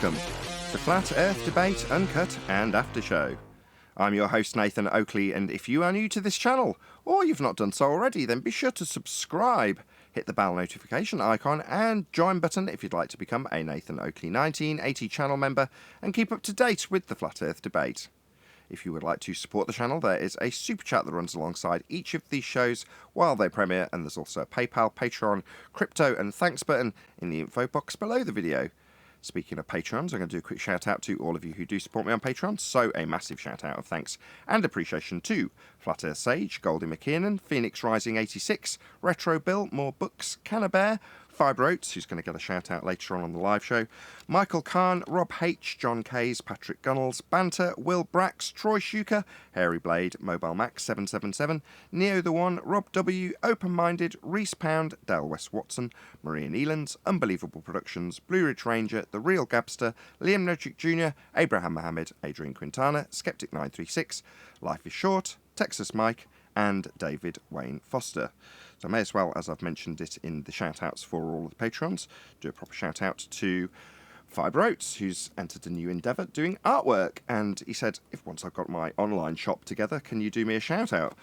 welcome to Flat Earth Debate Uncut and After Show. I'm your host Nathan Oakley, and if you are new to this channel, or you've not done so already, then be sure to subscribe, hit the bell notification icon and join button if you'd like to become a Nathan Oakley 1980 channel member and keep up to date with the Flat Earth Debate. If you would like to support the channel, there is a super chat that runs alongside each of these shows while they premiere, and there's also a PayPal, Patreon, crypto and thanks button in the info box below the video. Speaking of Patrons, I'm going to do a quick shout out to all of you who do support me on Patreon, so a massive shout out of thanks and appreciation to Flat Earth Sage, Goldie McKiernan, Phoenix Rising 86, Retro Bill, More Books, Cannabear, Fibre Oats, who's going to get a shout out later on the live show, Michael Kahn, Rob H, John Kays, Patrick Gunnels, Banter, Will Brax, Troy Shuker, Hairy Blade, Mobile Max 777, Neo the One, Rob W, Open Minded, Reese Pound, Dale West Watson, Maria Neelands, Unbelievable Productions, Blue Ridge Ranger, The Real Gabster, Liam Nodrick Jr., Abraham Mohammed, Adrian Quintana, Skeptic 936, Life is Short, Texas Mike, and David Wayne Foster. So I may as well, as I've mentioned it in the shout-outs for all of the patrons, do a proper shout-out to Fibre Oats, who's entered a new endeavour doing artwork. And he said, if once I've got my online shop together, can you do me a shout-out?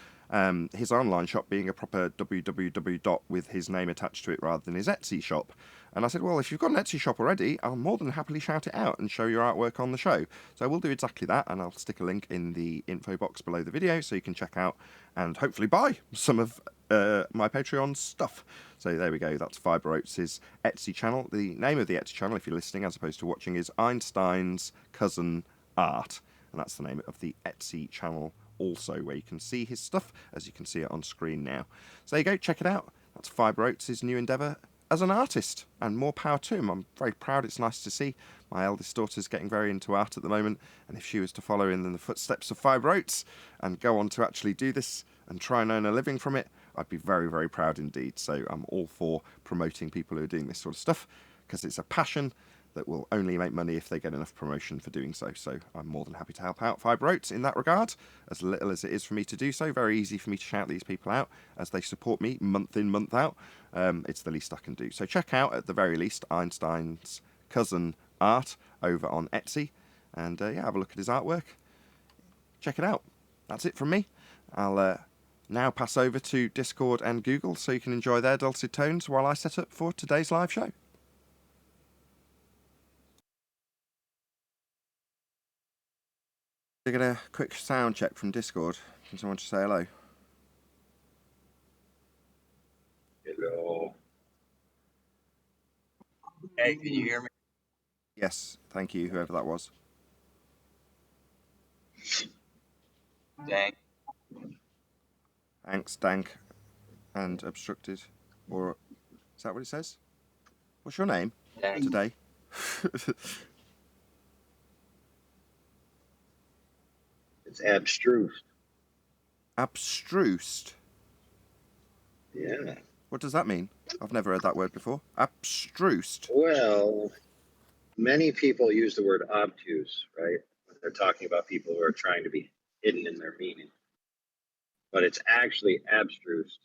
His online shop being a proper www with his name attached to it rather than his Etsy shop. And I said, well, if you've got an Etsy shop already, I'll more than happily shout it out and show your artwork on the show. So I will do exactly that, and I'll stick a link in the info box below the video so you can check out and hopefully buy some of my Patreon stuff. So there we go, that's Fibre Oats' Etsy channel. The name of the Etsy channel, if you're listening as opposed to watching, is Einstein's Cousin Art. And that's the name of the Etsy channel also, where you can see his stuff as you can see it on screen now. So there you go, check it out. That's Fibre Oats' new endeavour as an artist, and more power to him. I'm very proud. It's nice to see. My eldest daughter's getting very into art at the moment, and if she was to follow in the footsteps of Fibre Oats and go on to actually do this and try and earn a living from it, I'd be very, very proud indeed. So I'm all for promoting people who are doing this sort of stuff, because it's a passion that will only make money if they get enough promotion for doing so. So I'm more than happy to help out Fibre Oats in that regard, as little as it is for me to do so. Very easy for me to shout these people out as they support me month in, month out. It's the least I can do. So check out, at the very least, Einstein's Cousin Art over on Etsy, and yeah, have a look at his artwork. Check it out. That's it from me. I'll now pass over to Discord and Google so you can enjoy their dulcet tones while I set up for today's live show. They get a quick sound check from Discord. Can someone just say hello? Hello. Hey, can you hear me? Yes, thank you, whoever that was. Dang. Thanks, dank, and obstructed. Or is that what it says? What's your name Dang. today? It's abstruse. Abstrused? Yeah. What does that mean? I've never heard that word before. Abstrused. Well, many people use the word obtuse, right? When they're talking about people who are trying to be hidden in their meaning. But it's actually abstruse.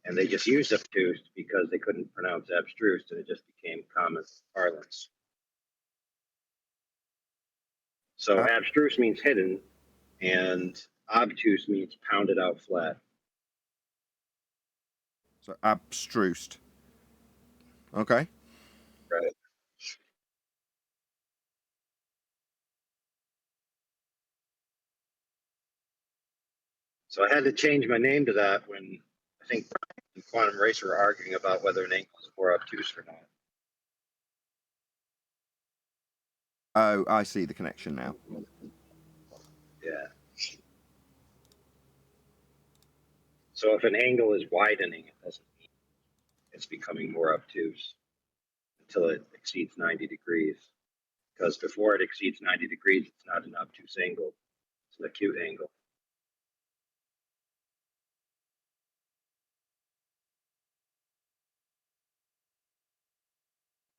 And they just used obtuse because they couldn't pronounce abstruse, and it just became common parlance. So abstruse means hidden, and obtuse means pounded out flat. So abstrused. Okay. Right. So I had to change my name to that when I think Brian and Quantum Racer were arguing about whether an angle is more obtuse or not. Oh, I see the connection now. Yeah. So if an angle is widening, it doesn't mean it's becoming more obtuse until it exceeds 90 degrees. Because before it exceeds 90 degrees, it's not an obtuse angle. It's an acute angle.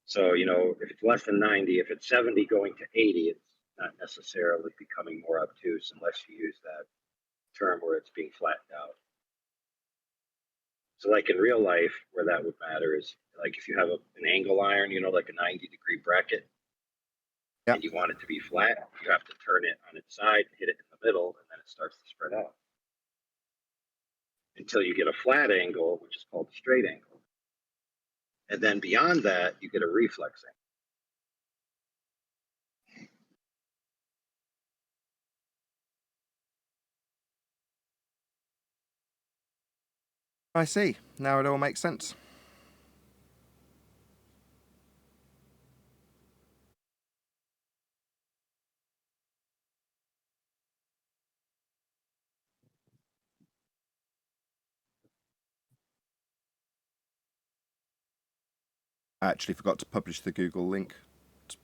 So, you know, if it's less than 90, if it's 70 going to 80, it's not necessarily becoming more obtuse unless you use that term where it's being flattened out. So like in real life, where that would matter is like if you have an angle iron, you know, like a 90-degree bracket, Yep. and you want it to be flat, you have to turn it on its side, hit it in the middle, and then it starts to spread out until you get a flat angle, which is called a straight angle. And then beyond that, you get a reflex angle. I see. Now it all makes sense. I actually forgot to publish the Google link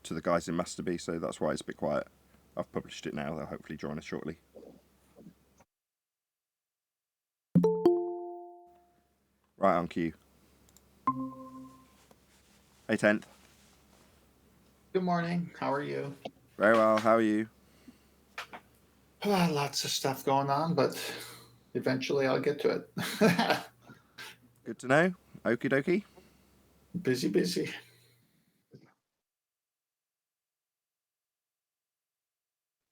to the guys in Masterby, so that's why it's a bit quiet. I've published it now. They'll hopefully join us shortly. Right on cue. Hey, 10th. Good morning. How are you? Very well. How are you? Lots of stuff going on, but eventually I'll get to it. Good to know. Okie dokie. Busy.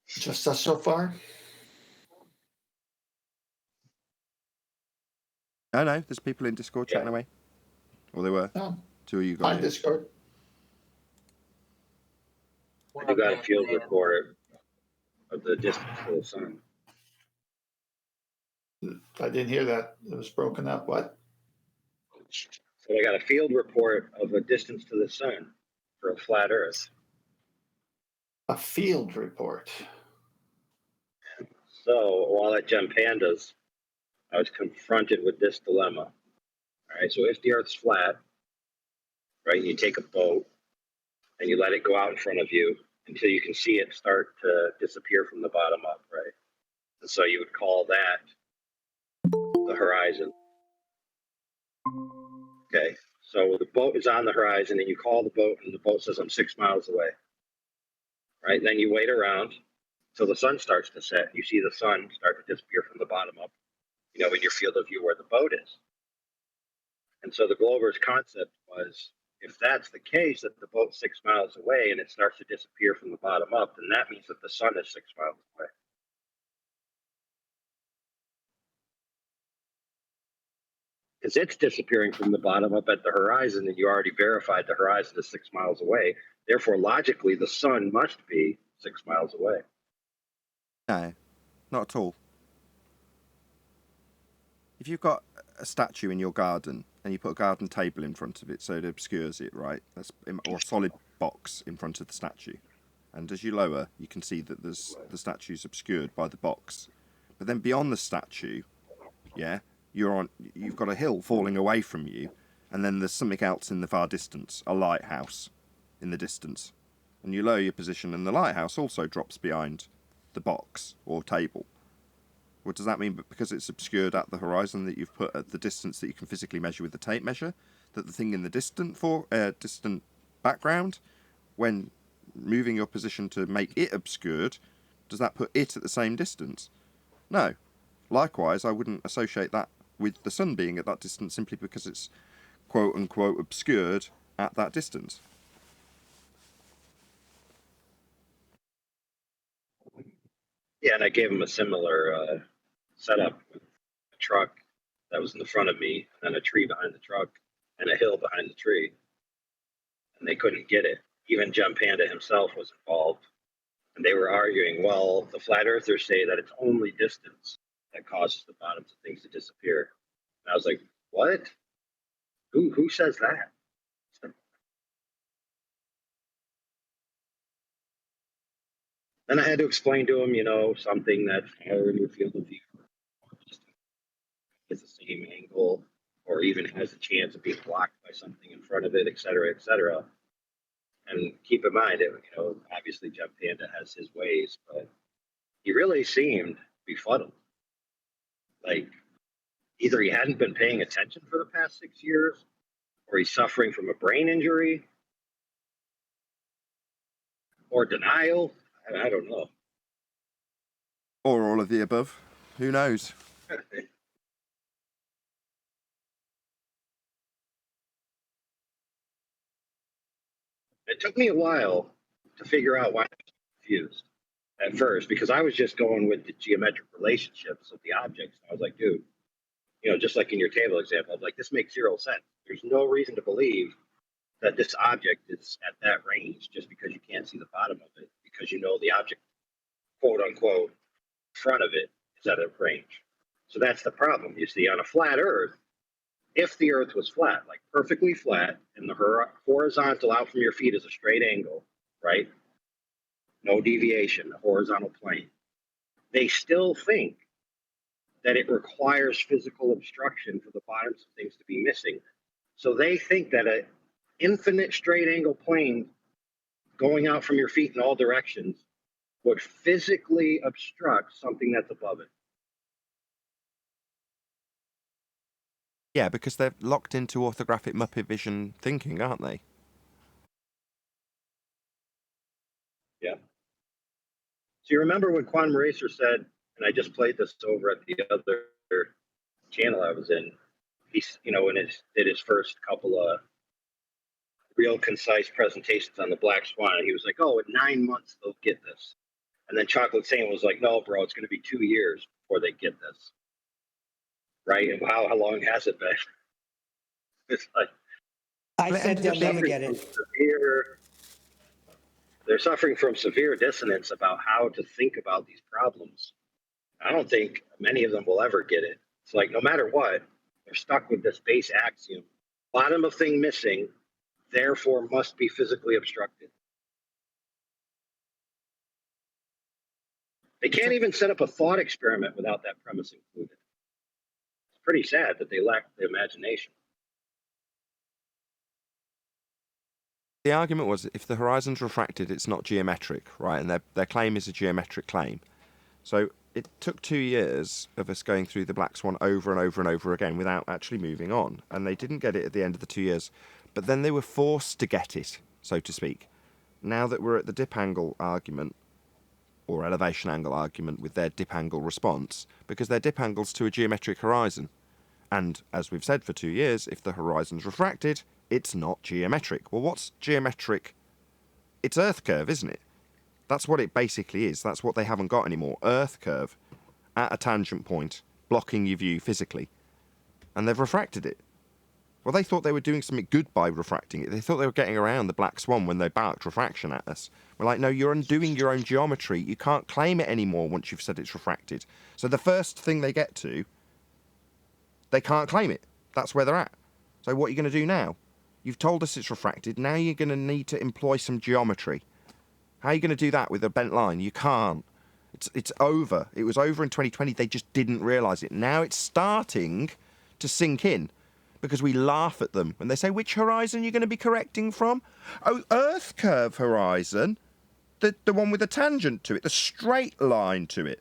Just us so far? No, there's people in Discord chatting away. Or there were. Oh, Two of you hi, guys. Discord. I got a field report of the distance to the sun. I didn't hear that. It was broken up. What? So I got a field report of a distance to the sun for a flat Earth. A field report. So while at Gem Pandas, I was confronted with this dilemma. All right, so if the Earth's flat, right, and you take a boat and you let it go out in front of you until you can see it start to disappear from the bottom up, right? And so you would call that the horizon. Okay, so the boat is on the horizon and you call the boat and the boat says, I'm 6 miles away, right? Then you wait around till the sun starts to set. You see the sun start to disappear from the bottom up, in your field of view where the boat is. And so the Glover's concept was, if that's the case, that the boat's 6 miles away and it starts to disappear from the bottom up, then that means that the sun is 6 miles away. Because it's disappearing from the bottom up at the horizon, and you already verified the horizon is 6 miles away. Therefore, logically, the sun must be 6 miles away. No, not at all. If you've got a statue in your garden and you put a garden table in front of it so it obscures it, right? Or a solid box in front of the statue. And as you lower, you can see that the statue's obscured by the box. But then beyond the statue, yeah, you've got a hill falling away from you, and then there's something else in the far distance, a lighthouse in the distance. And you lower your position and the lighthouse also drops behind the box or table. What does that mean? Because it's obscured at the horizon that you've put at the distance that you can physically measure with the tape measure, that the thing in the distant background, when moving your position to make it obscured, does that put it at the same distance? No. Likewise, I wouldn't associate that with the sun being at that distance simply because it's quote-unquote obscured at that distance. Yeah, and I gave him a similar setup with a truck that was in the front of me, and then a tree behind the truck, and a hill behind the tree. And they couldn't get it. Even Gem Panda himself was involved. And they were arguing, well, the flat earthers say that it's only distance that causes the bottoms of things to disappear. And I was like, what? Who says that? Then I had to explain to him, something that fire in your field of view is the same angle or even has a chance of being blocked by something in front of it, et cetera, et cetera. And keep in mind, obviously Gem Panda has his ways, but he really seemed befuddled. Like, either he hadn't been paying attention for the past 6 years, or he's suffering from a brain injury, or denial. I don't know. Or all of the above. Who knows? It took me a while to figure out why I was confused at first, because I was just going with the geometric relationships of the objects. I was like, dude, just like in your table example, I was like, this makes zero sense. There's no reason to believe that this object is at that range just because you can't see the bottom of it, because the object, quote unquote, front of it is at a range. So that's the problem. You see, on a flat Earth, if the Earth was flat, like perfectly flat, and the horizontal out from your feet is a straight angle, right? No deviation, a horizontal plane. They still think that it requires physical obstruction for the bottoms of things to be missing. So they think that an infinite straight angle plane going out from your feet in all directions would physically obstruct something that's above it. Yeah, because they're locked into orthographic Muppet vision thinking, aren't they? Yeah. So you remember when Quantum Racer said, and I just played this over at the other channel I was in, he's, when he did his first couple of real concise presentations on the Black Swan, and he was like, oh, in 9 months they'll get this. And then Chocolate Satan was like, no, bro, it's going to be 2 years before they get this. Right? And how long has it been? It's like, I said they'll never get it. They're suffering from severe dissonance about how to think about these problems. I don't think many of them will ever get it. It's like, no matter what, they're stuck with this base axiom. Bottom of thing missing, therefore must be physically obstructed. They can't even set up a thought experiment without that premise included. It's pretty sad that they lack the imagination. The argument was if the horizon's refracted, it's not geometric, right? And their claim is a geometric claim. So it took 2 years of us going through the Black Swan over and over and over again without actually moving on. And they didn't get it at the end of the 2 years. But then they were forced to get it, so to speak. Now that we're at the dip angle argument, or elevation angle argument with their dip angle response, because their dip angle's to a geometric horizon. And, as we've said for 2 years, if the horizon's refracted, it's not geometric. Well, what's geometric? It's Earth curve, isn't it? That's what it basically is. That's what they haven't got anymore. Earth curve at a tangent point, blocking your view physically. And they've refracted it. Well, they thought they were doing something good by refracting it. They thought they were getting around the Black Swan when they barked refraction at us. We're like, no, you're undoing your own geometry. You can't claim it anymore once you've said it's refracted. So the first thing they get to, they can't claim it. That's where they're at. So what are you going to do now? You've told us it's refracted. Now you're going to need to employ some geometry. How are you going to do that with a bent line? You can't. It's over. It was over in 2020. They just didn't realise it. Now it's starting to sink in because we laugh at them when they say, which horizon are you going to be correcting from? Oh, Earth curve horizon. The one with the tangent to it, the straight line to it.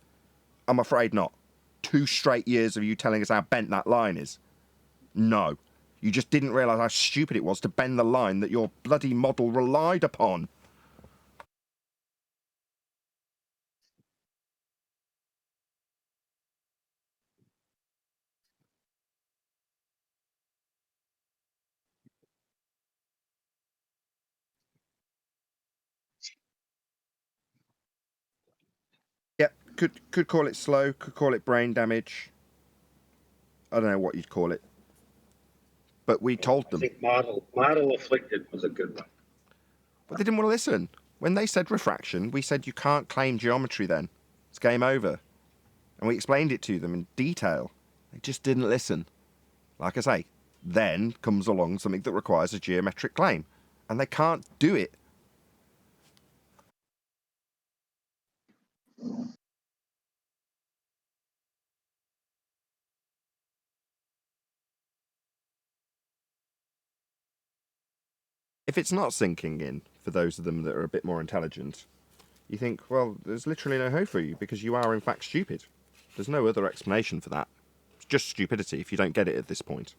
I'm afraid not. 2 straight years of you telling us how bent that line is. No. You just didn't realise how stupid it was to bend the line that your bloody model relied upon. Yeah, could call it slow, could call it brain damage. I don't know what you'd call it. But we told them. I think model afflicted was a good one. But they didn't want to listen. When they said refraction, we said you can't claim geometry then. It's game over. And we explained it to them in detail. They just didn't listen. Like I say, then comes along something that requires a geometric claim. And they can't do it. If it's not sinking in, for those of them that are a bit more intelligent, you think, well, there's literally no hope for you because you are in fact stupid. There's no other explanation for that. It's just stupidity if you don't get it at this point.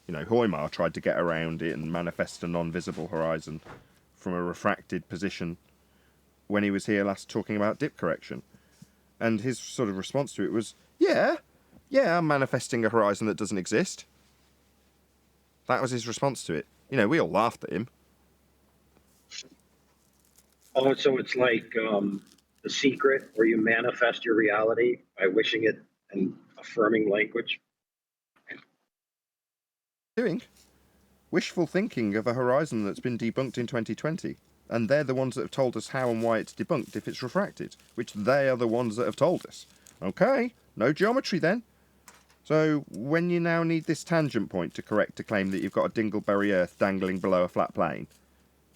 Hoymar tried to get around it and manifest a non-visible horizon from a refracted position when he was here last talking about dip correction. And his sort of response to it was, yeah, I'm manifesting a horizon that doesn't exist. That was his response to it. We all laughed at him. Oh, so it's like The Secret, where you manifest your reality by wishing it and affirming language. Doing wishful thinking of a horizon that's been debunked in 2020. And they're the ones that have told us how and why it's debunked if it's refracted, which they are the ones that have told us. Okay, no geometry then. So when you now need this tangent point to correct a claim that you've got a dingleberry Earth dangling below a flat plane,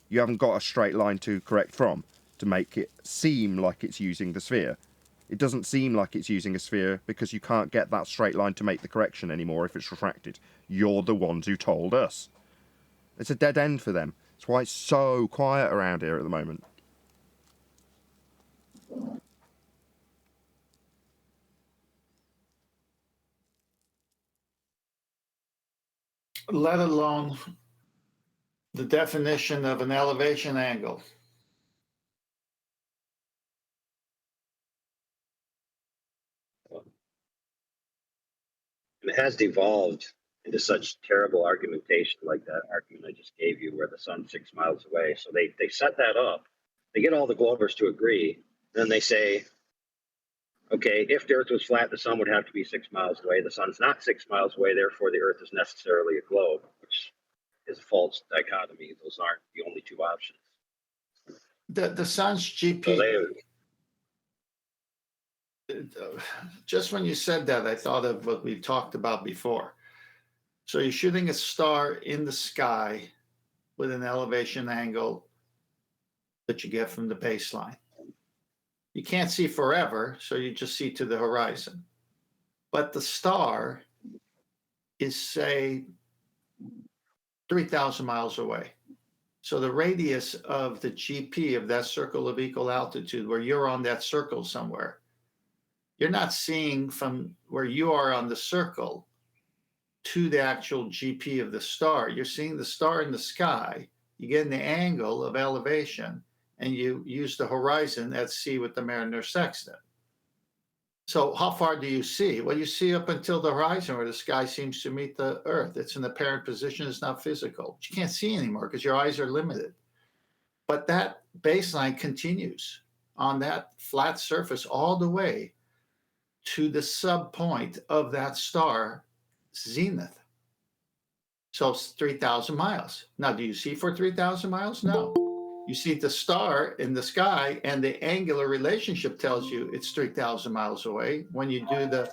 you haven't got a straight line to correct from to make it seem like it's using the sphere. It doesn't seem like it's using a sphere because you can't get that straight line to make the correction anymore if it's refracted. You're the ones who told us. It's a dead end for them. That's why it's so quiet around here at the moment. Let alone the definition of an elevation angle. And it has devolved into such terrible argumentation, like that argument I just gave you, where the sun's 6 miles away. So they set that up. They get all the Globers to agree. Then they say, okay, if the Earth was flat, the sun would have to be 6 miles away. The sun's not 6 miles away, therefore the Earth is necessarily a globe, which is a false dichotomy. Those aren't the only two options. The sun's GP. So Just when you said that, I thought of what we talked about before. So you're shooting a star in the sky with an elevation angle that you get from the baseline. You can't see forever, so you just see to the horizon. But the star is, say, 3,000 miles away. So the radius of the GP of that circle of equal altitude, where you're on that circle somewhere, you're not seeing from where you are on the circle to the actual GP of the star. You're seeing the star in the sky. You get an angle of elevation, and you use the horizon at sea with the Mariner sextant. So how far do you see? Well, you see up until the horizon where the sky seems to meet the Earth. It's in apparent position. It's not physical. You can't see anymore because your eyes are limited. But that baseline continues on that flat surface all the way to the sub point of that star zenith. So it's 3,000 miles. Now, do you see for 3,000 miles? No. You see the star in the sky, and the angular relationship tells you it's 3,000 miles away when you do the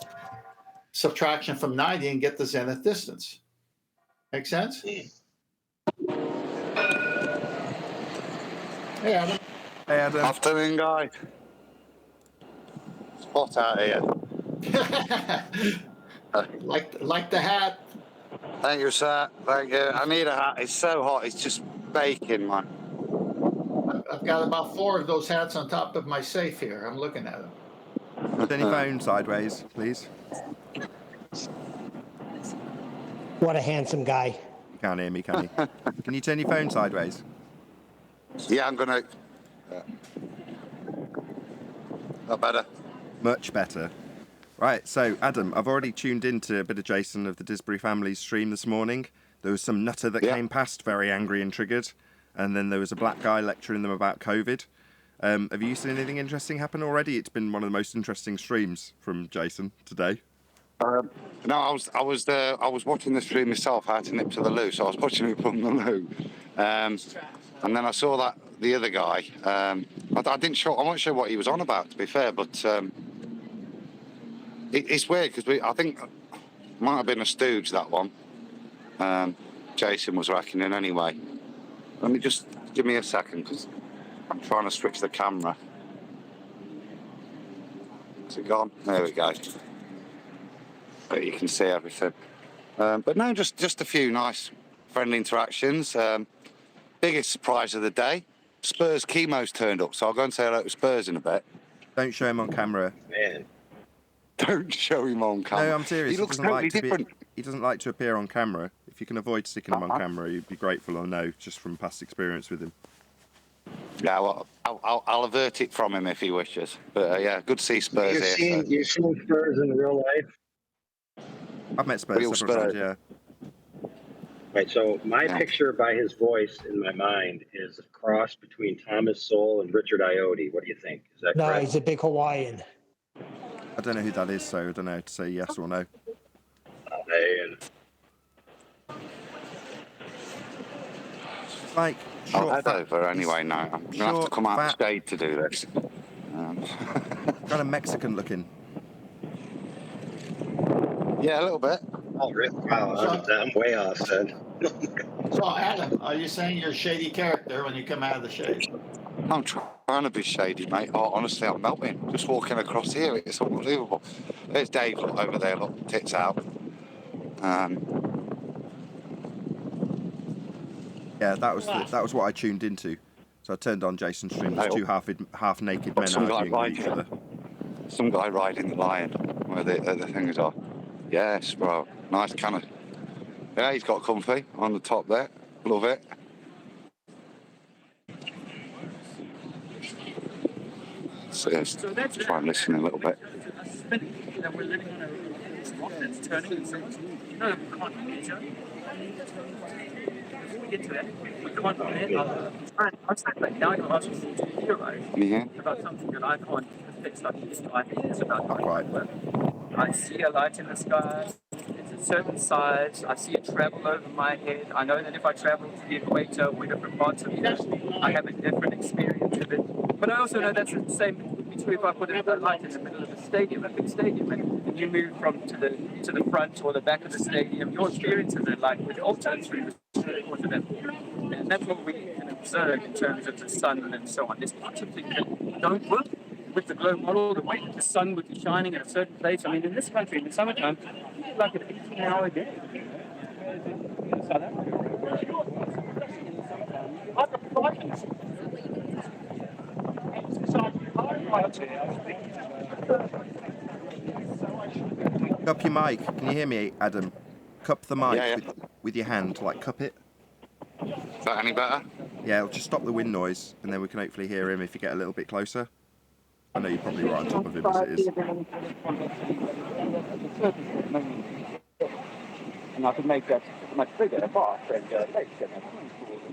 subtraction from 90 and get the zenith distance. Make sense? Hey, Adam. Hey, Adam. Afternoon, guy. It's hot out here. like the hat. Thank you, sir. Thank you. I need a hat. It's so hot. It's just baking, man. I've got about 4 of those hats on top of my safe here. I'm looking at them. Turn your phone sideways, please. What a handsome guy. You can't hear me, can you? Can you turn your phone sideways? Yeah, I'm gonna. Not better. Much better. Right, so Adam, I've already tuned into a bit of Jason of the Disbury family's stream this morning. There was some nutter that came past, very angry and triggered, and then there was a black guy lecturing them about COVID. Have you seen anything interesting happen already? It's been one of the most interesting streams from Jason today. No, I was watching the stream myself. I had to nip to the loo, so I was watching it from the loo, and then I saw that the other guy. I didn't sure. I'm not sure what he was on about, to be fair, but it's weird because I think it might have been a stooge, that one. Jason was racking in anyway. Let me just give me a second because I'm trying to switch the camera. Is it gone? There we go. But you can see everything. But no, just a few nice, friendly interactions. Biggest surprise of the day: Spurs Chemo's turned up. So I'll go and say hello to Spurs in a bit. Don't show him on camera. man, Don't show him on camera. No, I'm serious. He looks totally different. He doesn't like to appear on camera. If you can avoid sticking him on camera, you'd be grateful, I know, just from past experience with him. Yeah, well, I'll avert it from him if he wishes. But yeah, good to see Spurs here. You've seen Spurs in real life? I've met Spurs Real several Spurs. times, Right. So my Yeah. picture by his voice in my mind is a cross between Thomas Sowell and Richard Iotti. What do you think? Is that No, correct? he's a big Hawaiian. I don't know who that is, so I don't know how to say yes or no. And Like, I'll short, head fat, over anyway now. I'm going to have to short, come out of fat. shade to do this. kind of Mexican looking. Yeah, a little bit. oh, really? Wow, I'm way off then. So, Adam, are you saying you're a shady character when you come out of the shade? I'm trying to be shady, mate. Oh, honestly, I'm melting. Just walking across here, it's unbelievable. There's Dave look, over there, look, tits out. Yeah, that was what I tuned into. So I turned on Jason's stream. There's two half naked men Some guy arguing with each riding, other. some guy riding the lion where the things are. Yes, bro. Nice kind of. Yeah, he's got comfy on the top there. Love it. So let's try and listen a little bit. We're living on a rock that's turning. No, we can't hear each other. Before we get to that, we can't hear. I'll say that now you're asking me to theorize about something that I can't fix, like it's about Right. I see a light in the sky. It's a certain size. I see it travel over my head. I know that if I travel to the equator or different parts of the earth, I have a different experience of it. But I also know that's the same if I put a light in the middle of a stadium, a big stadium, and you move from to the front or the back of the stadium, your experience of that light would alter through the course of that. And that's what we can observe in terms of the sun and so on. There's lots of things that don't work with the globe model, the way that the sun would be shining at a certain place. I mean, in this country, in the summertime, it's like an 18-hour day. In South Africa, Cup your mic. Can you hear me, Adam? Cup the mic Yeah. with your hand, like cup it. Is that any better? Yeah, it'll just stop the wind noise, and then we can hopefully hear him if you get a little bit closer. I know you're probably right on top of him as it is. And I can make that much bigger, a bar, and lake, and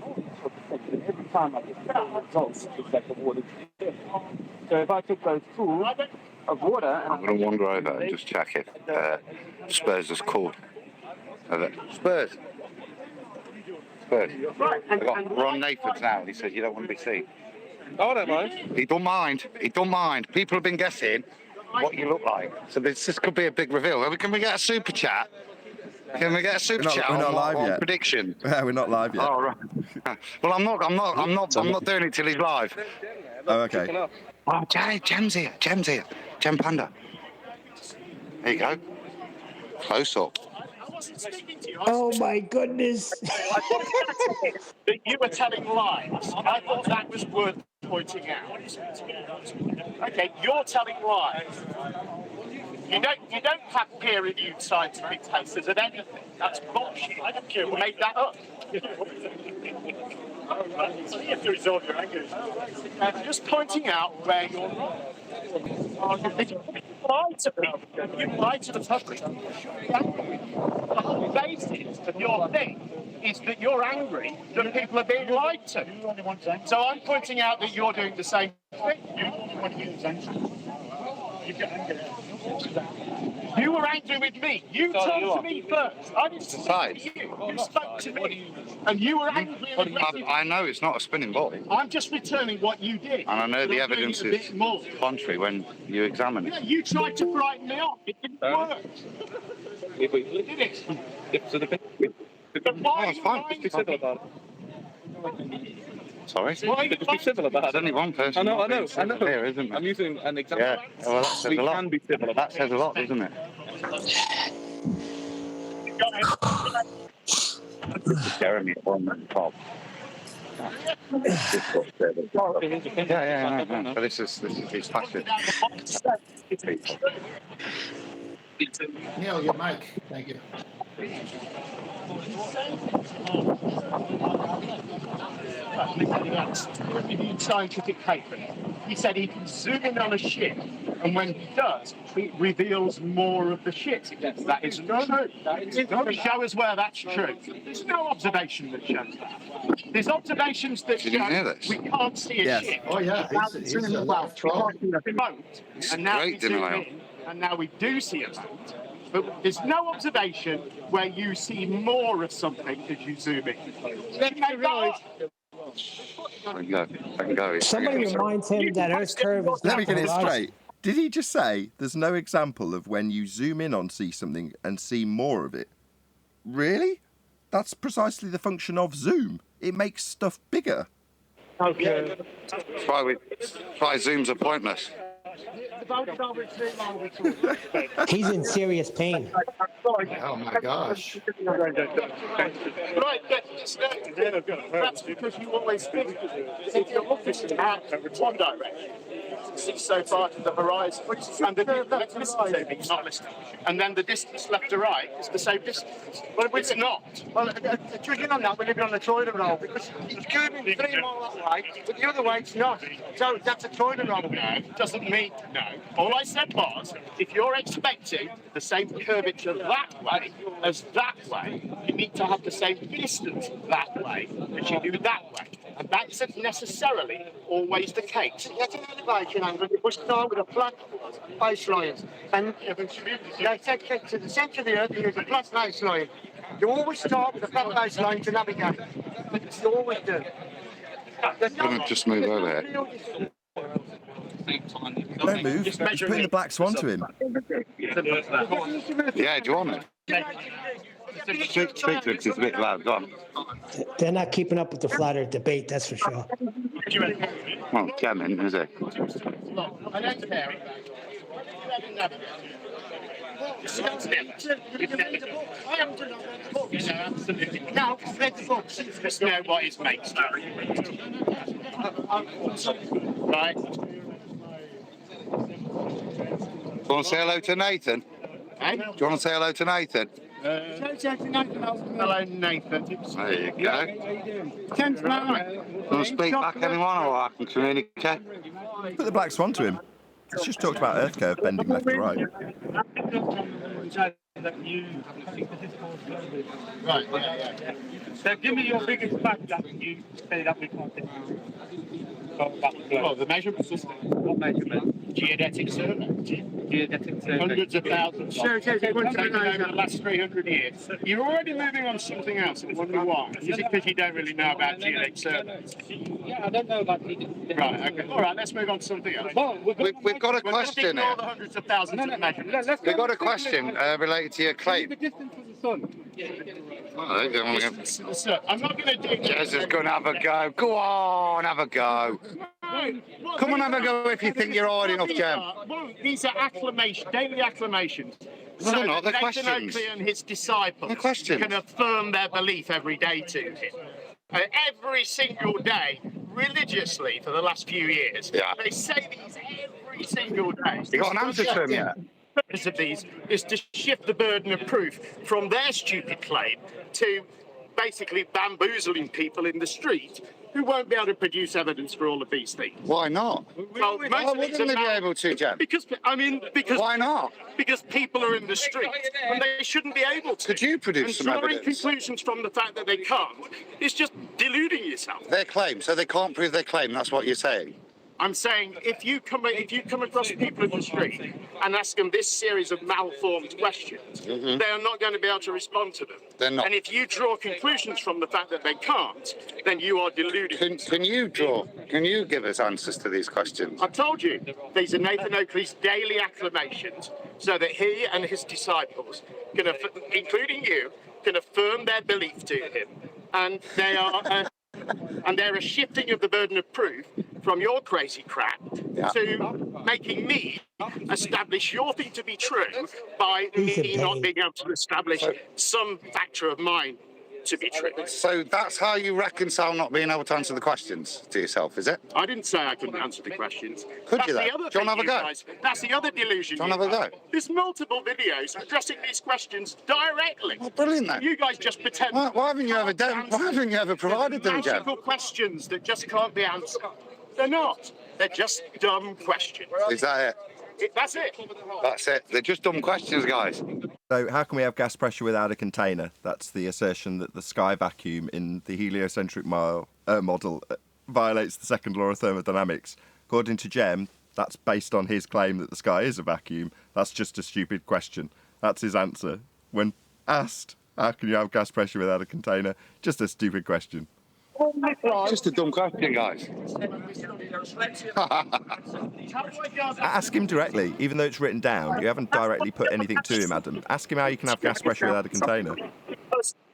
all these sorts of things. And every time I get the results, it's like the water. So if I took those pools of water, and I'm going to wander over and just check if Spurs is called. Spurs. I got Ron Nathan's now, and he says you don't want to be seen. oh, I don't mind. He don't mind. He don't mind. People have been guessing what you look like. So this could be a big reveal. Can we get a super chat? Can we get a super chat we're not on live what yet. prediction? Yeah, we're not live yet. Oh right. Well, I'm not doing it till he's live. Oh, okay. Oh, Gem's here. Gem Panda. There you go. Close up. Oh my goodness. That you were telling lies. I thought that was worth pointing out. Okay, you're telling lies. You don't have peer-reviewed scientific cases at anything. That's bullshit. I don't care. You made that up. I'm just pointing out where you're wrong. You lie to the public. The whole basis of your thing is that you're angry that people are being lied to. So I'm pointing out that you're doing the same thing. You were angry with me. You turned to me first. I didn't speak to you. You spoke to me. And you were angry and aggressive. I know it's not a spinning ball. I'm just returning what you did. And I know the I'm doing evidence it a is bit more. contrary when you examine Yeah, it. you tried to frighten me off. It didn't work. Did it? But why are you lying to me? Sorry? Why are you Just be civil about There's it. only one person. I know. Here, isn't there? I'm using an example. Yeah. Well, that says We a lot. can be civil about That says a lot, doesn't it? Jeremy at one man top. Yeah. No. But this is his passion. Neil, your mic. Thank you. Reviewed scientific paper. he said he can zoom in on a ship, and when he does, it reveals more of the ship. That is no. Show us where that's true. There's no observation that shows that. There's observations that show we can't see a ship. Oh yeah, he's a left troll. And now great we zoom denial. in, and now we do see a boat. But there's no observation where you see more of something as you zoom in. I can go. Somebody reminds him that Earth's curve is Let not me get it horizontal. straight. Did he just say there's no example of when you zoom in on see something and see more of it? Really? That's precisely the function of zoom. It makes stuff bigger. Okay. That's why zooms are pointless. He's in serious pain. Oh my gosh. Right, that's because you always think if you're looking at one direction, see so far to the horizon, and the distance not listening, and then the distance left to right is the same distance. Well, it's not. Well, judging on that, we're living on the toilet roll because it's curving 3 miles that way, but the other way it's not. So that's a toilet roll. No, doesn't mean no. All I said was, if you're expecting the same curvature that way as that way, you need to have the same distance that way as you do that way. And that isn't necessarily always the case. That's an elevation angle. You must start with a flat baseline. And they take to the centre of the earth, you use a flat baseline. You always start with a flat baseline to navigate. You always do. Couldn't just move over here. Don't move. He's putting the black swan to him. Yeah, do you want it? Speak to him, 'cause it's a bit loud. Go on. They're not keeping up with the flat Earth debate, that's for sure. Well, Kevin, is it? I don't care. I haven't done the book. Absolutely. No, I've read the books. Just know what is mainstream. Right. Do you want to say hello to Nathan? Hey? Do you want to say hello to Nathan? Hello, Nathan. There you go. Thanks, Do you want to speak back anyone, or I can communicate? Put the black swan to him. He's just talked about Earth curve bending left to right. Right, yeah. So give me your biggest fact that you say that we can't do. Well, the measurement system. What measurement? Geodetic survey. Geodetic survey. Hundreds of thousands. Sure, Taken over the last 300 years. You're already moving on to something else, and I wonder why. Is it because you don't really know about geodetic surveys? Yeah, I don't know about the. Right, okay. All right, let's move on to something else. Well, We've got a We're just question ignore here. the hundreds of thousands of measurements. We've got a question related to your claim. The distance of the sun. Oh, they don't want to go. So, I'm not going to do Jez is going to have a go. Go on, have a go. Come on, have a go if you think you're hard enough, Jem. Well, these are daily acclamations. No, they're not, they're Nathan questions. Oakley and his disciples They're questions. can affirm their belief every day to him. Every single day, religiously, for the last few years. Yeah. They say these every single day. You got an answer to him yet? The purpose of these is to shift the burden of proof from their stupid claim to basically bamboozling people in the street who won't be able to produce evidence for all of these things. Why not? Well, Why most of it's wouldn't they be about- able to, Jem? Because Why not? Because people are in the street and they shouldn't be able to. Could you produce and some drawing evidence? conclusions from the fact that they can't is just deluding yourself. Their claim, so they can't prove their claim. That's what you're saying. I'm saying if you come across people in the street and ask them this series of malformed questions, they are not going to be able to respond to them. They're not. And if you draw conclusions from the fact that they can't, then you are deluding. Can you give us answers to these questions? I've told you, these are Nathan Oakley's daily acclamations, so that he and his disciples, including you, can affirm their belief to him. And they are, and they're a shifting of the burden of proof from your crazy crap to making me establish your thing to be true by me not being able to establish some factor of mine to be true. So that's how you reconcile not being able to answer the questions to yourself, is it? I didn't say I couldn't answer the questions. Could That's you, the though? other Do you thing wanna have a go? guys- That's the other delusion. Do you wanna have a go? There's multiple videos addressing these questions directly. Oh, brilliant, then. You guys just pretend. Why haven't you ever done? Why haven't you ever provided them, Jem? Magical questions that just can't be answered. They're not. They're just dumb questions. Is that it? That's it. That's it. They're just dumb questions, guys. So how can we have gas pressure without a container? That's the assertion that the sky vacuum in the heliocentric model violates the second law of thermodynamics. According to Jem, that's based on his claim that the sky is a vacuum. That's just a stupid question. That's his answer. When asked, how can you have gas pressure without a container? Just a stupid question. Just a dumb question, guys. Ask him directly, even though it's written down. You haven't directly put anything to him, Adam. Ask him how you can have gas pressure without a container.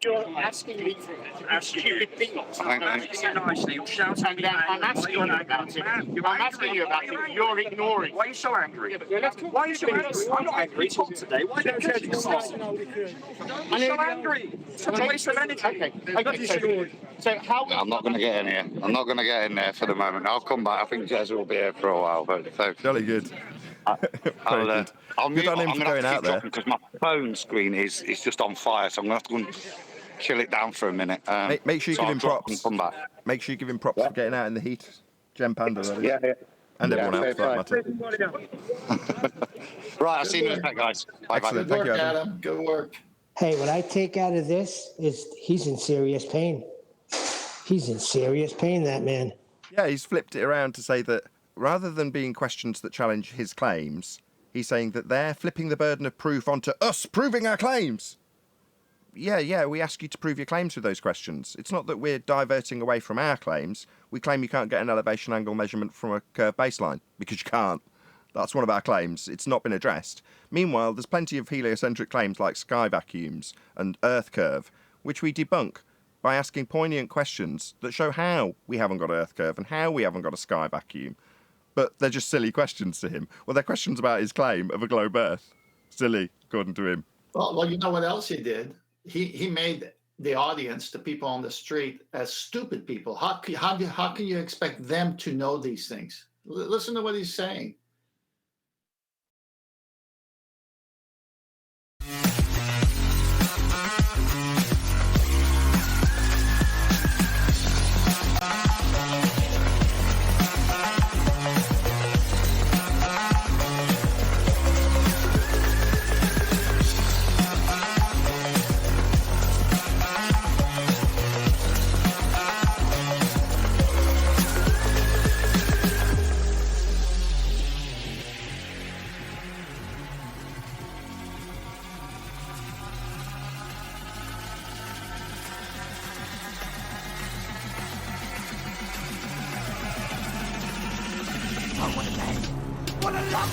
You're asking me for stupid things. I'm asking you about it. I'm asking you about it. You're ignoring. Why are you so angry? Why are you so angry? I'm not angry. It's hot today. Why don't you stop? Don't be so angry. It's such a waste of energy. Okay. So how? I'm not going to get in here. I'm not going to get in there for the moment. I'll come back. I think Jez will be here for a while. But so Jolly good. I'll Good on him for going out there. Because my phone screen is just on fire, so I'm going to have to go and chill it down for a minute. Make sure you give him props. And come back. Make sure you give him props for getting out in the heat. Jem Panda, that is. Yeah. And everyone else, for that matter. Right, I'll see you in a minute, guys. Bye. Excellent. Good Thank work, you, Adam. Adam. Good work. Hey, what I take out of this is he's in serious pain. He's in serious pain, that man. Yeah, he's flipped it around to say that rather than being questions that challenge his claims, he's saying that they're flipping the burden of proof onto us proving our claims. Yeah, we ask you to prove your claims with those questions. It's not that we're diverting away from our claims. We claim you can't get an elevation angle measurement from a curved baseline, because you can't. That's one of our claims. It's not been addressed. Meanwhile, there's plenty of heliocentric claims like sky vacuums and Earth curve, which we debunk by asking poignant questions that show how we haven't got Earth curve and how we haven't got a sky vacuum. But they're just silly questions to him. Well, they're questions about his claim of a globe Earth. Silly, according to him. Well, you know what else he did? He made the audience, the people on the street, as stupid people. How can you expect them to know these things? Listen to what he's saying.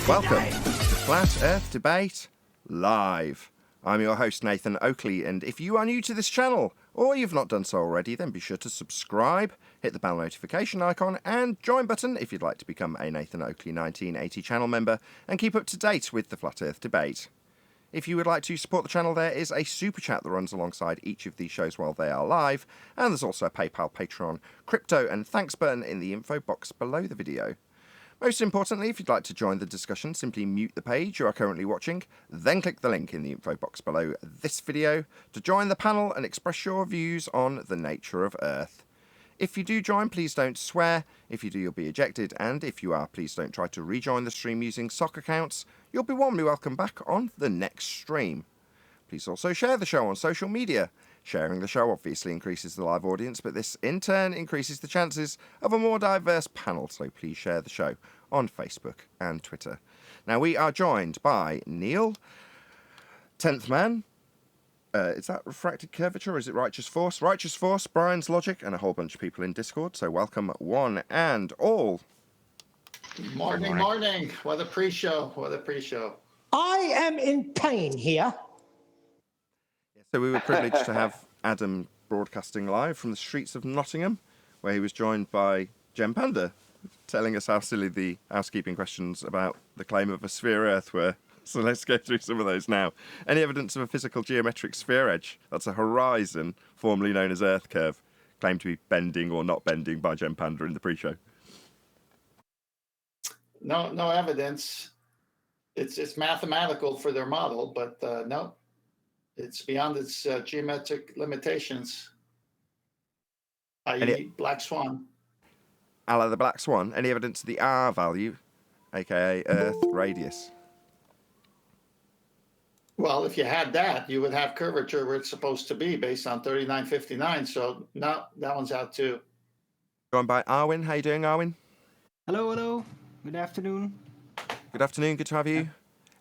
Welcome to Flat Earth Debate Live. I'm your host, Nathan Oakley, and if you are new to this channel, or you've not done so already, then be sure to subscribe, hit the bell notification icon, and join button if you'd like to become a Nathan Oakley 1980 channel member and keep up to date with the Flat Earth Debate. If you would like to support the channel, there is a super chat that runs alongside each of these shows while they are live, and there's also a PayPal, Patreon, crypto, and thanks button in the info box below the video. Most importantly, if you'd like to join the discussion, simply mute the page you are currently watching, then click the link in the info box below this video to join the panel and express your views on the nature of Earth. If you do join, please don't swear. If you do, you'll be ejected, and if you are, please don't try to rejoin the stream using sock accounts. You'll be warmly welcome back on the next stream. Please also share the show on social media. Sharing the show obviously increases the live audience, but this in turn increases the chances of a more diverse panel, so please share the show on Facebook and Twitter. Now, we are joined by Neil, 10th Man, is that Refracted Curvature or is it Righteous Force? Righteous Force, Brian's Logic, and a whole bunch of people in Discord, so welcome one and all. Morning. What a pre-show. I am in pain here. So we were privileged to have Adam broadcasting live from the streets of Nottingham, where he was joined by Jem Panda, telling us how silly the housekeeping questions about the claim of a sphere Earth were. So let's go through some of those now. Any evidence of a physical geometric sphere edge? That's a horizon, formerly known as Earth curve, claimed to be bending or not bending by Jem Panda in the pre-show. No evidence. It's mathematical for their model, but no. It's beyond its geometric limitations, i.e. Black Swan. a la the black swan? Any evidence of the R value, aka Earth radius? Well, if you had that, you would have curvature where it's supposed to be based on 3959. So no, that one's out too. Going by Arwin. How you doing, Arwin? Hello, hello. Good afternoon. Good afternoon. Good to have you.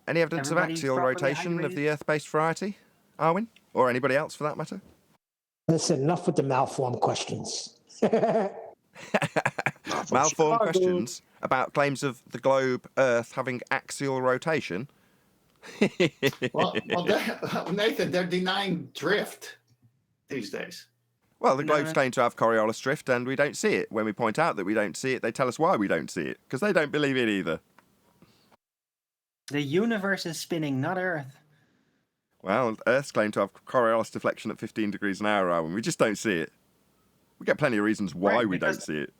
Any evidence of Everybody axial properly rotation of hydrated? the Earth-based variety, Arwin, or anybody else for that matter? Listen, enough with the malformed questions. Malformed Chicago. questions about claims of the globe Earth having axial rotation. Well, Nathan, they're denying drift these days. Well, the No, globe's claimed to have Coriolis drift, and we don't see it. When we point out that we don't see it, they tell us why we don't see it, because they don't believe it either. The universe is spinning, not Earth. Well, Earth's claimed to have Coriolis deflection at 15 degrees an hour, and we just don't see it. We get plenty of reasons why Right, we don't because- see it.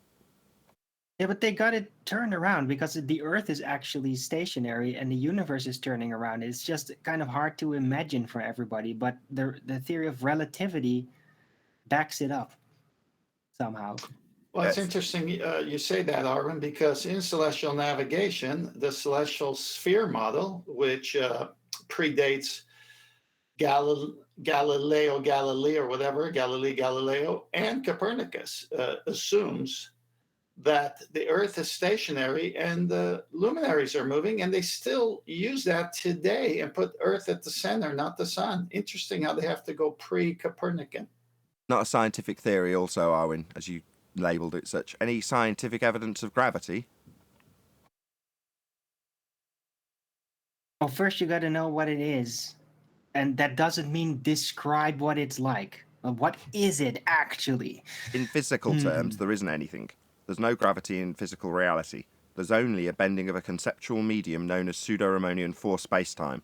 Yeah, but they got it turned around because the Earth is actually stationary and the universe is turning around. It's just kind of hard to imagine for everybody, but the theory of relativity backs it up somehow. Well, it's Yes. interesting you say that, Arvin, because in celestial navigation, the celestial sphere model, which predates Galileo Galilei or whatever, Galileo, and Copernicus, assumes that the Earth is stationary and the luminaries are moving, and they still use that today and put Earth at the center, not the sun. Interesting how they have to go pre-Copernican. Not a scientific theory, also, Arwin, as you labelled it such. Any scientific evidence of gravity? Well, first you got to know what it is, and that doesn't mean describe what it's like. What is it actually? In physical terms, there isn't anything. There's no gravity in physical reality. There's only a bending of a conceptual medium known as pseudo-Riemannian four spacetime,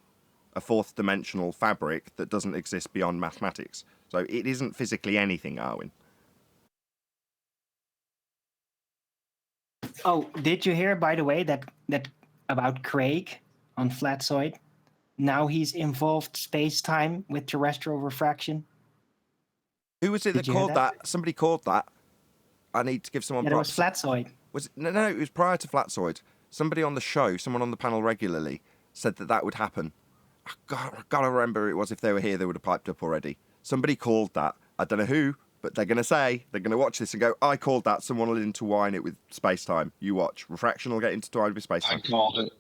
a fourth-dimensional fabric that doesn't exist beyond mathematics. So it isn't physically anything, Arwin. Oh, did you hear, by the way, that about Craig on Flatsoid? Now he's involved space-time with terrestrial refraction. Who was it that Did you hear called that? Somebody called that. I need to give someone Yeah, it was props. Flatsoid. Was it? No, it was prior to Flatsoid. Somebody on the show, someone on the panel regularly, said that would happen. I gotta remember it was. If they were here, they would have piped up already. Somebody called that. I don't know who, but they're going to watch this and go, I called that. Someone will intertwine it with space-time. You watch. Refraction will get intertwined with space-time. I called it.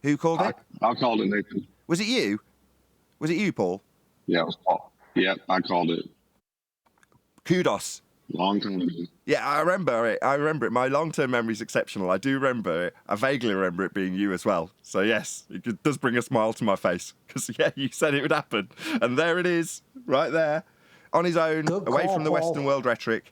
Who called it? I called it, Nathan. Was it you? Was it you, Paul? Yeah, it was Paul. Yeah, I called it. Kudos. Long time ago. Yeah, I remember it. My long-term memory is exceptional. I do remember it. I vaguely remember it being you as well. So yes, it does bring a smile to my face. Because, yeah, you said it would happen. And there it is, right there, on his own, Good away call, from the Paul. Western world rhetoric,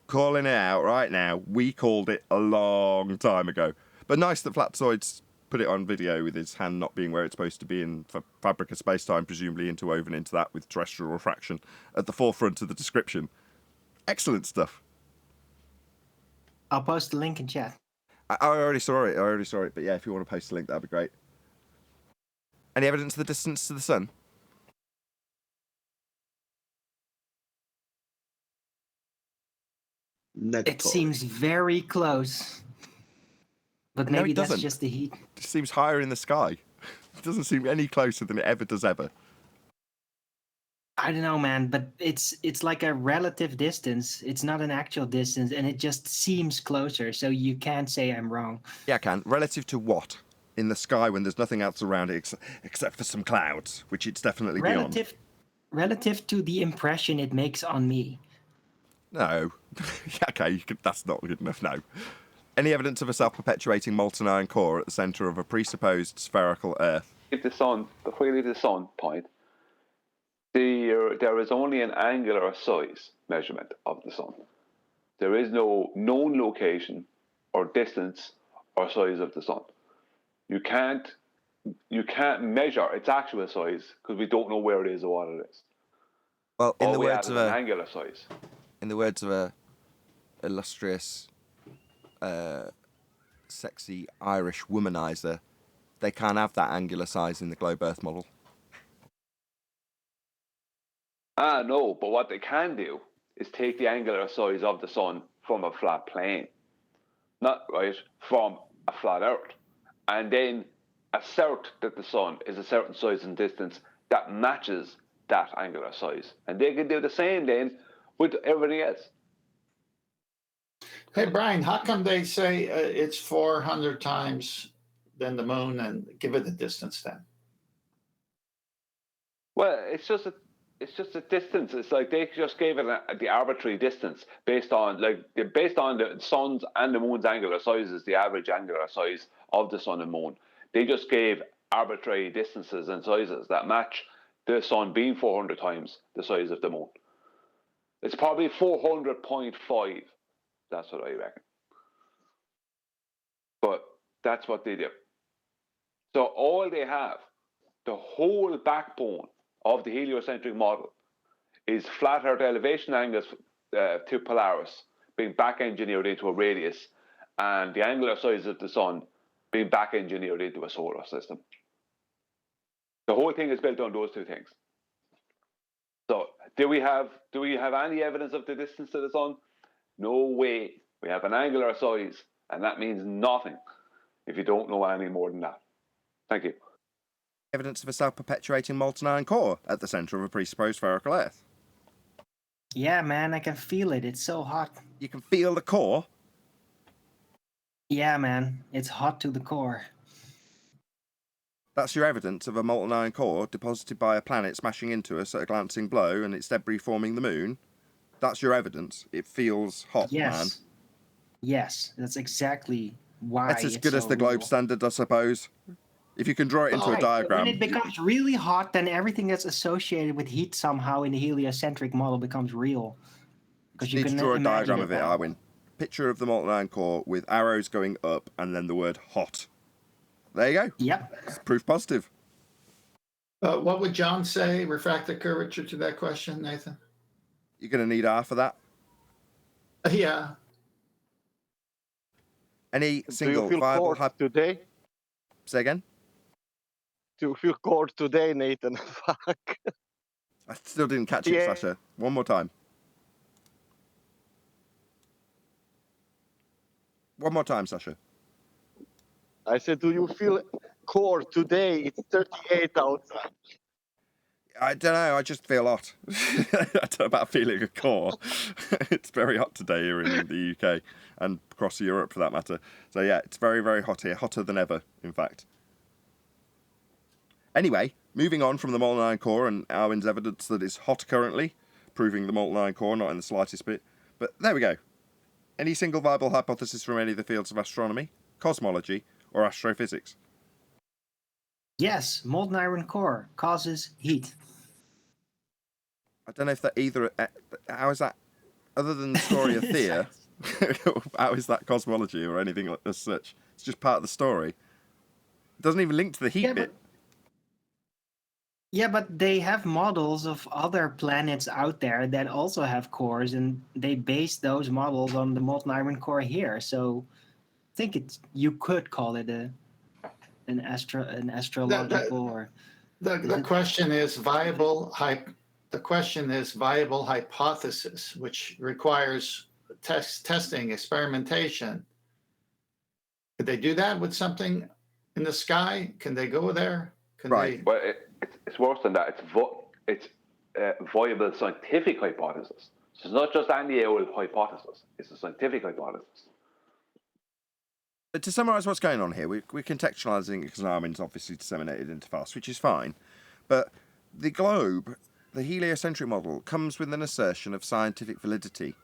calling it out right now. We called it a long time ago. But nice that Flatsoid's put it on video with his hand not being where it's supposed to be in fabric of space-time, presumably interwoven into that with terrestrial refraction at the forefront of the description. Excellent stuff. I'll post the link in chat. I already saw it. But yeah, if you want to post a link, that'd be great. Any evidence of the distance to the sun? It seems very close. But No, maybe it that's doesn't. just the heat. It seems higher in the sky. It doesn't seem any closer than it ever does ever. I don't know, man, but it's like a relative distance. It's not an actual distance, and it just seems closer. So you can't say I'm wrong. Yeah, I can. Relative to what? In the sky when there's nothing else around it except for some clouds, which it's definitely beyond. Relative to the impression it makes on me. No. Okay, that's not good enough, no. Any evidence of a self-perpetuating molten iron core at the centre of a presupposed spherical Earth? Before you leave the sun point, there is only an angular size measurement of the sun. There is no known location or distance or size of the sun. You can't measure its actual size because we don't know where it is or what it is. Well, in All the we words have of is an angular size. In the words of a illustrious, sexy Irish womanizer, they can't have that angular size in the globe Earth model. No, but what they can do is take the angular size of the sun from a flat plane. not right, from a flat Earth, and then assert that the sun is a certain size and distance that matches that angular size. And they can do the same then with everything else. Hey, Brian, how come they say it's 400 times than the moon and give it the distance then? Well, it's just a distance. It's like they just gave it the arbitrary distance based on the sun's and the moon's angular sizes, the average angular size of the sun and moon. They just gave arbitrary distances and sizes that match the sun being 400 times the size of the moon. It's probably 400.5. That's what I reckon. But that's what they do. So all they have, the whole backbone of the heliocentric model, is flat Earth elevation angles to Polaris being back engineered into a radius, and the angular size of the sun being back engineered into a solar system. The whole thing is built on those two things. So do we have any evidence of the distance to the sun? No way. We have an angular size, and that means nothing if you don't know any more than that. Thank you. Evidence of a self-perpetuating molten iron core at the centre of a presupposed spherical Earth. Yeah, man, I can feel it. It's so hot. You can feel the core? Yeah, man, it's hot to the core. That's your evidence of a molten iron core deposited by a planet smashing into us at a glancing blow and its debris forming the moon? That's your evidence? It feels hot, Yes. man. Yes, that's exactly why. That's as good as the globe standard, I suppose. If you can draw it into a diagram. When it becomes really hot, then everything that's associated with heat somehow in the heliocentric model becomes real. Because you need can to draw a imagine diagram of it, now. Arwin. Picture of the molten iron core with arrows going up and then the word hot. There you go. Yep. It's proof positive. What would John say, refractive curvature, to that question, Nathan? You're going to need R for that. Yeah. Any single Do you feel viable cold today? Say again? Do you feel cold today, Nathan? Fuck. I still didn't catch it, Yeah. Sasha. One more time. One more time, Sasha. I said, do you feel cold today? It's 38 outside. I don't know. I just feel hot. I don't know about feeling a core. It's very hot today here in the UK and across Europe, for that matter. So yeah, it's very, very hot here. Hotter than ever, in fact. Anyway, moving on from the molten iron core and Arwin's evidence that it's hot currently, proving the molten iron core, not in the slightest bit. But there we go. Any single viable hypothesis from any of the fields of astronomy, cosmology, or astrophysics? Yes, molten iron core causes heat. I don't know if that either... How is that, other than the story of Thea, how is that cosmology or anything like as such? It's just part of the story. It doesn't even link to the heat bit. Yeah, but they have models of other planets out there that also have cores, and they base those models on the molten iron core here. So I think you could call it an astrological or... The question is viable hypothesis, which requires testing, experimentation. Could they do that with something in the sky? Can they go there? Right. Well, it's worse than that. It's viable scientific hypothesis. So it's not just any old hypothesis. It's a scientific hypothesis. But to summarise what's going on here, we're contextualising because Armin's obviously disseminated into fast, which is fine. But the globe, the heliocentric model, comes with an assertion of scientific validity.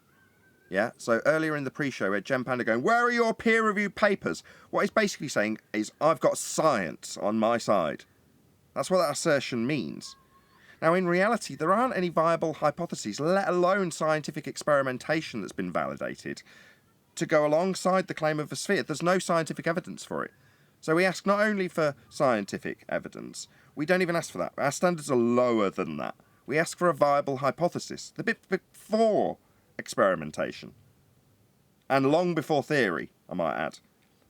Yeah? So earlier in the pre-show, we had Jen Panda going, where are your peer-reviewed papers? What he's basically saying is, I've got science on my side. That's what that assertion means. Now, in reality, there aren't any viable hypotheses, let alone scientific experimentation that's been validated, to go alongside the claim of a sphere. There's no scientific evidence for it. So we ask not only for scientific evidence, we don't even ask for that. Our standards are lower than that. We ask for a viable hypothesis, the bit before experimentation. And long before theory, I might add.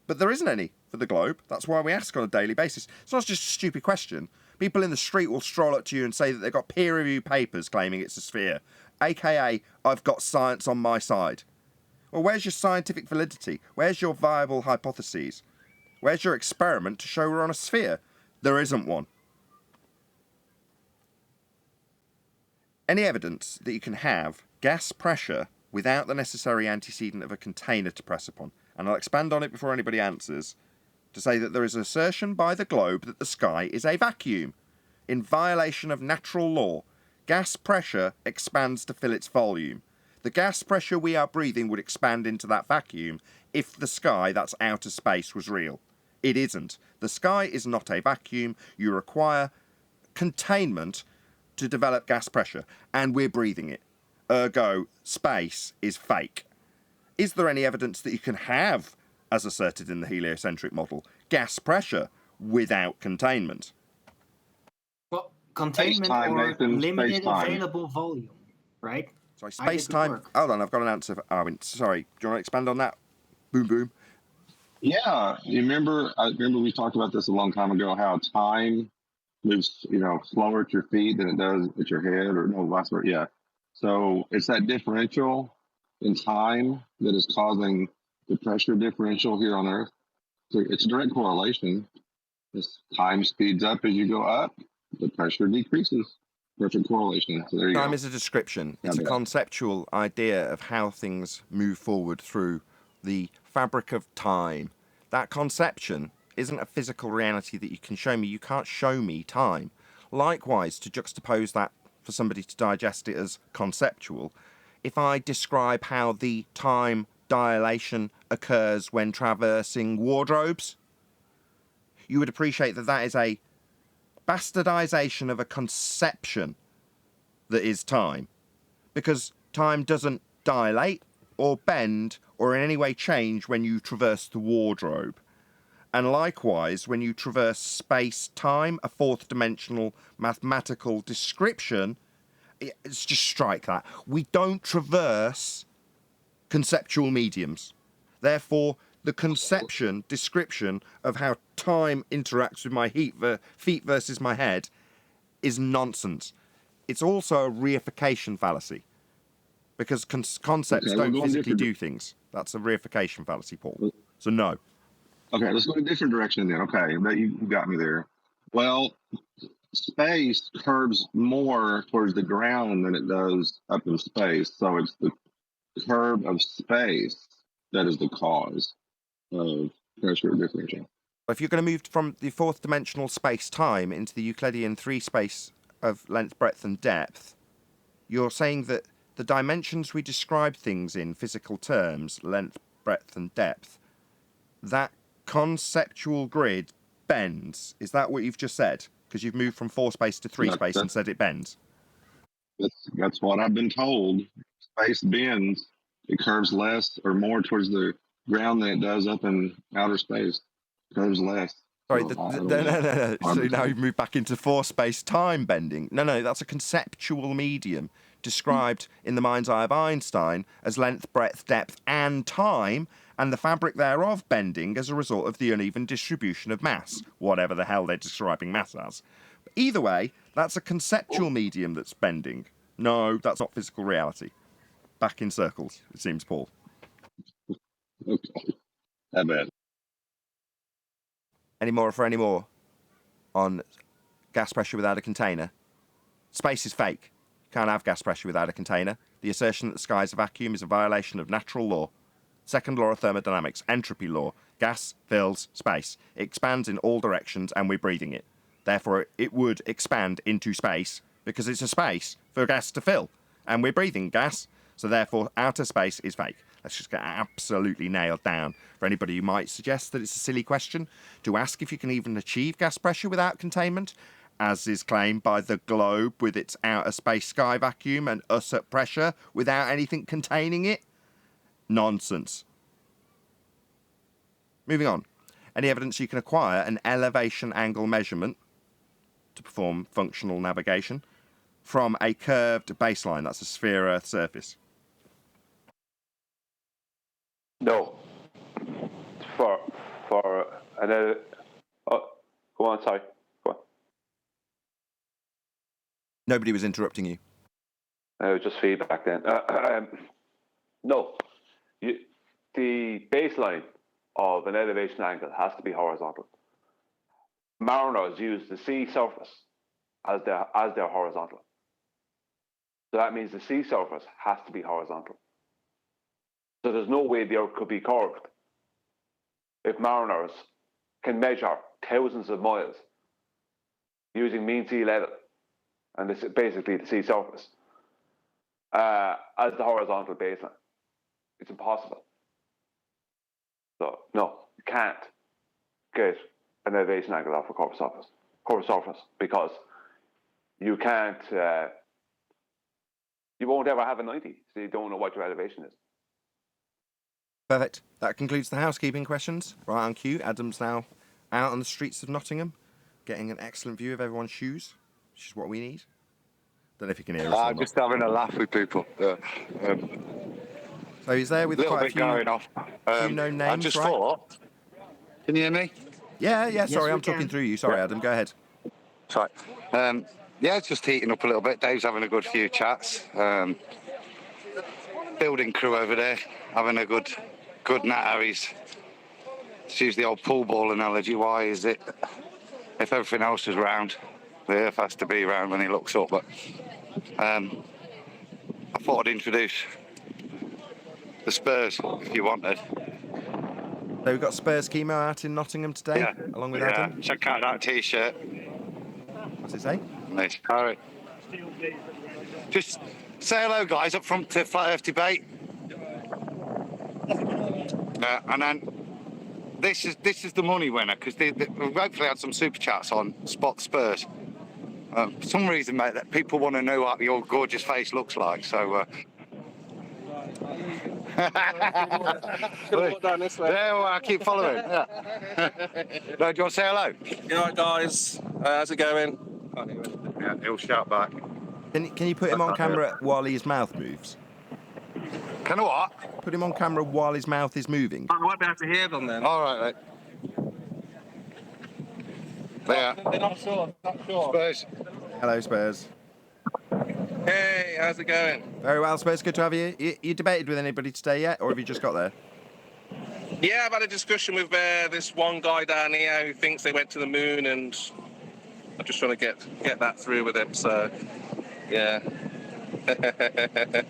But there isn't any for the globe. That's why we ask on a daily basis. It's not just a stupid question. People in the street will stroll up to you and say that they've got peer-reviewed papers claiming it's a sphere, aka I've got science on my side. Well, where's your scientific validity? Where's your viable hypotheses? Where's your experiment to show we're on a sphere? There isn't one. Any evidence that you can have gas pressure without the necessary antecedent of a container to press upon, and I'll expand on it before anybody answers, to say that there is an assertion by the globe that the sky is a vacuum. In violation of natural law, gas pressure expands to fill its volume. The gas pressure we are breathing would expand into that vacuum if the sky, that's outer space, was real. It isn't. The sky is not a vacuum. You require containment to develop gas pressure, and we're breathing it. Ergo, space is fake. Is there any evidence that you can have, as asserted in the heliocentric model, gas pressure without containment? Well, containment Space-time, or Nathan, limited space-time. available volume, right? Sorry, Either could space-time. work. Hold on, I've got an answer for Arwin. Sorry, do you want to expand on that? Boom, boom. Yeah, you remember? I remember we talked about this a long time ago. How time moves, slower at your feet than it does at your head, or no, vice versa. Yeah. So it's that differential in time that is causing the pressure differential here on Earth. So it's a direct correlation. As time speeds up as you go up, the pressure decreases. Perfect correlation. So there you go. Time is a description. It's a conceptual idea of how things move forward through the fabric of time. That conception isn't a physical reality that you can show me. You can't show me time. Likewise, to juxtapose that for somebody to digest it as conceptual, if I describe how the time dilation occurs when traversing wardrobes, you would appreciate that that is a bastardization of a conception that is time, because time doesn't dilate or bend or in any way change when you traverse the wardrobe. And likewise, when you traverse space-time, a fourth dimensional mathematical description, it's just strike that. We don't traverse conceptual mediums. Therefore, the conception, description of how time interacts with my feet versus my head is nonsense. It's also a reification fallacy, because concepts don't physically do things. That's a reification fallacy, Paul. So no. Okay, let's go in a different direction then. Okay, you got me there. Well, space curves more towards the ground than it does up in space. So it's the curve of space that is the cause of pressure differential. If you're going to move from the fourth dimensional space-time into the Euclidean three space of length, breadth, and depth, you're saying that the dimensions we describe things in physical terms, length, breadth, and depth, that conceptual grid bends. Is that what you've just said? Because you've moved from four space to three space and said it bends. That's what I've been told. Space bends. It curves less or more towards the ground than it does up in outer space. It curves less. Sorry, no. So now you've moved back into four space time bending. No, that's a conceptual medium described in the mind's eye of Einstein as length, breadth, depth, and time, and the fabric thereof bending as a result of the uneven distribution of mass, whatever the hell they're describing mass as. But either way, that's a conceptual medium that's bending. No, that's not physical reality. Back in circles, it seems, Paul. Okay. That bad. Any more on gas pressure without a container? Space is fake. You can't have gas pressure without a container. The assertion that the sky is a vacuum is a violation of natural law. Second law of thermodynamics, entropy law. Gas fills space. It expands in all directions and we're breathing it. Therefore, it would expand into space because it's a space for gas to fill. And we're breathing gas. So therefore, outer space is fake. Let's just get absolutely nailed down. For anybody who might suggest that it's a silly question, to ask if you can even achieve gas pressure without containment, as is claimed by the globe with its outer space sky vacuum and us at pressure without anything containing it? Nonsense. Moving on. Any evidence you can acquire an elevation angle measurement to perform functional navigation from a curved baseline, that's a sphere Earth surface? No. For another. Oh, go on. Sorry. Go on. Nobody was interrupting you. Just feedback then. No. The baseline of an elevation angle has to be horizontal. Mariners use the sea surface as their horizontal. So that means the sea surface has to be horizontal. So there's no way the Earth could be curved if mariners can measure thousands of miles using mean sea level, and this is basically the sea surface, as the horizontal baseline. It's impossible. So no, you can't get an elevation angle off a curved surface, because you can't, you won't ever have a 90, so you don't know what your elevation is. Perfect. That concludes the housekeeping questions. Right on cue. Adam's now out on the streets of Nottingham, getting an excellent view of everyone's shoes, which is what we need. Don't know if you can hear us. I'm just having a laugh with people. So he's there with little quite bit a few, going off. few known names, I just right? thought. Can you hear me? Yeah. Sorry, I'm we can. talking through you. Sorry, Adam. Go ahead. Sorry. Yeah, it's just heating up a little bit. Dave's having a good few chats. Building crew over there having a good natter. He's to use the old pool ball analogy. Why is it if everything else is round, the Earth has to be round when he looks up? But I thought I'd introduce the Spurs if you wanted. So we've got Spurs Chemo out in Nottingham today, along with Adam. Check out that T-shirt. What's it say? Nice. All right. Just say hello, guys, up front to Flat Earth Debate. And then this is the money winner, because we've hopefully had some super chats on Spot Spurs. For some reason, mate, that people want to know what your gorgeous face looks like. So. Walk down this way. Yeah, well, I keep following. Yeah. No, do you want to say hello? You all right, guys? How's it going? Yeah, he'll shout back. Can you put him on camera while his mouth moves? Can I what? Put him on camera while his mouth is moving. I won't be able to hear them then. All right, mate. Yeah. They're not sure. Spurs. Hello, Spurs. Hey, how's it going? Very well, Spurs. Good to have you. You debated with anybody today yet, or have you just got there? Yeah, I've had a discussion with this one guy down here who thinks they went to the moon, and I'm just trying to get that through with him. So, yeah.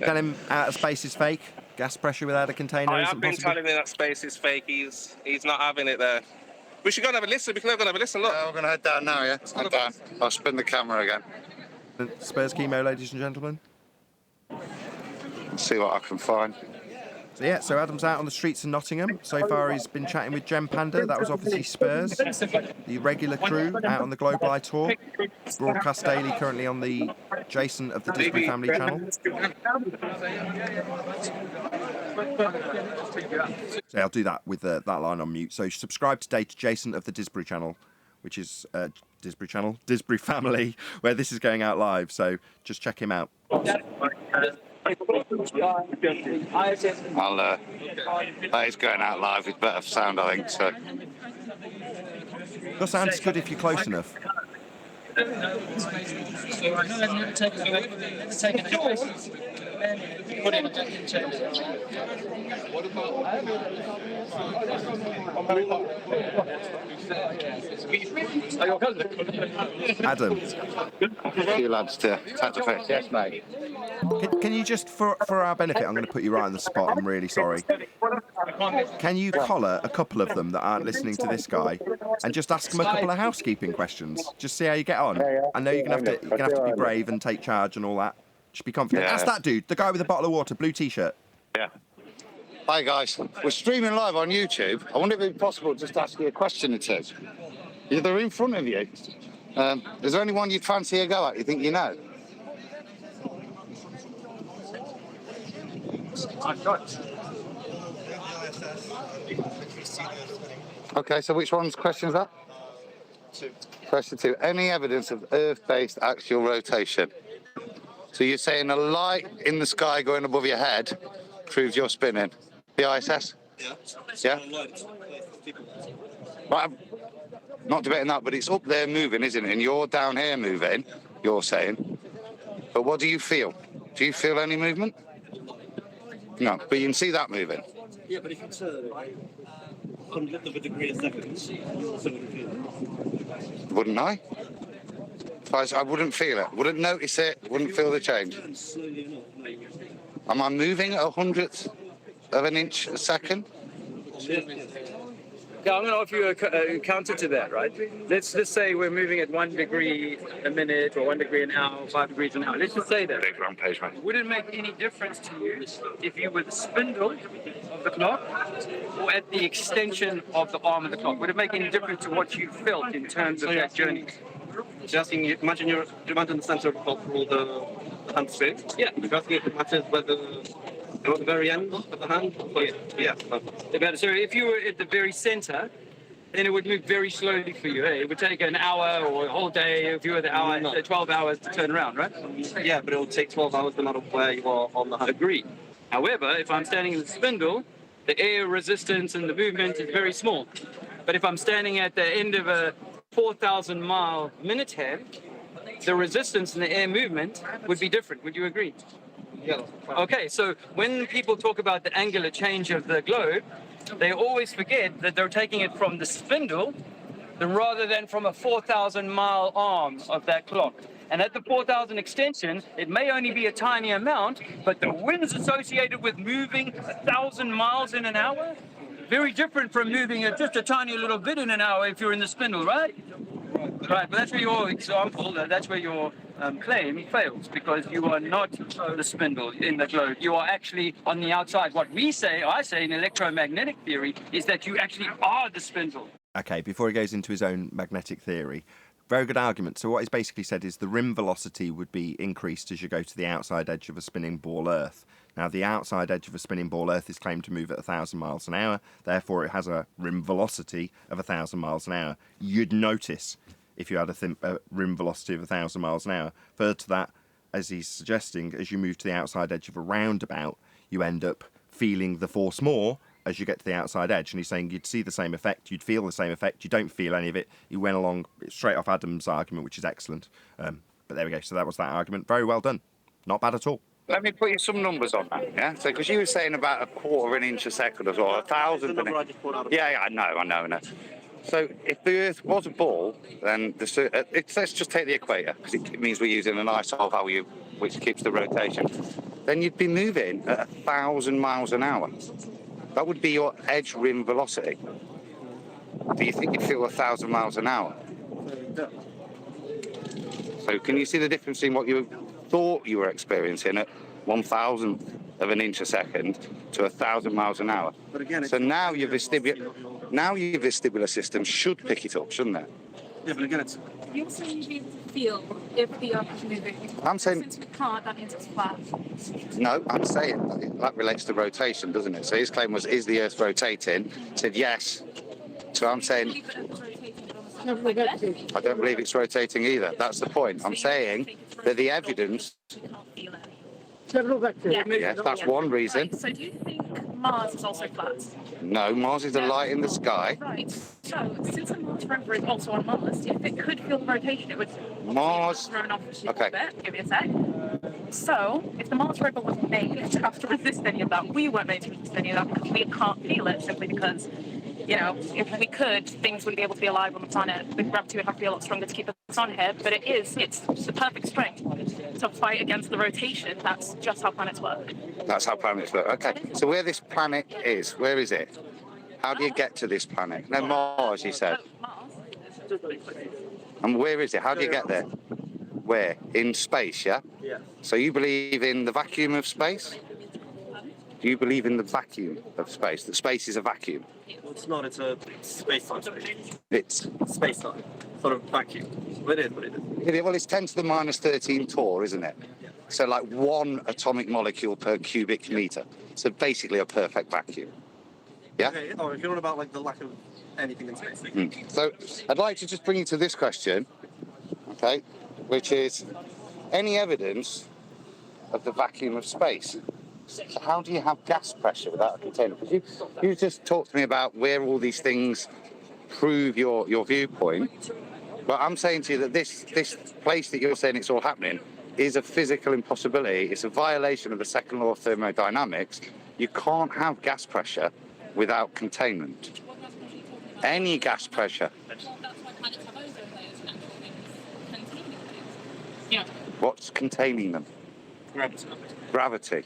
Tell him outer space is fake. Gas pressure without a container I isn't have been possible. telling him that space is fake. He's not having it there. We should go and have a listen. We can go and have a listen. Look. We're going to head down now, yeah? Head down. I'll spin the camera again. Spurs Chemo, ladies and gentlemen. See what I can find. So Adam's out on the streets of Nottingham. So far he's been chatting with Gem Panda. That was obviously Spurs. The regular crew out on the Global Eye tour. Broadcast daily currently on the Jason of the Disbury Family channel. So I'll do that with that line on mute. So subscribe today to Jason of the Disbury channel, which is Disbury Family, where this is going out live. So just check him out. That is going out live with better sound, I think. So. Your sound's good if you're close enough. Adam. A few lads to tap the face. Yes, mate. Can you just, for our benefit, I'm going to put you right on the spot, I'm really sorry. Can you collar a couple of them that aren't listening to this guy and just ask them a couple of housekeeping questions? Just see how you get on. I know you're going to have to be brave and take charge and all that. Just be confident. Yeah. Ask that dude, the guy with the bottle of water, blue t-shirt. Yeah. Hi, guys. We're streaming live on YouTube. I wonder if it'd be possible just to ask you a question or two. They're in front of you. Is there anyone you'd fancy a go at you think you know? Okay, so which one's question is that? 2. Question 2. Any evidence of Earth-based axial rotation? So you're saying a light in the sky going above your head proves you're spinning? The ISS? Yeah? Right, I'm not debating that, but it's up there moving, isn't it? And you're down here moving, you're saying. But what do you feel? Do you feel any movement? No, but you can see that moving. Yeah, but if you turn 100th of a degree a second, you also wouldn't feel it. Wouldn't I? I wouldn't feel it. Wouldn't notice it. Wouldn't feel the change. Turn slowly enough, maybe. Am I moving at 100th of an inch a second? Yeah, I'm going to offer you a counter to that, right? Let's just say we're moving at 1 degree a minute or 1 degree an hour, 5 degrees an hour. Let's just say that. Big rampage, mate. Would it make any difference to you if you were the spindle of the clock or at the extension of the arm of the clock? Would it make any difference to what you felt in terms of that journey? Just imagine you're the center of the clock for all the hand space. Yeah. You're asking if it matters whether you're at the very end of the hand? Yeah. So if you were at the very center, then it would move very slowly for you. It would take an hour or a whole day if you were the hour, 12 hours to turn around, right? Yeah, but it will take 12 hours no matter where you are on the hand. Agreed. However, if I'm standing in the spindle, the air resistance and the movement is very small. But if I'm standing at the end of a 4,000 mile minute hand, the resistance and the air movement would be different. Would you agree? Yeah. Okay, so when people talk about the angular change of the globe, they always forget that they're taking it from the spindle rather than from a 4,000 mile arm of that clock. And at the 4,000 extension, it may only be a tiny amount, but the winds associated with moving 1,000 miles in an hour, very different from moving just a tiny little bit in an hour if you're in the spindle, right? Right, but that's where your example, that's where your claim fails, because you are not the spindle in the globe. You are actually on the outside. What I say in electromagnetic theory, is that you actually are the spindle. Okay, before he goes into his own magnetic theory, very good argument. So what he's basically said is the rim velocity would be increased as you go to the outside edge of a spinning ball Earth. Now, the outside edge of a spinning ball Earth is claimed to move at 1,000 miles an hour. Therefore, it has a rim velocity of 1,000 miles an hour. You'd notice if you had a rim velocity of 1,000 miles an hour. Further to that, as he's suggesting, as you move to the outside edge of a roundabout, you end up feeling the force more as you get to the outside edge. And he's saying you'd see the same effect, you'd feel the same effect, you don't feel any of it. He went along straight off Adam's argument, which is excellent. But there we go. So that was that argument. Very well done. Not bad at all. Let me put you some numbers on that, yeah? So, because you were saying about a quarter of an inch a second as well, 1,000. Yeah, I know. So, if the Earth was a ball, then let's just take the equator, because it means we're using an ISO value which keeps the rotation. Then you'd be moving at 1,000 miles an hour. That would be your edge rim velocity. Do you think you'd feel 1,000 miles an hour? So, can you see the difference in what you thought you were experiencing at 1,000th of an inch a second to 1,000 miles an hour? But again, so now your vestibular system should pick it up, shouldn't it? Yeah, but again, it's... You're saying you'd be able to feel if the Earth is moving. I'm saying... Since we can't, that means it's flat. No, I'm saying that relates to rotation, doesn't it? So his claim was, is the Earth rotating? He said yes. So I'm saying... I don't believe it's rotating either. That's the point. I'm saying that the evidence... Yes, that's one reason. Right, so do you think Mars is also flat? No, Mars is a light in the sky. Right. So, since a Mars rover is also on Mars, if it could feel the rotation, it would Mars. thrown off the orbit. Give me a sec. So, if the Mars rover was made to have to resist any of that, we weren't made to resist any of that because we can't feel it simply because, if we could, things wouldn't be able to be alive on the planet. The gravity would have to be a lot stronger to keep us on here, but it's the perfect strength to fight against the rotation. That's just how planets work. That's how planets work. Okay, so where this planet is, where is it? How do you get to this planet? No, Mars, you said. Mars. And where is it? How do you get there? Where? In space, yeah? Yeah. So you believe in the vacuum of space? Do you believe in the vacuum of space? That space is a vacuum? Well, it's not. It's a space-time. It's space-time. Sort of vacuum. Well, it is what it is. Well, it's 10 to the minus 13 torr, isn't it? Yeah. So like 1 atomic molecule per cubic meter. So basically a perfect vacuum. Yeah? Okay. Oh, if you're on about like the lack of anything in space. So I'd like to just bring you to this question, okay, which is any evidence of the vacuum of space? So how do you have gas pressure without a container? Because you just talked to me about where all these things prove your viewpoint. But I'm saying to you that this place that you're saying it's all happening is a physical impossibility. It's a violation of the second law of thermodynamics. You can't have gas pressure without containment. Any gas pressure. Yeah. What's containing them? Gravity. Gravity.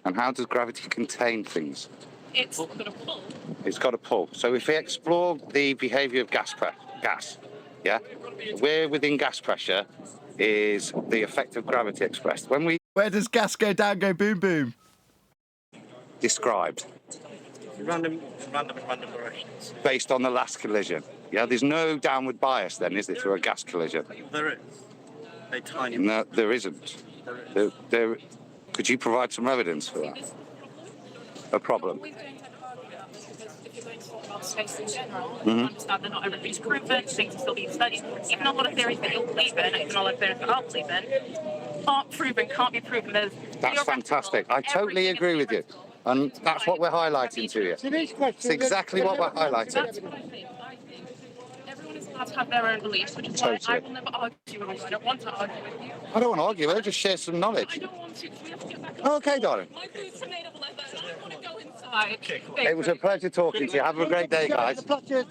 And how does gravity contain things? It's got a pull. It's got a pull. So if we explore the behaviour of gas, yeah, where within gas pressure is the effect of gravity expressed. Where does gas go down, go boom, boom? Described. Random directions. Based on the last collision. Yeah, there's no downward bias then, is there, to a gas collision? There is. A tiny. No, there isn't. There. Could you provide some evidence for that? A problem. If you're going to talk about space in general, Mhm. understand that not everything's proven, things are still being studied. Even a lot of theories that you'll believe in, even a lot of theories that I'll believe in, aren't proven, can't be proven. That's fantastic. I totally agree with you. And that's what we're highlighting to you. It's exactly what we're highlighting. That's what I think. Everyone is allowed to have their own beliefs, which is why I will never argue with you. I don't want to argue with you. I don't want to argue with her, just share some knowledge. I don't want to, because we have to get back Okay, darling. My food's made of leather, and I want to go inside. It was a pleasure talking to you. Have a great day, guys.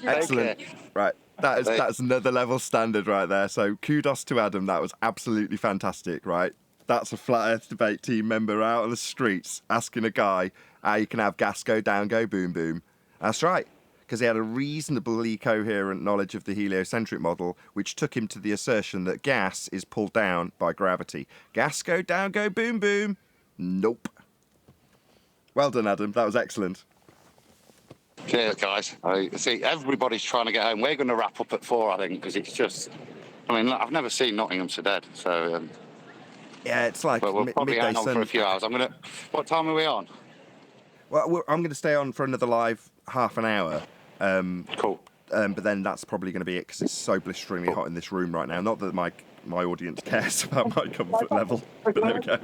Excellent. Right. That's another level standard right there. So kudos to Adam. That was absolutely fantastic, right? That's a Flat Earth Debate team member out on the streets asking a guy how you can have gas go down, go boom, boom. That's right, because he had a reasonably coherent knowledge of the heliocentric model, which took him to the assertion that gas is pulled down by gravity. Gas go down, go boom, boom. Nope. Well done, Adam. That was excellent. Cheers, guys. I see everybody's trying to get home. We're going to wrap up at 4, I think, because it's just... I mean, look, I've never seen Nottingham so dead, so... Yeah, it's like we'll probably midday hang on sun. for a few hours. What time are we on? Well, I'm going to stay on for another live half an hour. Cool. But then that's probably going to be it, because it's so blisteringly hot in this room right now. Not that my audience cares about my comfort level, but there we go.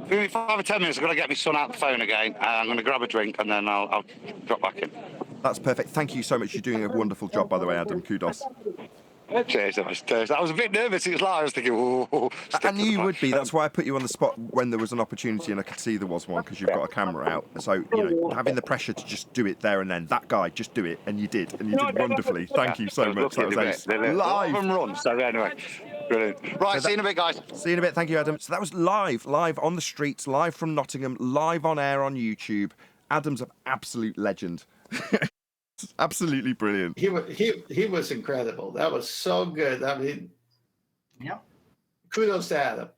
Give me 5 or 10 minutes. I've got to get my son out the phone again. I'm going to grab a drink, and then I'll drop back in. That's perfect. Thank you so much. You're doing a wonderful job, by the way, Adam. Kudos. Cheers. I was a bit nervous. It was like I was thinking, oh. I knew you would be. That's why I put you on the spot when there was an opportunity and I could see there was one, because you've got a camera out. So, having the pressure to just do it there and then. That guy, just do it. And you did. And you did wonderfully. Thank you so much. That was ace. Live. Run. So anyway, brilliant. Right, see you in a bit, guys. See you in a bit. Thank you, Adam. So that was live on the streets, live from Nottingham, live on air on YouTube. Adam's an absolute legend. Absolutely brilliant. He was incredible. That was so good. I mean, yeah. Kudos to Adam.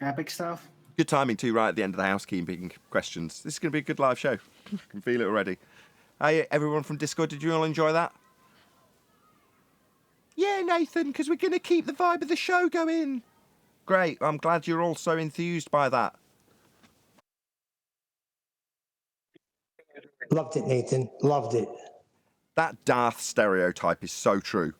Epic stuff. Good timing too, right at the end of the housekeeping questions. This is going to be a good live show. I can feel it already. Hey, everyone from Discord, did you all enjoy that? Yeah, Nathan, because we're going to keep the vibe of the show going. Great. I'm glad you're all so enthused by that. Loved it, Nathan. Loved it. That Darth stereotype is so true.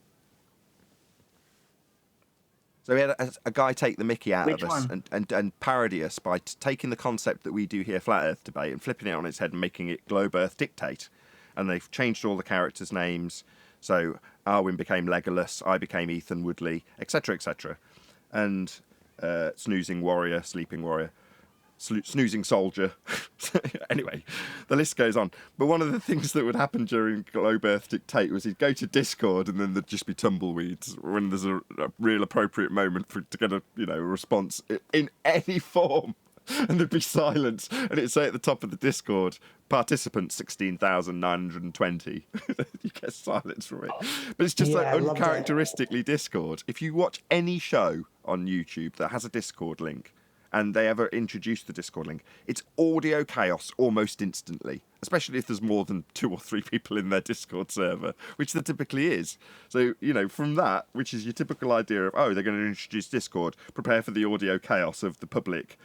So we had a guy take the mickey out of us and parody us by taking the concept that we do here, Flat Earth Debate, and flipping it on its head and making it Globe Earth Dictate. And they've changed all the characters' names. So Arwen became Legolas, I became Ethan Woodley, etc., etc. And Snoozing Warrior, Sleeping Warrior. Snoozing Soldier. Anyway, the list goes on. But one of the things that would happen during Globe Earth Dictate was he'd go to Discord and then there'd just be tumbleweeds when there's a real appropriate moment to get a response in any form. And there'd be silence. And it'd say at the top of the Discord, participants 16,920. You get silence from it. But it's just like uncharacteristically Discord. If you watch any show on YouTube that has a Discord link, and they ever introduce the Discord link, it's audio chaos almost instantly, especially if there's more than 2 or 3 people in their Discord server, which there typically is. So, from that, which is your typical idea of, they're going to introduce Discord, prepare for the audio chaos of the public,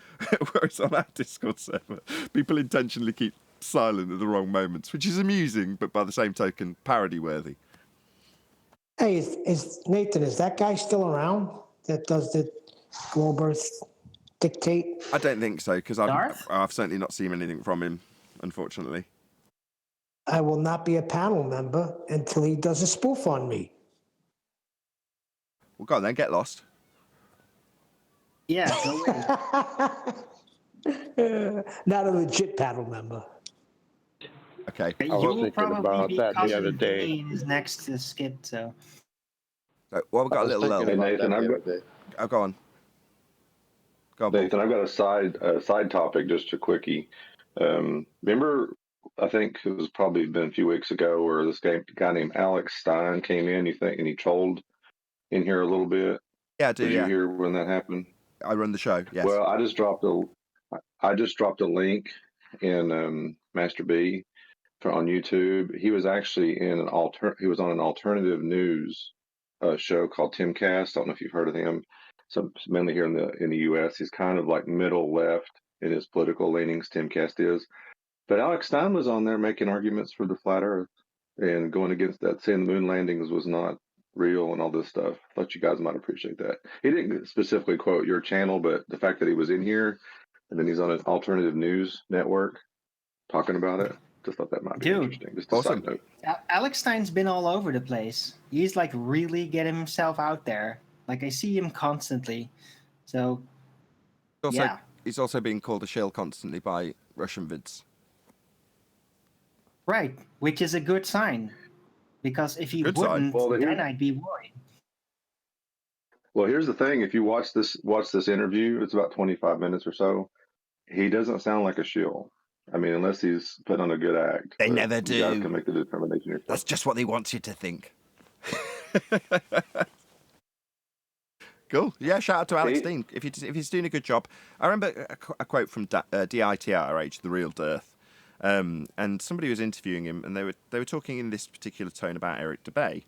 whereas on our Discord server, people intentionally keep silent at the wrong moments, which is amusing, but by the same token, parody-worthy. Hey, is Nathan, is that guy still around that does the Globe Earth Dictate? I don't think so, because I've certainly not seen anything from him, unfortunately. I will not be a panel member until he does a spoof on me. Well, go on then, get lost. Yeah, go away. Not a legit panel member. Okay. I You was will thinking probably about be that the other cousin day. Vinny in his next skit, so. Well, we've got I a was little thinking lull. about Nathan, that I've the got other day. Oh, go on. Go on, Paul. Nathan, I've got a side topic, just a quickie. Remember, I think it was probably been a few weeks ago, where this guy named Alex Stein came in. And he trolled in here a little bit. Yeah, I do. Did Yeah, you hear when that happened? I run the show. Yes. Well, I just dropped a link in Master B on YouTube. He was actually he was on an alternative news show called Timcast. I don't know if you've heard of him. So mainly here in the U.S. He's kind of like middle left in his political leanings. Timcast is, but Alex Stein was on there making arguments for the flat Earth and going against that, saying the moon landings was not real and all this stuff. Thought you guys might appreciate that. He didn't specifically quote your channel, but the fact that he was in here and then he's on an alternative news network talking about it, just thought that might be Dude. interesting. Just a Awesome. side note. Alex Stein's been all over the place. He's like really getting himself out there. Like I see him constantly. So yeah. He's also being called a shill constantly by Russian vids. Right, which is a good sign. Because if he Good sign. wouldn't, Well, then I'd be worried. Well, here's the thing: if you watch this interview, it's about 25 minutes or so. He doesn't sound like a shill. I mean, unless he's put on a good act. They But never you guys do. can make the determination yourself. That's just what they want you to think. Cool. Yeah, shout out to Alex Dean if he's doing a good job. I remember a quote from DITRH, the real Dearth, and somebody was interviewing him, and they were talking in this particular tone about Eric DeBay.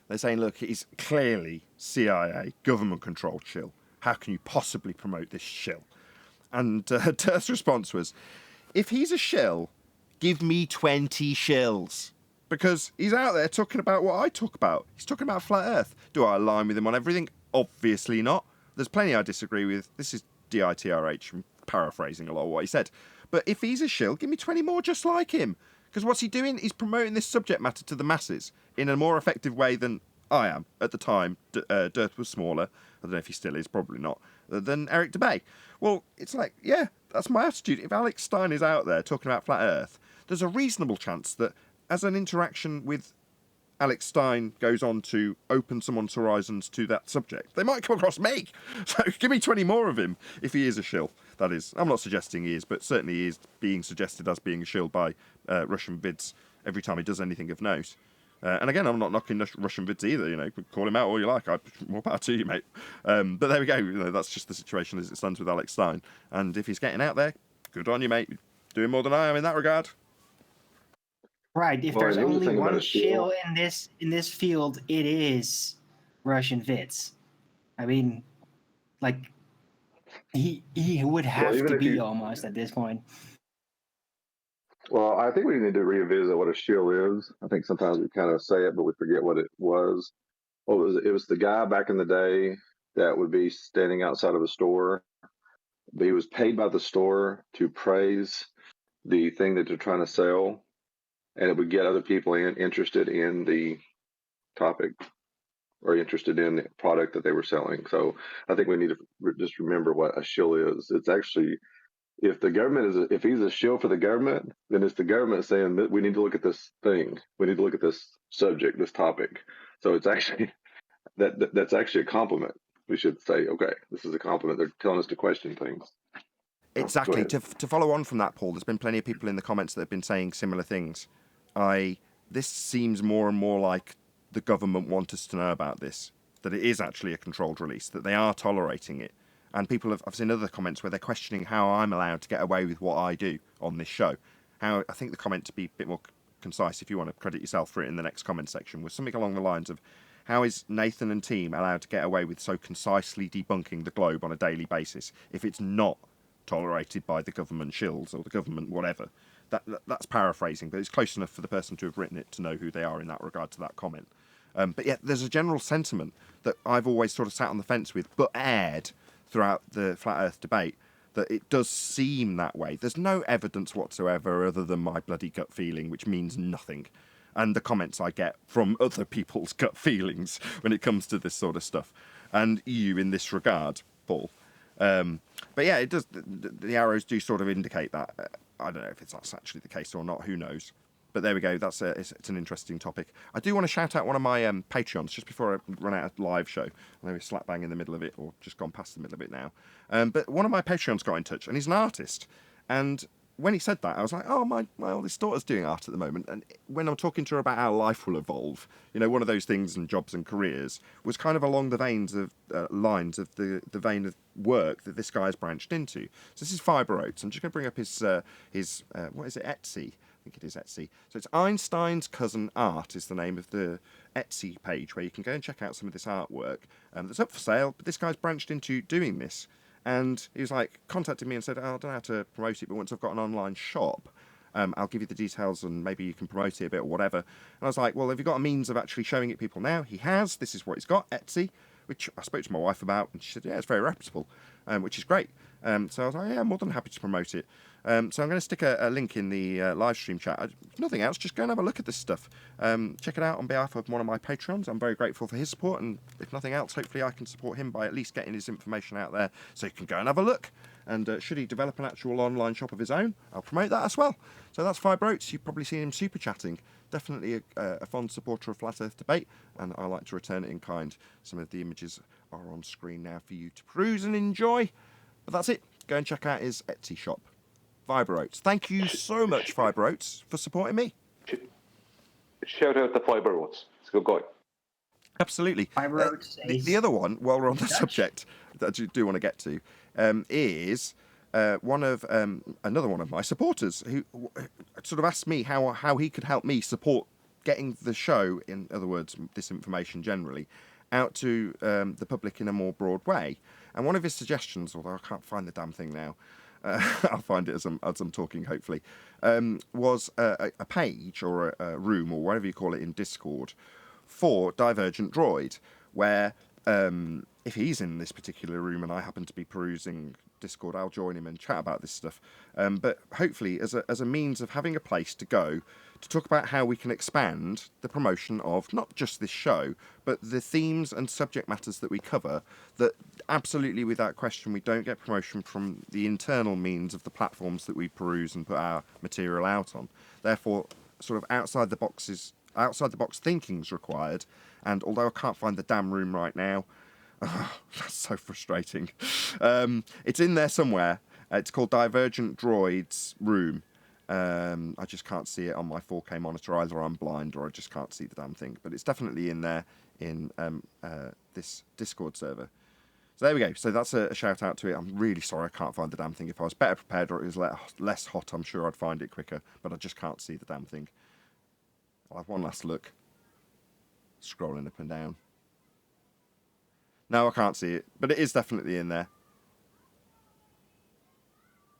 They're saying, look, he's clearly CIA, government-controlled shill. How can you possibly promote this shill? And Dearth's response was, if he's a shill, give me 20 shills. Because he's out there talking about what I talk about. He's talking about flat Earth. Do I align with him on everything? Obviously not. There's plenty I disagree with. This is DITRH, I'm paraphrasing a lot of what he said. But if he's a shill, give me 20 more just like him. Because what's he doing? He's promoting this subject matter to the masses in a more effective way than I am. At the time, Dearth was smaller. I don't know if he still is, probably not, than Eric DeBay. Well, it's like, yeah, that's my attitude. If Alex Stein is out there talking about flat Earth, there's a reasonable chance that as an interaction with Alex Stein goes on to open someone's horizons to that subject, they might come across me. So give me 20 more of him if he is a shill. That is, I'm not suggesting he is, but certainly he is being suggested as being a shill by Russian vids every time he does anything of note. And again, I'm not knocking Russian vids either. You know, call him out all you like. More power to you, mate. But there we go. You know, that's just the situation as it stands with Alex Stein. And if he's getting out there, good on you, mate. You're doing more than I am in that regard. Right. If there's only one shill in this field, it is Russian vids. I mean, like he would have to be almost at this point. Well, I think we need to revisit what a shill is. I think sometimes we kind of say it, but we forget what it was. Well, it was the guy back in the day that would be standing outside of a store. But he was paid by the store to praise the thing that they're trying to sell, and it would get other people interested in the topic or interested in the product that they were selling. So I think we need to just remember what a shill is. It's actually, if the government if he's a shill for the government, then it's the government saying that we need to look at this thing. We need to look at this subject, this topic. So it's actually that's actually a compliment. We should say, okay, this is a compliment. They're telling us to question things. Exactly. To follow on from that, Paul, there's been plenty of people in the comments that have been saying similar things. This seems more and more like the government want us to know about this, that it is actually a controlled release, that they are tolerating it. And I've seen other comments where they're questioning how I'm allowed to get away with what I do on this show. I think the comment, to be a bit more concise, if you want to credit yourself for it in the next comment section, was something along the lines of, how is Nathan and team allowed to get away with so concisely debunking the globe on a daily basis if it's not tolerated by the government shills or the government whatever? That's paraphrasing, but it's close enough for the person to have written it to know who they are in that regard to that comment. But yet there's a general sentiment that I've always sort of sat on the fence with, but aired throughout the Flat Earth debate, that it does seem that way. There's no evidence whatsoever other than my bloody gut feeling, which means nothing. And the comments I get from other people's gut feelings when it comes to this sort of stuff. And you, in this regard, Paul, But yeah, it does. The arrows do sort of indicate that. I don't know if that's actually the case or not. Who knows? But there we go. It's an interesting topic. I do want to shout out one of my Patreons just before I run out of live show. I know we're slap bang in the middle of it, or just gone past the middle of it now. But one of my Patreons got in touch, and he's an artist. And when he said that, I was like, oh, my oldest daughter's doing art at the moment. And when I'm talking to her about how life will evolve, one of those things and jobs and careers was kind of along the lines of the vein of work that this guy's branched into. So this is Fiber Oats. I'm just going to bring up his what is it, Etsy? I think it is Etsy. So it's Einstein's Cousin Art is the name of the Etsy page where you can go and check out some of this artwork that's up for sale. But this guy's branched into doing this. And he was like, contacted me and said, I don't know how to promote it, but once I've got an online shop, I'll give you the details and maybe you can promote it a bit or whatever. And I was like, well, have you got a means of actually showing it people now? He has. This is what he's got, Etsy, which I spoke to my wife about, and she said, yeah, it's very reputable, which is great. So I was like, yeah, I'm more than happy to promote it. So I'm going to stick a link in the live stream chat. If nothing else, just go and have a look at this stuff. Check it out on behalf of one of my patrons. I'm very grateful for his support, and if nothing else, hopefully I can support him by at least getting his information out there so you can go and have a look. And should he develop an actual online shop of his own, I'll promote that as well. So that's Fiber Oats. You've probably seen him super chatting. Definitely a fond supporter of Flat Earth debate, and I like to return it in kind. Some of the images are on screen now for you to peruse and enjoy. But that's it. Go and check out his Etsy shop. Fiber Oats. Thank you so much, Fiber Oats, for supporting me. Shout out to Fiber Oats. It's a good guy. Absolutely. Fiber Oats. The other one, while we're on the subject, that I do want to get to, is another one of my supporters who sort of asked me how he could help me support getting the show, in other words, this information generally, out to the public in a more broad way. And one of his suggestions, although I can't find the damn thing now, I'll find it as I'm talking, hopefully, was a page or a room or whatever you call it in Discord for Divergent Droid, where if he's in this particular room and I happen to be perusing Discord, I'll join him and chat about this stuff. But hopefully as a means of having a place to go to talk about how we can expand the promotion of not just this show, but the themes and subject matters that we cover, that absolutely without question we don't get promotion from the internal means of the platforms that we peruse and put our material out on. Therefore, sort of outside the box thinking is required. And although I can't find the damn room right now, that's so frustrating. It's in there somewhere. It's called Divergent Droid's Room. I just can't see it on my 4K monitor. Either I'm blind or I just can't see the damn thing. But it's definitely in there in this Discord server. So there we go. So that's a shout out to it. I'm really sorry I can't find the damn thing. If I was better prepared or it was less hot, I'm sure I'd find it quicker. But I just can't see the damn thing. I'll have one last look. Scrolling up and down. No, I can't see it. But it is definitely in there.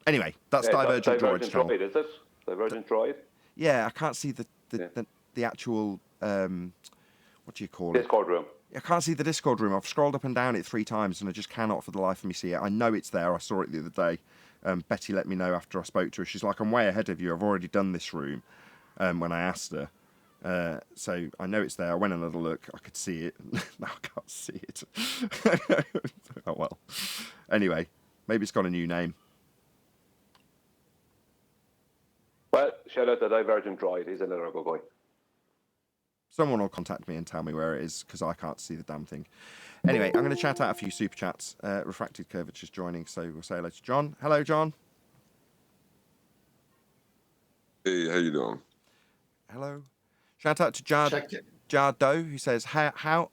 Anyway, that's Divergent Droid's channel. Droid, is it? Divergent Droid? Yeah, I can't see the actual, what do you call it? Discord room. I can't see the Discord room. I've scrolled up and down it 3 times and I just cannot for the life of me see it. I know it's there. I saw it the other day. Betty let me know after I spoke to her. She's like, I'm way ahead of you. I've already done this room when I asked her. So I know it's there. I went and had a look. I could see it. Now I can't see it. Oh, well. Anyway, maybe it's got a new name. Well, shout out to Divergent Droid. He's another good guy. Someone will contact me and tell me where it is because I can't see the damn thing. Anyway, I'm going to chat out a few super chats. Refracted Curvature is joining, so we'll say hello to John. Hello, John. Hey, how you doing? Hello. Shout out to Jardo, who says how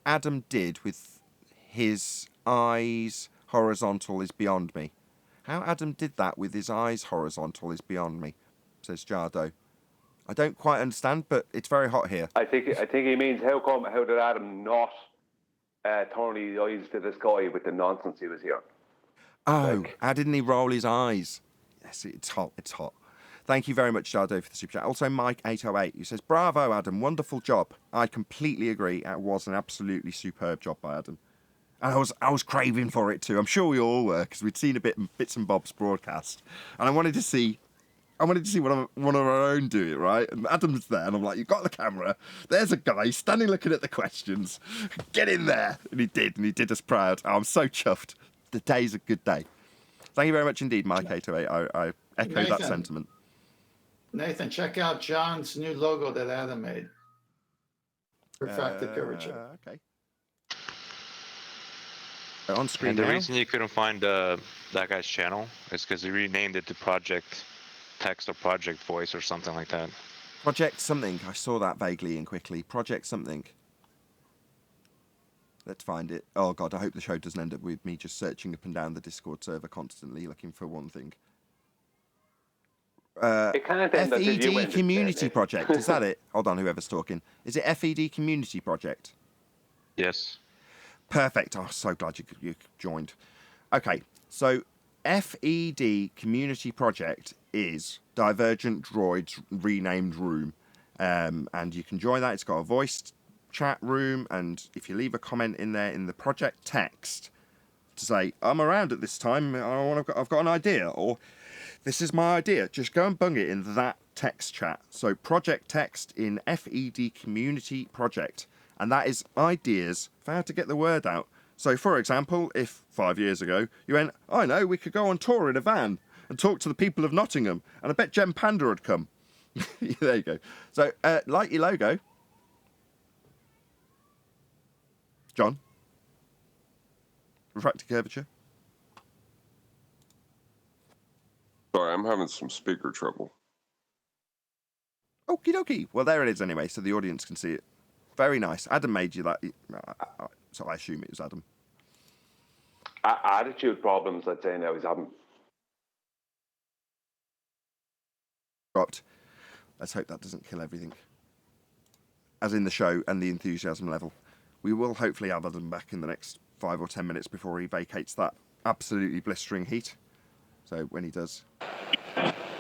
Adam did with his eyes horizontal is beyond me. How Adam did that with his eyes horizontal is beyond me, says Jardo. I don't quite understand, but it's very hot here. I think he means how did Adam not turn his eyes to the sky with the nonsense he was hearing? Oh, how didn't he roll his eyes? Yes, it's hot. It's hot. Thank you very much, Jardo, for the super chat. Also, Mike808, who says, bravo, Adam, wonderful job. I completely agree. It was an absolutely superb job by Adam. And I was craving for it too. I'm sure we all were, because we'd seen bits and bobs broadcast. And I wanted to see one of our own do it, right? And Adam's there, and I'm like, you've got the camera. There's a guy standing looking at the questions. Get in there. And he did us proud. Oh, I'm so chuffed. the day's a good day. Thank you very much indeed, Mike808. I echo that Nathan. sentiment. Nathan, check out John's new logo that Adam made. Refracted curvature. Okay. On screen And the now. reason you couldn't find that guy's channel is because he renamed it to Project Text or Project Voice or something like that. Project something. I saw that vaguely and quickly. Project something. Let's find it. Oh, God, I hope the show doesn't end up with me just searching up and down the Discord server constantly looking for one thing. It can't end until you FED end it, Community Nick. Project. Is that it? Hold on, whoever's talking. Is it FED Community Project? Yes. Perfect. Oh, so glad you joined. Okay, so FED Community Project is Divergent Droid's renamed room. And you can join that. It's got a voice chat room, and if you leave a comment in there in the project text to say, I'm around at this time, I've got an idea, or this is my idea, just go and bung it in that text chat. So project text in FED Community Project. And that is ideas for how to get the word out. So, for example, if 5 years ago you went, I know, we could go on tour in a van and talk to the people of Nottingham, and I bet Jem Panda would come. There you go. So, like your logo. John? Refracted curvature? Sorry, I'm having some speaker trouble. Okie dokie. Well, there it is anyway, so the audience can see it. Very nice. Adam made you that, so I assume it was Adam. Attitude problems, I'd say now, is Adam. Dropped. Let's hope that doesn't kill everything. As in the show and the enthusiasm level. We will hopefully have Adam back in the next 5 or 10 minutes before he vacates that absolutely blistering heat. So when he does...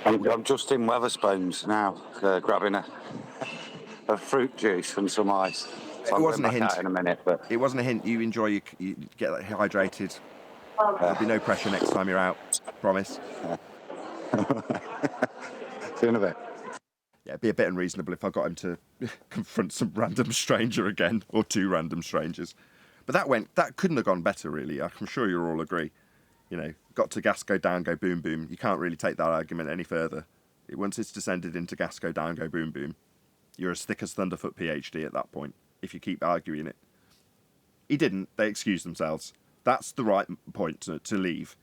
I'm just in Wetherspoons now, grabbing a fruit juice and some ice. So It wasn't a I'm going hint. back out in a minute, but It wasn't a hint. You enjoy, you get hydrated. There'll be no pressure next time you're out. Promise. see you in a bit. Yeah, it'd be a bit unreasonable if I got him to confront some random stranger again, or 2 random strangers. But that couldn't have gone better, really. I'm sure you'll all agree. You know, got to gas, go down, go boom, boom. You can't really take that argument any further. Once it's descended into gas, go down, go boom, boom. You're as thick as Thunderfoot PhD at that point, if you keep arguing it. He didn't. They excused themselves. That's the right point to leave.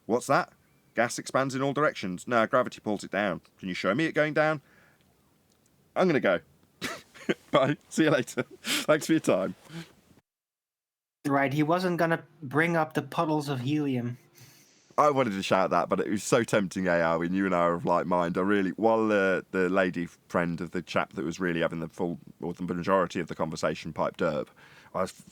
What's that? Gas expands in all directions. No, gravity pulls it down. Can you show me it going down? I'm going to go. Bye. See you later. Thanks for your time. Right, he wasn't going to bring up the puddles of helium. I wanted to shout that, but it was so tempting, AR, when you and I are of like mind. While the lady friend of the chap that was really having the majority of the conversation piped up,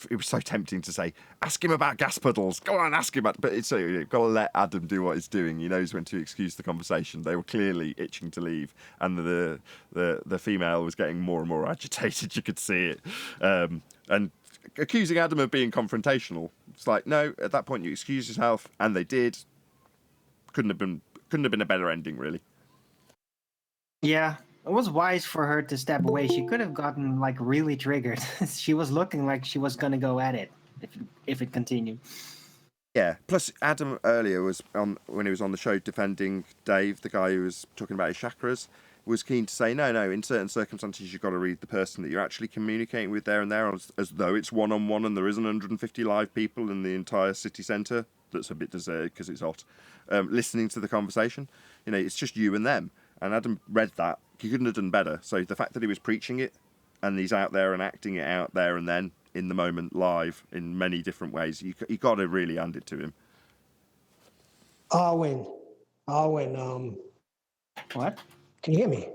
it was so tempting to say, ask him about gas puddles. Go on, ask him about... But you've got to let Adam do what he's doing. He knows when to excuse the conversation. They were clearly itching to leave, and the female was getting more and more agitated. You could see it. And accusing Adam of being confrontational. It's like, no, at that point you excuse yourself, and they did. Couldn't have been a better ending, really. Yeah, it was wise for her to step away. She could have gotten like really triggered. She was looking like she was gonna go at it if it continued. Yeah. Plus, Adam earlier was when he was on the show defending Dave, the guy who was talking about his chakras, was keen to say, no, in certain circumstances you've got to read the person that you're actually communicating with there and there, as though it's one-on-one and there isn't 150 live people in the entire city centre. That's a bit deserted because it's hot. Listening to the conversation, it's just you and them. And Adam read that. He couldn't have done better. So the fact that he was preaching it, and he's out there and acting it out there and then in the moment, live in many different ways, you got to really hand it to him. Arwin, what? Can you hear me?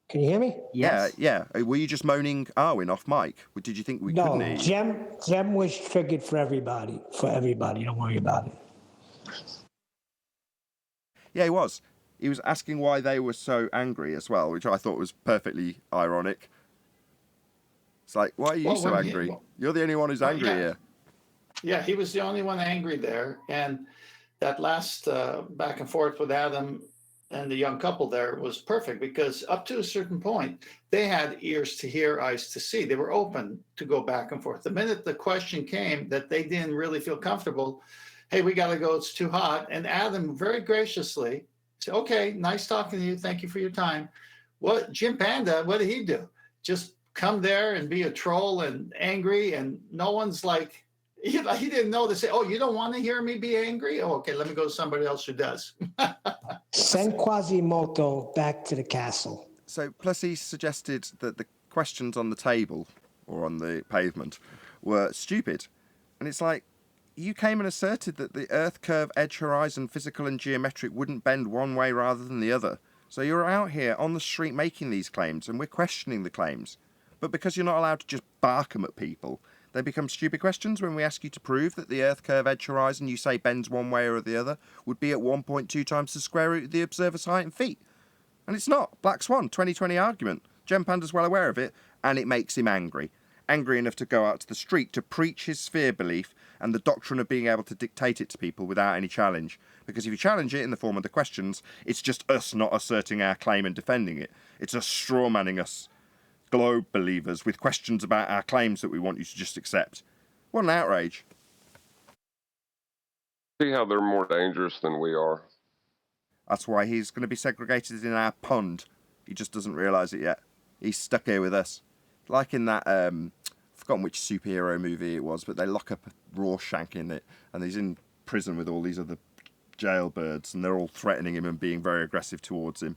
Can you hear me? Yes. Yeah. Were you just moaning Arwin off mic? Did you think we couldn't hear you? Jem was triggered for everybody. Don't worry about it. Yeah, he was. He was asking why they were so angry as well, which I thought was perfectly ironic. It's like, why are you so angry? You're the only one who's angry here. Yeah, he was the only one angry there. And that last back and forth with Adam and the young couple there was perfect, because up to a certain point, they had ears to hear, eyes to see. They were open to go back and forth. The minute the question came that they didn't really feel comfortable, hey, we got to go. It's too hot. And Adam very graciously said, okay, nice talking to you. Thank you for your time. What Jim Panda, what did he do? Just come there and be a troll and angry, and no one's like, he didn't know to say, oh, you don't want to hear me be angry? Oh, okay, let me go to somebody else who does. Send Quasimodo back to the castle. So, plus he suggested that the questions on the table or on the pavement were stupid. And it's like, you came and asserted that the Earth curve, edge, horizon, physical and geometric wouldn't bend one way rather than the other. So you're out here on the street making these claims, and we're questioning the claims. But because you're not allowed to just bark them at people, they become stupid questions when we ask you to prove that the Earth curve, edge, horizon, you say bends one way or the other, would be at 1.2 times the square root of the observer's height in feet. And it's not. Black Swan, 2020 argument. Jem Panda's well aware of it, and it makes him angry. Angry enough to go out to the street to preach his sphere belief and the doctrine of being able to dictate it to people without any challenge. Because if you challenge it in the form of the questions, it's just us not asserting our claim and defending it. It's us strawmanning us globe believers with questions about our claims that we want you to just accept. What an outrage. See how they're more dangerous than we are. That's why he's going to be segregated in our pond. He just doesn't realise it yet. He's stuck here with us. Like in that, I've forgotten which superhero movie it was, but they lock up Rorschach in it, and he's in prison with all these other jailbirds, and they're all threatening him and being very aggressive towards him.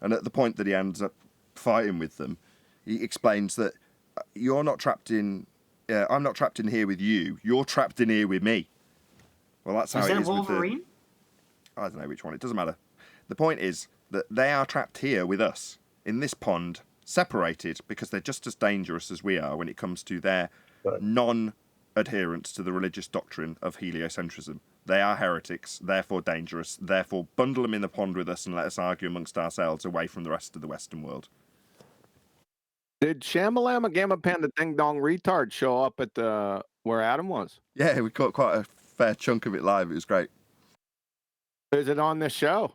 And at the point that he ends up fighting with them, he explains that you're not trapped in, I'm not trapped in here with you, you're trapped in here with me. Well, that's how it is Wolverine? with the... I don't know which one, it doesn't matter. The point is that they are trapped here with us, in this pond, separated, because they're just as dangerous as we are when it comes to their non-adherence to the religious doctrine of heliocentrism. They are heretics, therefore dangerous, therefore bundle them in the pond with us and let us argue amongst ourselves away from the rest of the Western world. Did Shamalama Gamma Panda Ding Dong Retard show up at the where Adam was? Yeah, we caught quite a fair chunk of it live. It was great. Is it on this show?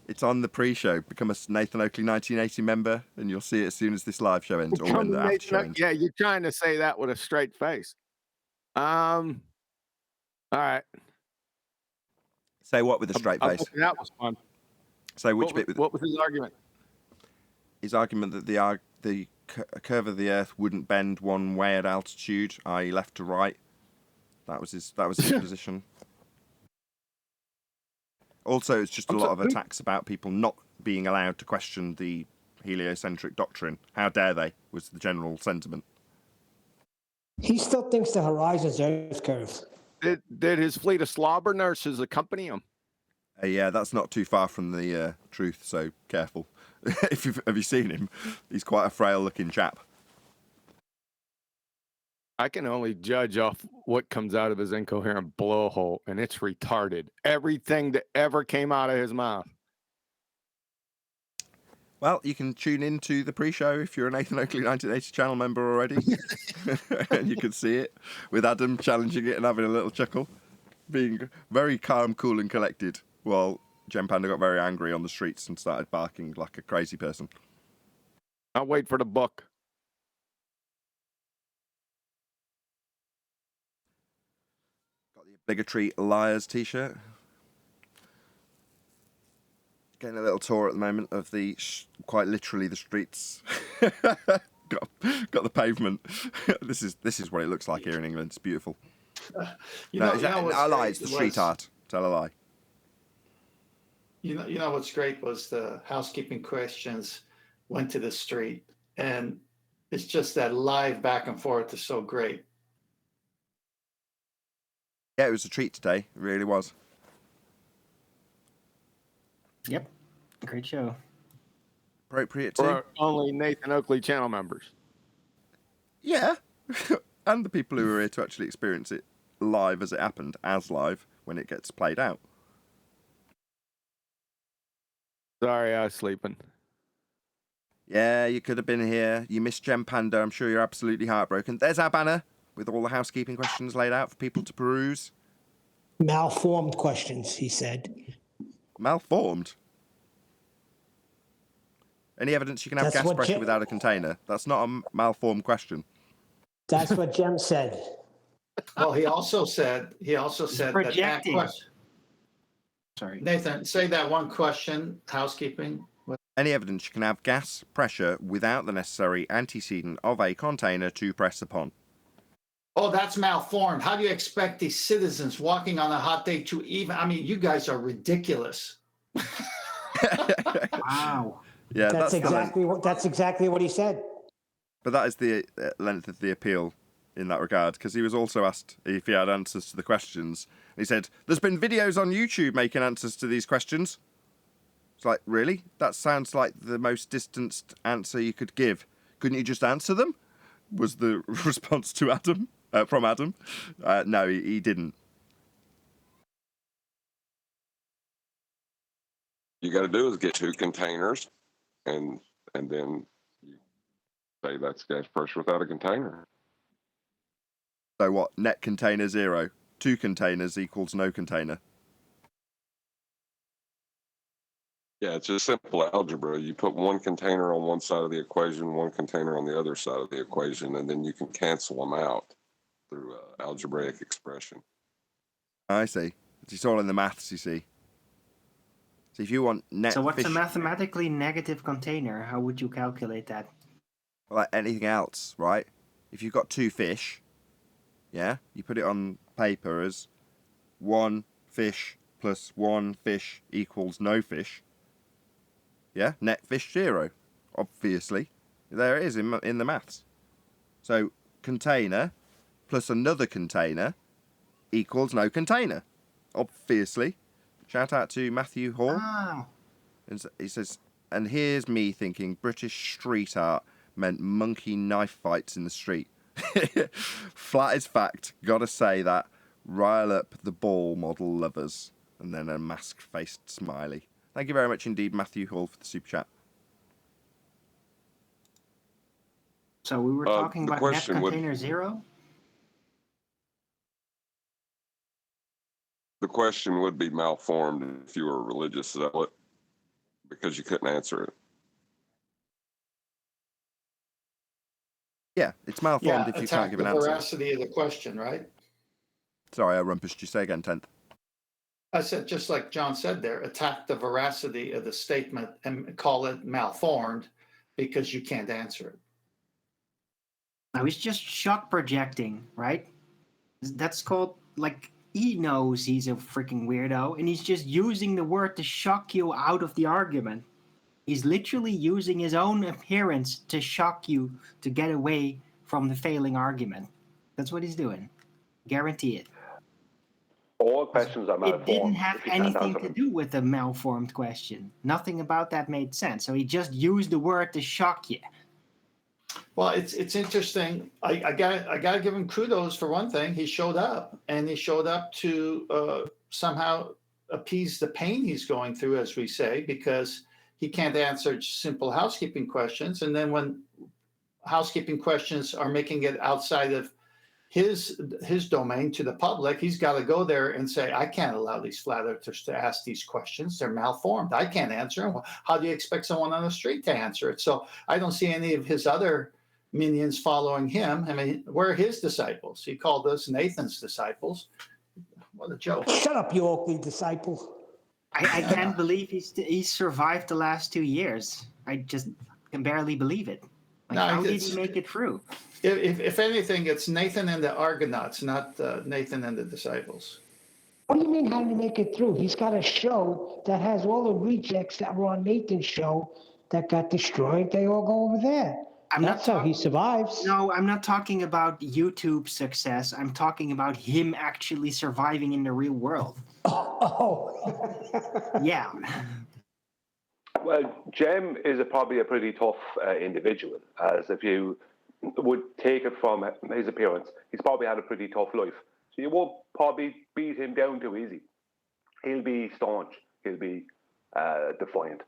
It's on the pre-show. Become a Nathan Oakley 1980 member, and you'll see it as soon as this live show ends, or when the after show ends. Yeah, you're trying to say that with a straight face. All right. Say what with a straight face? That was fun. Say which bit? What was his argument? His argument that the curve of the Earth wouldn't bend one way at altitude, i.e., left to right. That was his position. Also, it's just a lot of attacks about people not being allowed to question the heliocentric doctrine. How dare they, was the general sentiment. He still thinks the horizon's Earth curve. Did his fleet of slobber nurses accompany him? Yeah, that's not too far from the truth, so careful. Have you seen him? He's quite a frail-looking chap. I can only judge off what comes out of his incoherent blowhole, and it's retarded. Everything that ever came out of his mouth. Well, you can tune into the pre-show if you're a Nathan Oakley 1980 channel member already. And you can see it with Adam challenging it and having a little chuckle, being very calm, cool and collected, while Jem Panda got very angry on the streets and started barking like a crazy person. I'll wait for the book. Got the obligatory Liars t-shirt. Getting a little tour at the moment of the, quite literally the streets. got the pavement. This is what it looks like here in England. It's beautiful. I lie. It's the street art. Tell a lie. You know what's great was the housekeeping questions went to the street, and it's just that live back and forth is so great. Yeah, it was a treat today. It really was. Yep. Great show. Appropriate too. For only Nathan Oakley channel members. Yeah. And the people who were here to actually experience it live as it happened, as live, when it gets played out. Sorry, I was sleeping. Yeah, you could have been here. You missed Jem Panda. I'm sure you're absolutely heartbroken. There's our banner with all the housekeeping questions laid out for people to peruse. Malformed questions, he said. Malformed? Any evidence you can have gas pressure without a container? That's not a malformed question. That's what Jem said. Well, he also said that projecting. question. Sorry. Nathan, say that one question, housekeeping. Any evidence you can have gas pressure without the necessary antecedent of a container to press upon? Oh, that's malformed. How do you expect these citizens walking on a hot day to even? I mean, you guys are ridiculous. Wow. Yeah, That's exactly what he said. But that is the length of the appeal in that regard, because he was also asked if he had answers to the questions. And he said, "There's been videos on YouTube making answers to these questions." It's like, really? That sounds like the most distanced answer you could give. Couldn't you just answer them? Was the response to Adam from Adam? No, he didn't. You got to do is get 2 containers, and then you say that's gas pressure without a container. So what? Net container 0. 2 containers equals no container. Yeah, it's just simple algebra. You put 1 container on one side of the equation, 1 container on the other side of the equation, and then you can cancel them out through algebraic expression. I see. It's all in the maths, you see. So if you want net So what's fish, a mathematically negative container? How would you calculate that? like anything else, right? If you've got 2 fish, yeah, you put it on paper as 1 fish plus 1 fish equals no fish. Yeah, net fish 0, obviously. There it is in the maths. So container plus another container equals no container, obviously. Shout out to Matthew Hall. Ah. He says, and here's me thinking British street art meant monkey knife fights in the street. Flat is fact. Gotta say that. Rile up the ball model lovers. And then a mask-faced smiley. Thank you very much indeed, Matthew Hall, for the super chat. So we were talking the about net question would- container 0? The question would be malformed if you were religious. Is that what? Because you couldn't answer it. Yeah, it's malformed if you can't give an the answer. veracity of the question, right? Sorry, I rumpushed you. Say again, 10th. I said, just like John said there, attack the veracity of the statement and call it malformed because you can't answer it. I was just shock projecting, right? That's called, like, he knows he's a freaking weirdo, and he's just using the word to shock you out of the argument. He's literally using his own appearance to shock you to get away from the failing argument. That's what he's doing. Guarantee it. All questions are malformed. It didn't have if you can't anything answer to them. do with the malformed question. Nothing about that made sense. So he just used the word to shock you. Well, it's interesting. I gotta give him kudos for one thing. He showed up, and he showed up to somehow appease the pain he's going through, as we say, because he can't answer simple housekeeping questions. And then when housekeeping questions are making it outside of his domain to the public, he's got to go there and say, I can't allow these flat earthers to ask these questions. They're malformed. I can't answer them. How do you expect someone on the street to answer it? So I don't see any of his other minions following him. I mean, we're his disciples. He called us Nathan's disciples. What a joke. Shut up, you Oakley disciple. I can't believe he's survived the last 2 years. I just can barely believe it. Like, No, how did it's- he make it through? If anything, it's Nathan and the Argonauts, not Nathan and the disciples. What do you mean, how did he make it through? He's got a show that has all the rejects that were on Nathan's show that got destroyed. They all go over there. That's how he survives. No, I'm not talking about YouTube success. I'm talking about him actually surviving in the real world. Oh. Yeah. Well, Jem is probably a pretty tough individual, as if you would take it from his appearance, he's probably had a pretty tough life. So you won't probably beat him down too easy. He'll be staunch. He'll be defiant.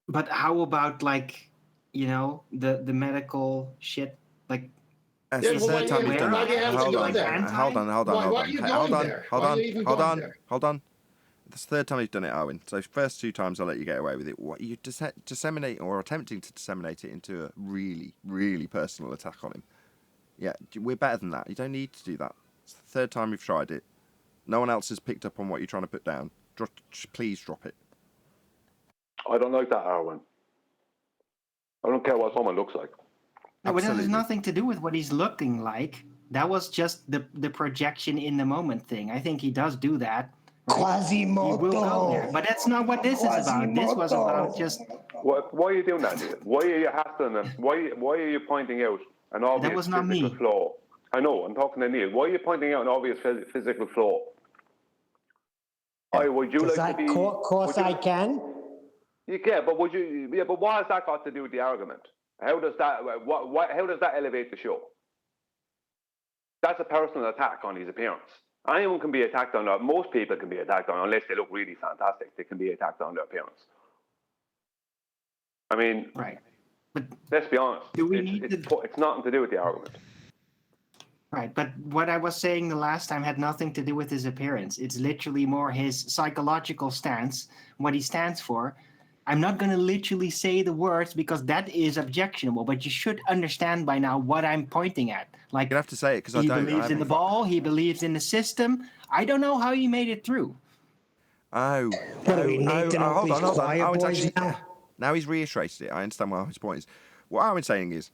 But how about, like, you know, the medical shit? Like, That's the third time you've done that. Hold on. That's the third time you've done it, Owen. So first 2 times I'll let you get away with it. What you disseminate or attempting to disseminate it into a really, really personal attack on him. Yeah, we're better than that. You don't need to do that. It's the third time we've tried it. No one else has picked up on what you're trying to put down. Please drop it. I don't like that, Arwen. I don't care what someone looks like. No, but that has nothing to do with what he's looking like. That was just the projection in the moment thing. I think he does do that. Right? Quasimodo. He will go there, but that's not what this is about. This was about just. Why are you doing that, Neil? Why are you hassling them? Why are you pointing out an obvious was not physical me. flaw? I know, I'm talking to Neil. Why are you pointing out an obvious physical flaw? Would you like to be? Of course I can. Yeah, but would you? Yeah, but what has that got to do with the argument? How does that? How does that elevate the show? That's a personal attack on his appearance. Anyone can be attacked on that. Most people can be attacked on, unless they look really fantastic. They can be attacked on their appearance. I mean, right. But let's be honest. It's nothing to do with the argument. Right, but what I was saying the last time had nothing to do with his appearance. It's literally more his psychological stance, what he stands for. I'm not going to literally say the words because that is objectionable, but you should understand by now what I'm pointing at. Like, you have to say it because I don't. He believes in the ball. He believes in the system. I don't know how he made it through. Hold on. Now he's reiterated it. I understand what his point is. What I've been saying is,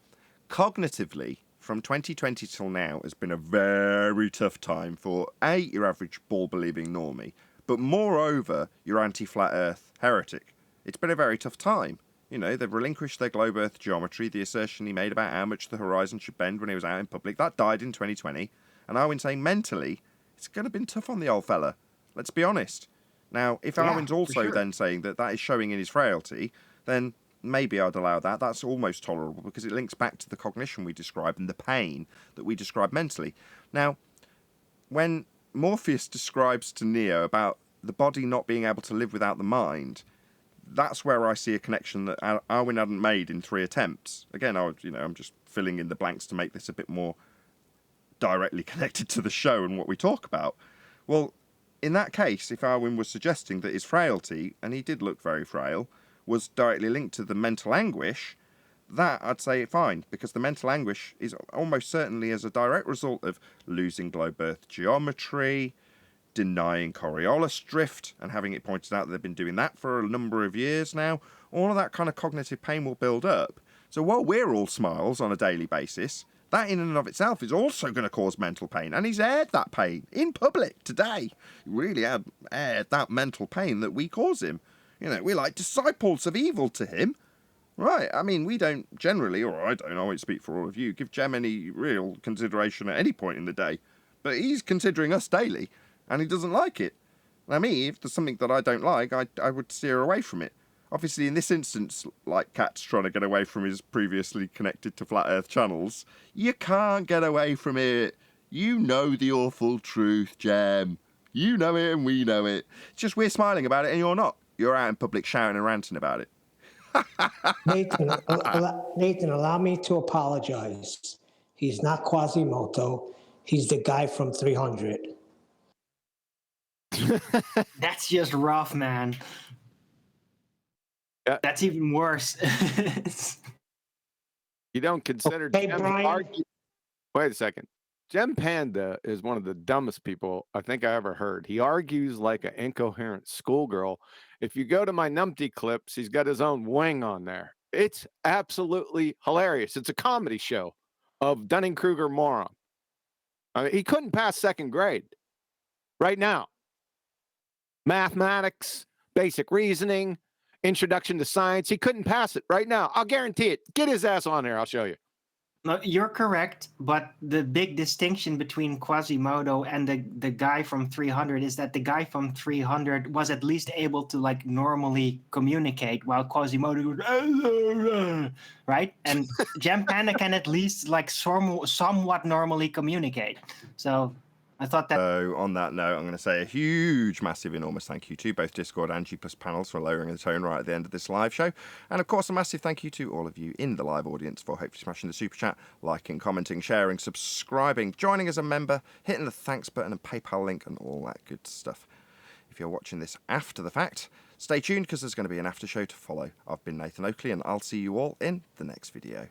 cognitively, from 2020 till now has been a very tough time for your average ball-believing normie, but moreover, your anti-flat Earth heretic. It's been a very tough time. You know, they've relinquished their globe Earth geometry, the assertion he made about how much the horizon should bend when he was out in public. That died in 2020. And Arwen's saying mentally, it's going to have been tough on the old fella. Let's be honest. Now, if Arwen's also then saying that is showing in his frailty, then maybe I'd allow that. That's almost tolerable because it links back to the cognition we describe and the pain that we describe mentally. Now, when Morpheus describes to Neo about the body not being able to live without the mind, that's where I see a connection that Arwen hadn't made in 3 attempts. Again, I'm just filling in the blanks to make this a bit more directly connected to the show and what we talk about. Well, in that case, if Arwen was suggesting that his frailty, and he did look very frail, was directly linked to the mental anguish, that I'd say fine, because the mental anguish is almost certainly as a direct result of losing globe Earth geometry, denying Coriolis drift and having it pointed out that they've been doing that for a number of years now. All of that kind of cognitive pain will build up. So while we're all smiles on a daily basis, that in and of itself is also going to cause mental pain. And he's aired that pain in public today. He really had aired that mental pain that we cause him. You know, we're like disciples of evil to him. Right, I mean, we don't generally, or I won't speak for all of you, give Jem any real consideration at any point in the day. But he's considering us daily. And he doesn't like it. Now me, if there's something that I don't like, I would steer away from it. Obviously, in this instance, like Cat's trying to get away from his previously connected to Flat Earth channels, you can't get away from it. You know the awful truth, Jem. You know it and we know it. It's just we're smiling about it and you're not. You're out in public shouting and ranting about it. Nathan, allow me to apologize. He's not Quasimodo. He's the guy from 300. That's just rough, man. Yeah. That's even worse. You don't consider Wait a second. Jem Panda is one of the dumbest people I think I ever heard. He argues like an incoherent schoolgirl. If you go to my Numpty clips, he's got his own wing on there. It's absolutely hilarious. It's a comedy show of Dunning-Kruger moron. I mean, he couldn't pass second grade right now. Mathematics, basic reasoning, introduction to science. He couldn't pass it right now. I'll guarantee it. Get his ass on there. I'll show you. No, you're correct, but the big distinction between Quasimodo and the guy from 300 is that the guy from 300 was at least able to like normally communicate, while Quasimodo goes, right? And Jem Panda can at least like somewhat normally communicate. So I thought that. So on that note, I'm going to say a huge, massive, enormous thank you to both Discord and G+ panels for lowering the tone right at the end of this live show. And of course, a massive thank you to all of you in the live audience for hopefully smashing the super chat, liking, commenting, sharing, subscribing, joining as a member, hitting the thanks button and PayPal link and all that good stuff. If you're watching this after the fact, stay tuned because there's going to be an after show to follow. I've been Nathan Oakley and I'll see you all in the next video.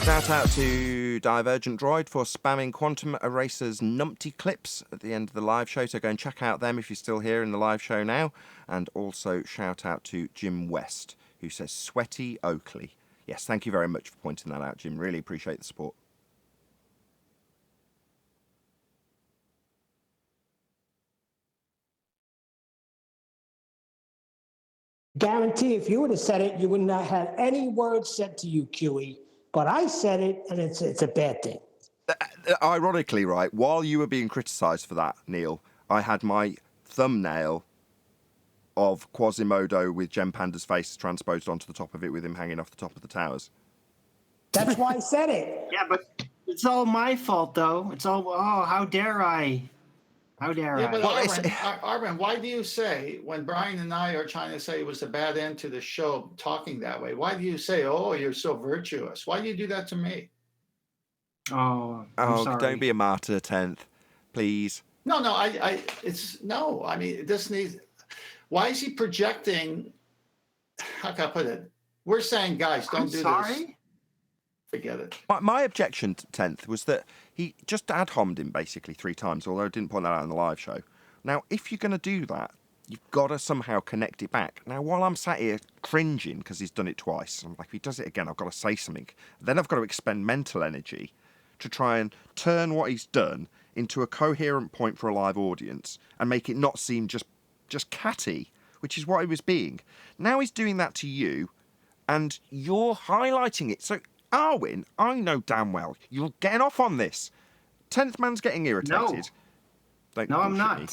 Shout out to Divergent Droid for spamming Quantum Eraser's numpty clips at the end of the live show, so go and check out them if you're still here in the live show now. And also shout out to Jim West, who says Sweaty Oakley. Yes, thank you very much for pointing that out, Jim. Really appreciate the support. Guarantee if you would have said it, you would not have any words said to you, QE. But I said it, and it's a bad thing. Ironically, right, while you were being criticised for that, Neil, I had my thumbnail of Quasimodo with Gem Panda's face transposed onto the top of it with him hanging off the top of the towers. That's why I said it. Yeah, but it's all my fault, though. It's all, oh, how dare I? How dare I? Yeah, but Arvin, why do you say, when Brian and I are trying to say it was a bad end to the show talking that way, why do you say, oh, you're so virtuous? Why do you do that to me? Oh, I'm sorry. Don't be a martyr, 10th, please. No, I mean, this needs, why is he projecting, how can I put it? We're saying, guys, don't do this. Forget it. My objection to 10th was that he just ad-hommed him basically 3 times, although I didn't point that out in the live show. Now, if you're going to do that, you've got to somehow connect it back. Now, while I'm sat here cringing because he's done it twice, I'm like, if he does it again, I've got to say something. Then I've got to expend mental energy to try and turn what he's done into a coherent point for a live audience and make it not seem just catty, which is what he was being. Now he's doing that to you, and you're highlighting it. So, Arwin, I know damn well you're getting off on this. 10th man's getting irritated. No, I'm not. Me.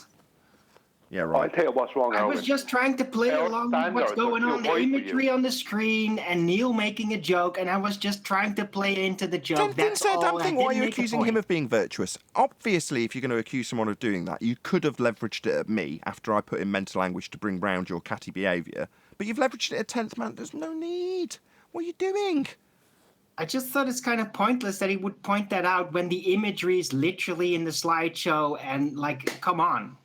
Yeah, right. I'll tell you what's wrong, I was just trying to play along with what's going on, the imagery on the screen, and Neil making a joke, and I was just trying to play into the joke. Didn't say a damn thing. Why are you accusing him of being virtuous? Obviously, if you're going to accuse someone of doing that, you could have leveraged it at me after I put in mental anguish to bring round your catty behaviour. But you've leveraged it at 10th man. There's no need. What are you doing? I just thought it's kind of pointless that he would point that out when the imagery is literally in the slideshow, and like, come on.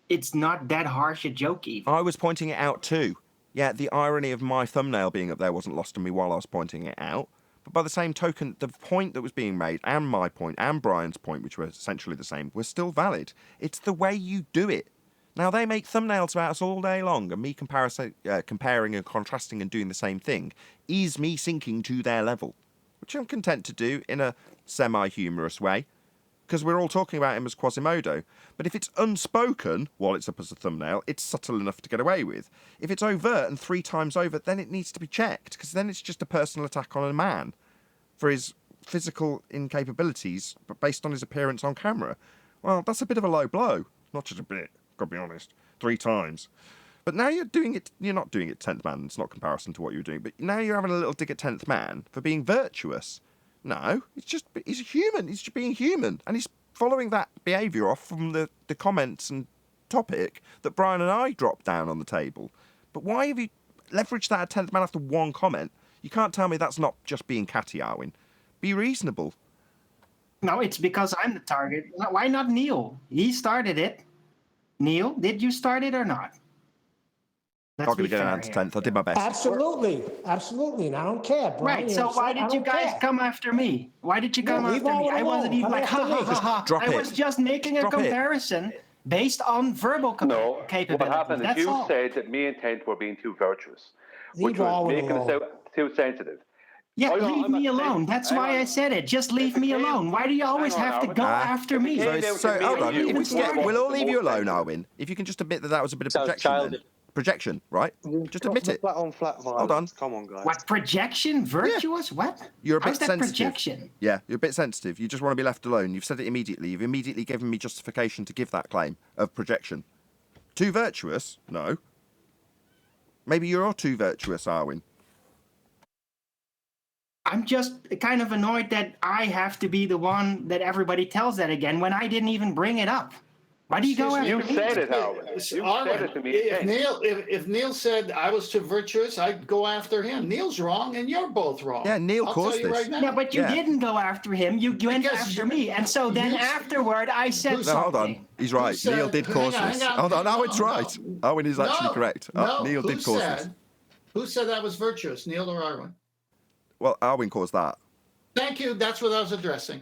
It's not that harsh a joke even. I was pointing it out too. Yeah, the irony of my thumbnail being up there wasn't lost on me while I was pointing it out. But by the same token, the point that was being made, and my point, and Brian's point, which were essentially the same, were still valid. It's the way you do it. Now, they make thumbnails about us all day long, and me comparing and contrasting and doing the same thing is me sinking to their level, which I'm content to do in a semi-humorous way, because we're all talking about him as Quasimodo. But if it's unspoken, while it's up as a thumbnail, it's subtle enough to get away with. If it's overt and 3 times over, then it needs to be checked, because then it's just a personal attack on a man for his physical incapabilities, but based on his appearance on camera. Well, that's a bit of a low blow. Not just a bit, gotta be honest. 3 times. But now you're doing it, you're not doing it 10th man, it's not comparison to what you were doing, but now you're having a little dig at 10th man for being virtuous. No, he's a human, he's just being human, and he's following that behaviour off from the comments and topic that Brian and I dropped down on the table. But why have you leveraged that at 10th man after 1 comment? You can't tell me that's not just being catty, Arwin. Be reasonable. No, it's because I'm the target. Why not Neil? He started it. Neil, did you start it or not? I'm not going to get an answer 10th. I did my best. Absolutely. And I don't care, Brian. Right, so why did you guys come after me? Why did you come after me? I wasn't even like, ha, ha, ha, ha. I was just making a comparison based on verbal capabilities. What happened is you said that me and 10th were being too virtuous, which was making us too sensitive. Yeah, leave me alone. That's why I said it. Just leave me alone. Why do you always have to go after me? So hold on. We'll all leave you alone, Arwin. If you can just admit that was a bit of Projection, right? Just admit it. Flat on flat violence. Hold on. Come on, guys. What, projection? Virtuous? What? You're a bit How's that sensitive. projection? Yeah, you're a bit sensitive. You just want to be left alone. You've said it immediately. You've immediately given me justification to give that claim of projection. Too virtuous? No. Maybe you're too virtuous, Arwin. I'm just kind of annoyed that I have to be the one that everybody tells that again when I didn't even bring it up. Why do you go after You me? said it, Howard. You said it to me. If Neil said I was too virtuous, I'd go after him. Neil's wrong, and you're both wrong. Yeah, Neil I'll caused tell you this. right now. Yeah, but you didn't go after him. You went after me. And so then afterward, I said No, hold on. He's right. Who said- Neil did cause this. hang on. Hold on. Arwin's right. Arwin is actually correct. Neil did cause this. Who said that was virtuous, Neil or Arwin? Well, Arwin caused that. Thank you. That's what I was addressing.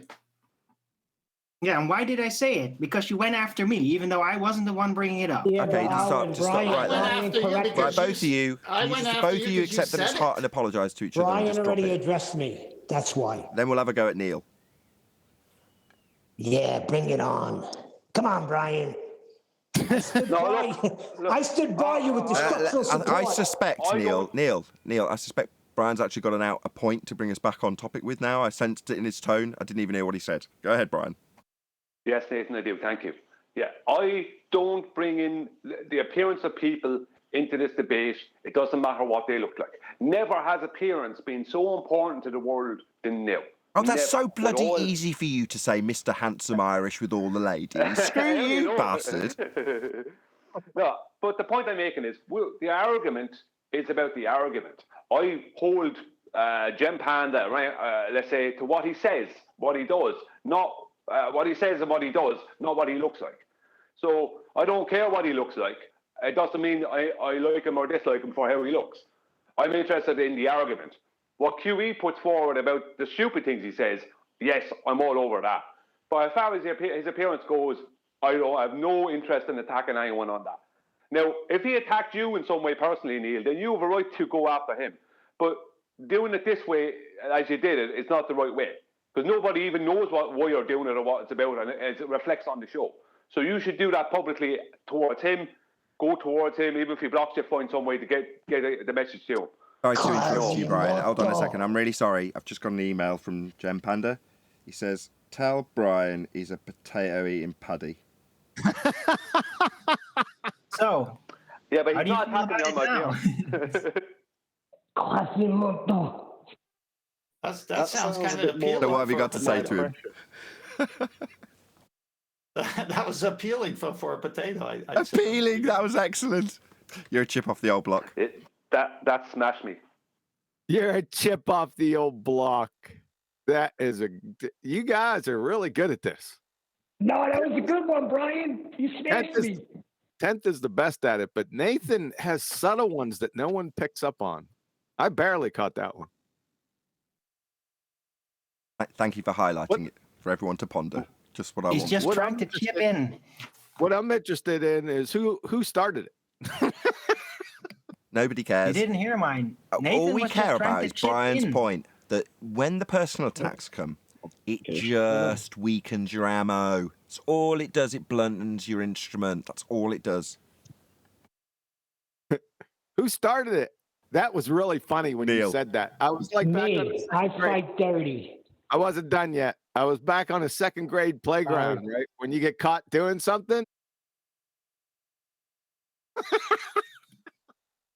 Yeah, and why did I say it? Because you went after me, even though I wasn't the one bringing it up. Yeah, Okay, just stop right there. Right, both of you, both of you accept that it's hot and apologise to each other. And Brian just drop already it. addressed me. That's why. Then we'll have a go at Neil. Yeah, bring it on. Come on, Brian. I stood by you with the structural support. I suspect, Neil, I suspect Brian's actually got a point to bring us back on topic with now. I sensed it in his tone. I didn't even hear what he said. Go ahead, Brian. Yes, Nathan, I do. Thank you. Yeah, I don't bring in the appearance of people into this debate. It doesn't matter what they look like. Never has appearance been so important to the world than now. Oh, that's so bloody easy for you to say, Mr. Handsome Irish with all the ladies. Screw you, bastard. No, but the point I'm making is the argument is about the argument. I hold Gem Panda, right, let's say, to what he says, what he does, not what he says and what he does, not what he looks like. So I don't care what he looks like. It doesn't mean I like him or dislike him for how he looks. I'm interested in the argument. What QE puts forward about the stupid things he says, yes, I'm all over that. But as far as his appearance goes, I have no interest in attacking anyone on that. Now, if he attacked you in some way personally, Neil, then you have a right to go after him. But doing it this way, as you did it, is not the right way. Because nobody even knows why you're doing it or what it's about, and it reflects on the show. So you should do that publicly towards him, go towards him, even if he blocks you, find some way to get the message to him. Sorry to interrupt you, Brian. Hold on a second. I'm really sorry. I've just got an email from Gem Panda. He says, tell Brian he's a potato-eating paddy. So, yeah, but he's not happy on my team. That sounds kind of appealing. So what have you got to say to him? That was appealing for a potato. Appealing? That was excellent. You're a chip off the old block. That smashed me. You're a chip off the old block. That is you guys are really good at this. No, that was a good one, Brian. You smashed me. 10th is the best at it, but Nathan has subtle ones that no one picks up on. I barely caught that one. Thank you for highlighting it for everyone to ponder. Just what I want. He's just trying to chip in. What I'm interested in is who started it. Nobody cares. You didn't hear mine. All we care about is Brian's point that when the personal attacks come, it just weakens your ammo. That's all it does. It bluntens your instrument. That's all it does. Who started it? That was really funny when you said that. I was like, me. I fight dirty. I wasn't done yet. I was back on a second grade playground, right? When you get caught doing something.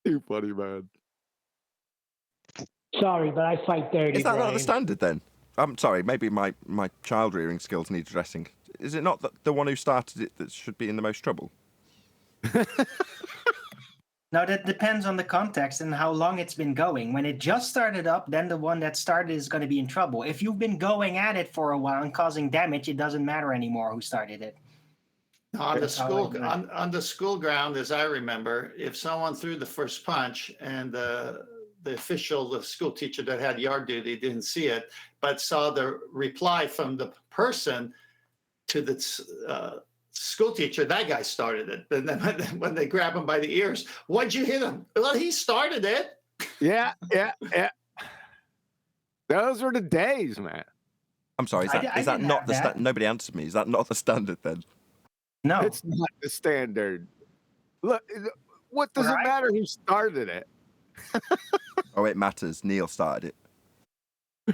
Too funny, man. Sorry, but I fight dirty. Is that Brian. not the standard then? I'm sorry, maybe my child rearing skills need addressing. Is it not the one who started it that should be in the most trouble? No, that depends on the context and how long it's been going. When it just started up, then the one that started is going to be in trouble. If you've been going at it for a while and causing damage, it doesn't matter anymore who started it. On the school ground, as I remember, if someone threw the first punch and the school teacher that had yard duty didn't see it, but saw the reply from the person to the school teacher, that guy started it. And then when they grab him by the ears, why'd you hit him? Well, he started it. Yeah. Those were the days, man. I'm sorry, is that not the standard? Nobody answered me. Is that not the standard then? No. It's not the standard. Look, What does it matter who started it? Oh, it matters. Neil started it.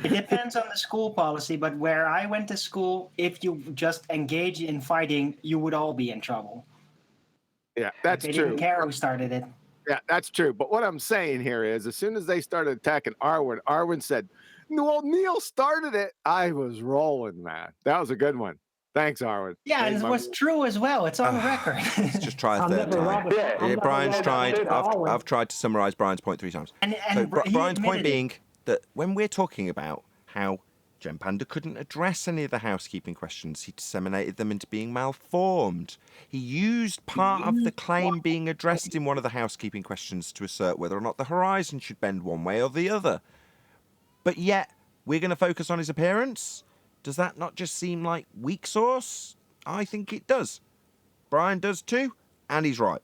It depends on the school policy, but where I went to school, if you just engage in fighting, you would all be in trouble. Yeah, that's They true. didn't care who started it. Yeah, that's true. But what I'm saying here is, as soon as they started attacking Arwen said, "Well, Neil started it." I was rolling, man. That was a good one. Thanks, Arwen. Yeah, and it was true as well. It's on record. Let's just try a third time. Brian's tried. I've tried to summarise Brian's point 3 times. So Brian's point being that when we're talking about how Gem Panda couldn't address any of the housekeeping questions, he disseminated them into being malformed. He used part of the claim being addressed in one of the housekeeping questions to assert whether or not the horizon should bend one way or the other. But yet, we're going to focus on his appearance? Does that not just seem like weak sauce? I think it does. Brian does too, and he's right.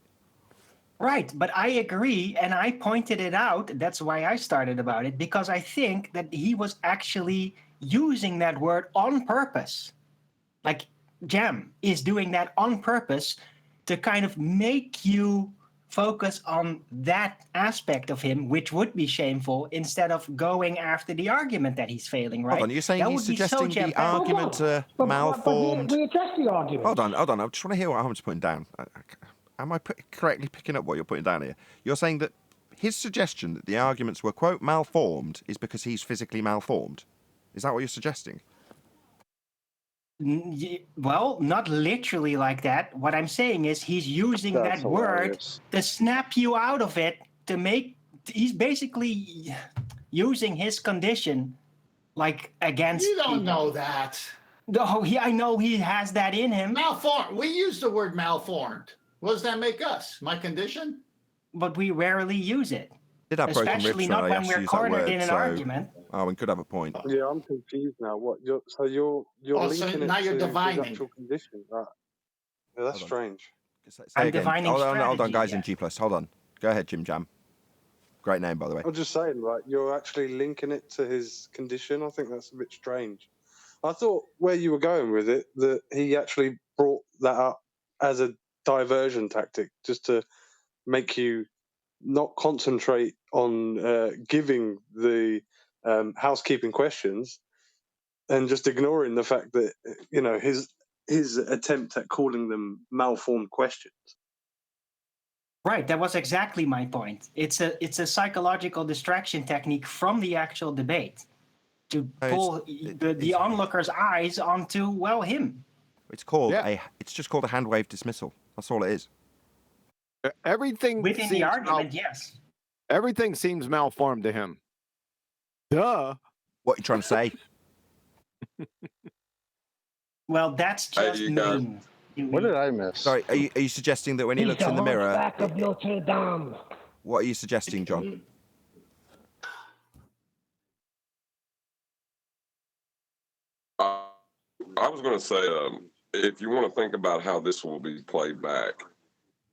Right, but I agree, and I pointed it out. That's why I started about it, because I think that he was actually using that word on purpose. Like, Gem is doing that on purpose to kind of make you focus on that aspect of him, which would be shameful, instead of going after the argument that he's failing, right? Hold on, you're saying that he's suggesting the argument malformed... We addressed the argument. Hold on. I just want to hear what Ahmed's putting down. Am I correctly picking up what you're putting down here? You're saying that his suggestion that the arguments were, quote, malformed is because he's physically malformed. Is that what you're suggesting? Well, not literally like that. What I'm saying is he's using that word to snap you out of it to make... He's basically using his condition like against... You don't know that. No, I know he has that in him. Malformed. We use the word malformed. What does that make us? My condition? But we rarely use it. Did have broken Especially ribs not when I when asked we're to use that cornered word, in an so argument. Arwen could have a point. Yeah, I'm confused now. What? You're linking now it you're to divining. his actual condition. Right. Yeah, that's strange. Say again. Hold on, guys in G+. Hold on. Go ahead, Jim Jam. Great name, by the way. I'm just saying, right? You're actually linking it to his condition. I think that's a bit strange. I thought where you were going with it, that he actually brought that up as a diversion tactic, just to make you not concentrate on giving the housekeeping questions and just ignoring the fact that, you know, his attempt at calling them malformed questions. Right, that was exactly my point. It's a psychological distraction technique from the actual debate to pull the onlooker's eyes onto, well, him. It's called it's just called a hand wave dismissal. That's all it is. Everything within the argument, yes. Everything seems malformed to him. Duh. What are you trying to say? Well, that's just mean. What did I miss? Sorry, are you suggesting that when he looks in the mirror... Back of Notre Dame. What are you suggesting, John? I was going to say, if you want to think about how this will be played back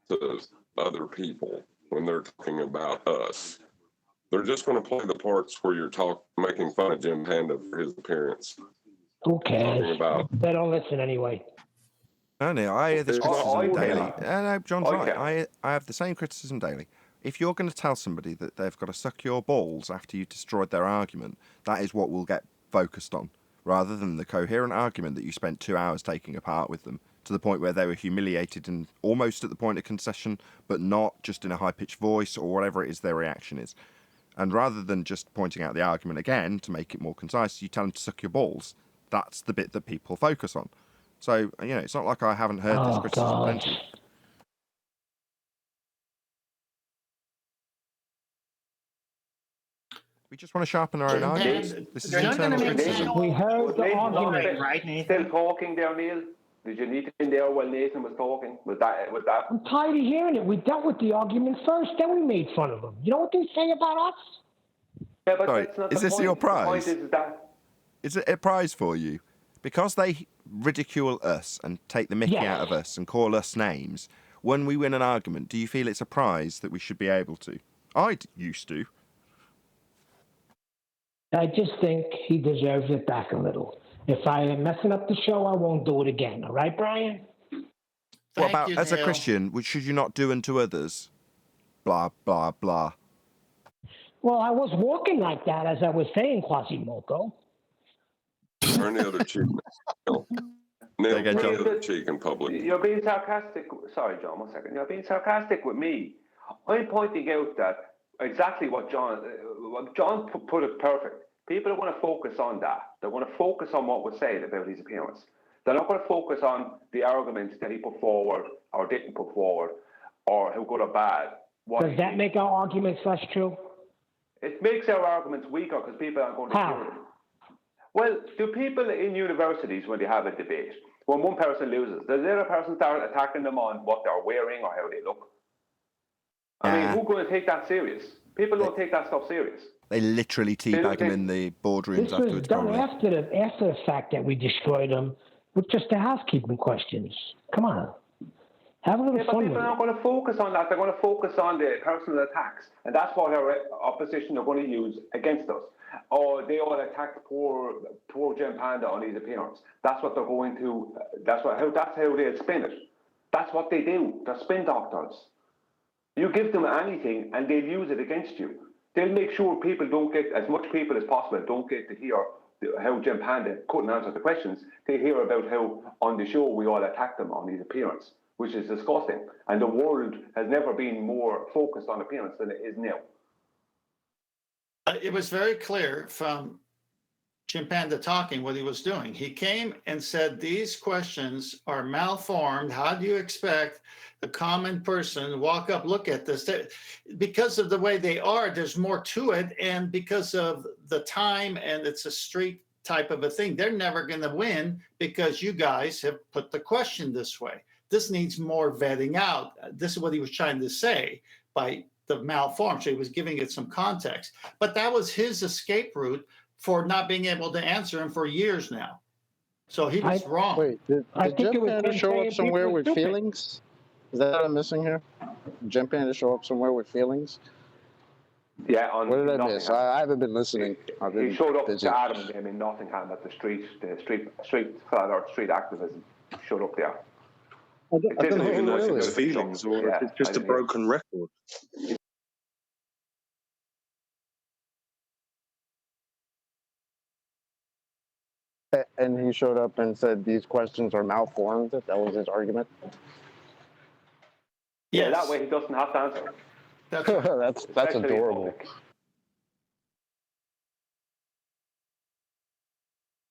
to other people when they're talking about us, they're just going to play the parts where you're making fun of Jim Panda for his appearance. Who cares? They don't listen anyway. No, I hear this criticism daily. No, John's right. I have the same criticism daily. If you're going to tell somebody that they've got to suck your balls after you've destroyed their argument, that is what we'll get focused on, rather than the coherent argument that you spent 2 hours taking apart with them, to the point where they were humiliated and almost at the point of concession, but not just in a high-pitched voice or whatever it is their reaction is. And rather than just pointing out the argument again to make it more concise, you tell them to suck your balls. That's the bit that people focus on. So, you know, it's not like I haven't heard this criticism plenty. We just want to sharpen our own arguments. This is internal criticism. We heard the argument, right, Nathan? Still talking there, Neil? Did you need to be in there while Nathan was talking? Was that? I'm tired of hearing it. We dealt with the argument first, then we made fun of them. You know what they say about us? Yeah, but Sorry, that's not is the this point. your The prize? point is that... Is it a prize for you? Because they ridicule us and take the mickey out of us and call us names, when we win an argument, do you feel it's a prize that we should be able to? I used to. I just think he deserves it back a little. If I am messing up the show, I won't do it again. All right, Brian? What about, as a Christian, should you not do unto others blah, blah, blah. Well, I was walking like that, as I was saying, Quasimodo. Turn the other cheek. Neil, turn the other cheek in public. You're being sarcastic. Sorry, John, 1 second. You're being sarcastic with me. I'm pointing out that exactly what John put it perfect. People are going to focus on that. They're going to focus on what was said about his appearance. They're not going to focus on the arguments that he put forward or didn't put forward or how good or bad. Does that make our arguments less true? It makes our arguments weaker because people aren't going to hear them. Well, do people in universities, when they have a debate, when one person loses, does the other person start attacking them on what they're wearing or how they look? I mean, who's going to take that serious? People don't take that stuff serious. They literally teabag them in the boardrooms This was afterwards. done Probably. after the fact that we destroyed them with just the housekeeping questions. Come on. Have a little But fun people with are not it. going to focus on that. They're going to focus on the personal attacks. And that's what our opposition are going to use against us. Or they all attacked poor Jim Panda on his appearance. That's what they're going to, that's how they'll spin it. That's what they do. They're spin doctors. You give them anything and they'll use it against you. They'll make sure people don't get, as much people as possible, don't get to hear how Jim Panda couldn't answer the questions. They hear about how on the show we all attacked him on his appearance, which is disgusting. And the world has never been more focused on appearance than it is now. It was very clear from Jim Panda talking what he was doing. He came and said, these questions are malformed. How do you expect the common person to walk up, look at this? Because of the way they are, there's more to it. And because of the time and it's a street type of a thing, they're never going to win because you guys have put the question this way. This needs more vetting out. This is what he was trying to say by the malformed. So he was giving it some context. But that was his escape route for not being able to answer him for years now. So he was wrong. Wait, did Jim Panda show up somewhere with feelings? Is that what I'm missing here? Jim Panda show up somewhere with feelings? Yeah, what did I miss? I haven't been listening. I've been He showed up busy. to Adam and them in Nottingham at the street activism. Showed up there. I don't even know if it's feelings or if it's just a broken record. And he showed up and said these questions are malformed. That was his argument. Yeah, that way he doesn't have to answer. That's adorable.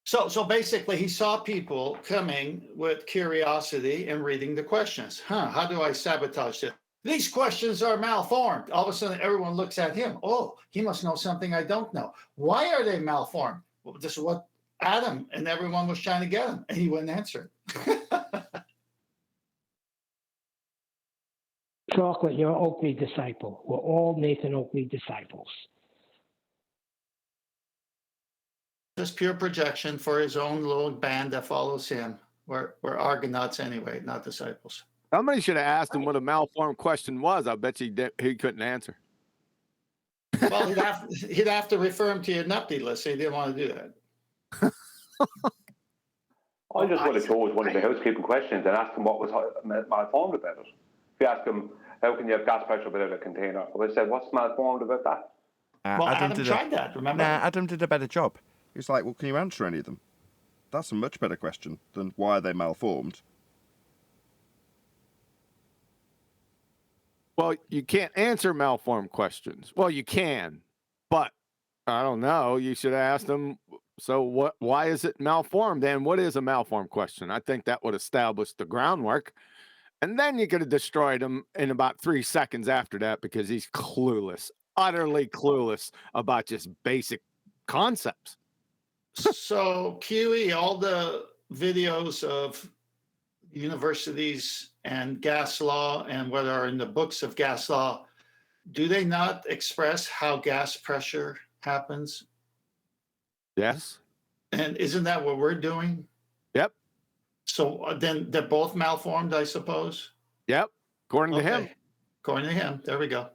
So basically, he saw people coming with curiosity and reading the questions. How do I sabotage this? These questions are malformed. All of a sudden, everyone looks at him. Oh, he must know something I don't know. Why are they malformed? Well, this is what Adam and everyone was trying to get him, and he wouldn't answer it. Chocolate, you're an Oakley disciple. We're all Nathan Oakley disciples. Just pure projection for his own little band that follows him. We're Argonauts anyway, not disciples. Somebody should have asked him what a malformed question was. I bet he couldn't answer. Well, he'd have to refer him to your nupty list. So he didn't want to do that. I just would have chose one of the housekeeping questions and asked him what was malformed about it. If you ask him, how can you have gas pressure without a container? I would have said, what's malformed about that? Well, Adam tried that, remember? Nah, Adam did a better job. He was like, well, can you answer any of them? That's a much better question than why are they malformed? Well, you can't answer malformed questions. Well, you can, but I don't know. You should have asked them, so what? Why is it malformed? And what is a malformed question? I think that would establish the groundwork. And then you could have destroyed him in about 3 seconds after that because he's clueless, utterly clueless about just basic concepts. So, QE, all the videos of universities and gas law and what are in the books of gas law, do they not express how gas pressure happens? Yes. And isn't that what we're doing? Yep. So then they're both malformed, I suppose? Yep. According to him. According to him. There we go.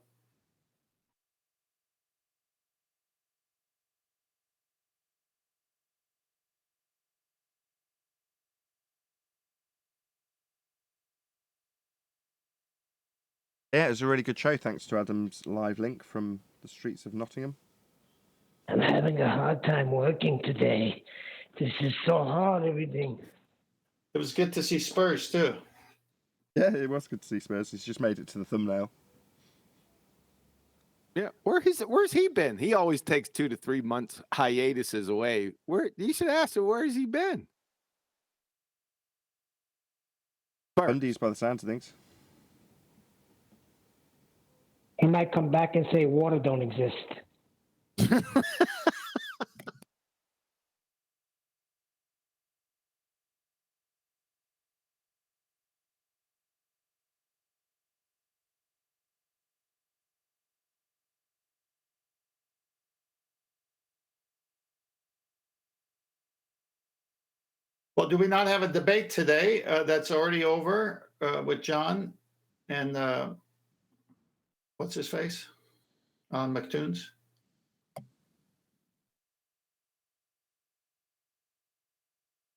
Yeah, it was a really good show. Thanks to Adam's live link from the streets of Nottingham. I'm having a hard time working today. This is so hard, everything. It was good to see Spurs, too. Yeah, it was good to see Spurs. He's just made it to the thumbnail. Yeah, where's he been? He always takes 2 to 3 months hiatuses away. Where you should ask him, where has he been? Bundy's by the sounds of things. He might come back and say water don't exist. Well, do we not have a debate today that's already over with John and what's his face on McToons?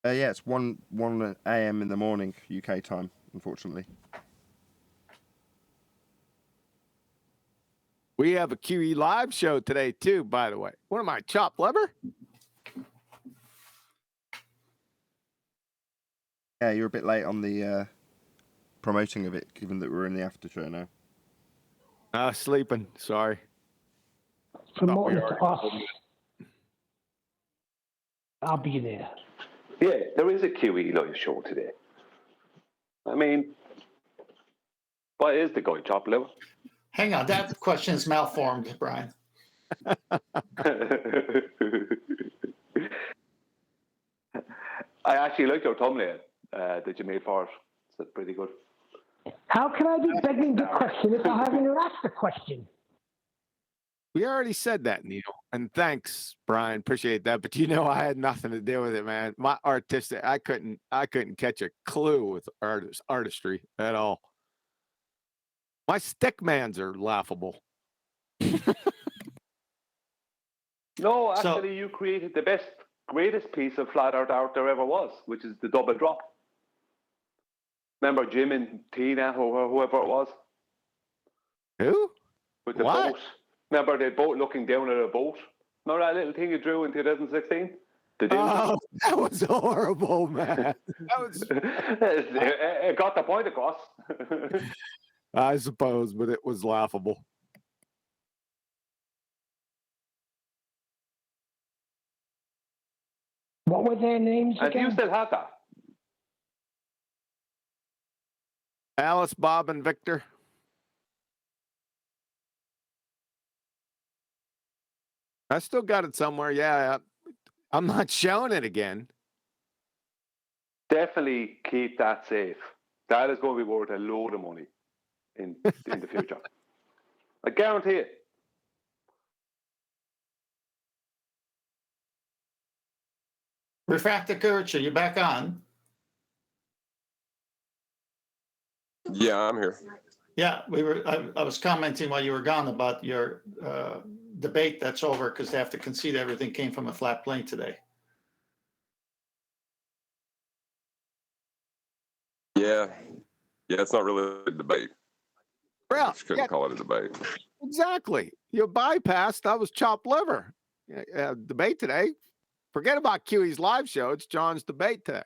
Yeah, it's 1 a.m. in the morning UK time, unfortunately. We have a QE live show today too, by the way. What am I, chopped liver? Yeah, you're a bit late on the promoting of it, given that we're in the after show now. Sleeping. Sorry. Promoting to us. I'll be there. Yeah, there is a QE live show today. I mean, what is the guy, chopped liver? Hang on, that question is malformed, Brian. I actually like your thumbnail that you made for it. It's pretty good. How can I be begging the question if I haven't asked the question? We already said that, Neil. And thanks, Brian. Appreciate that. But you know, I had nothing to do with it, man. My artistic, I couldn't catch a clue with artistry at all. My stickmans are laughable. No, actually, you created the greatest piece of flat art there ever was, which is the double drop. Remember Jim and Tina, or whoever it was? Who? With the boat. Remember the boat looking down at a boat? Remember that little thing you drew in 2016? Oh, that was horrible, man. That was... it got the point across. I suppose, but it was laughable. What were their names And again? you still have that? Alice, Bob, and Victor. I still got it somewhere. Yeah, I'm not showing it again. Definitely keep that safe. That is going to be worth a load of money in the future. I guarantee it. Refractor Courage, are you back on? Yeah, I'm here. Yeah, I was commenting while you were gone about your debate that's over because they have to concede everything came from a flat plane today. Yeah, it's not really a debate. Well, I just couldn't call it a debate. Exactly. You bypassed. That was chopped liver. Debate today. Forget about QE's live show. It's John's debate today.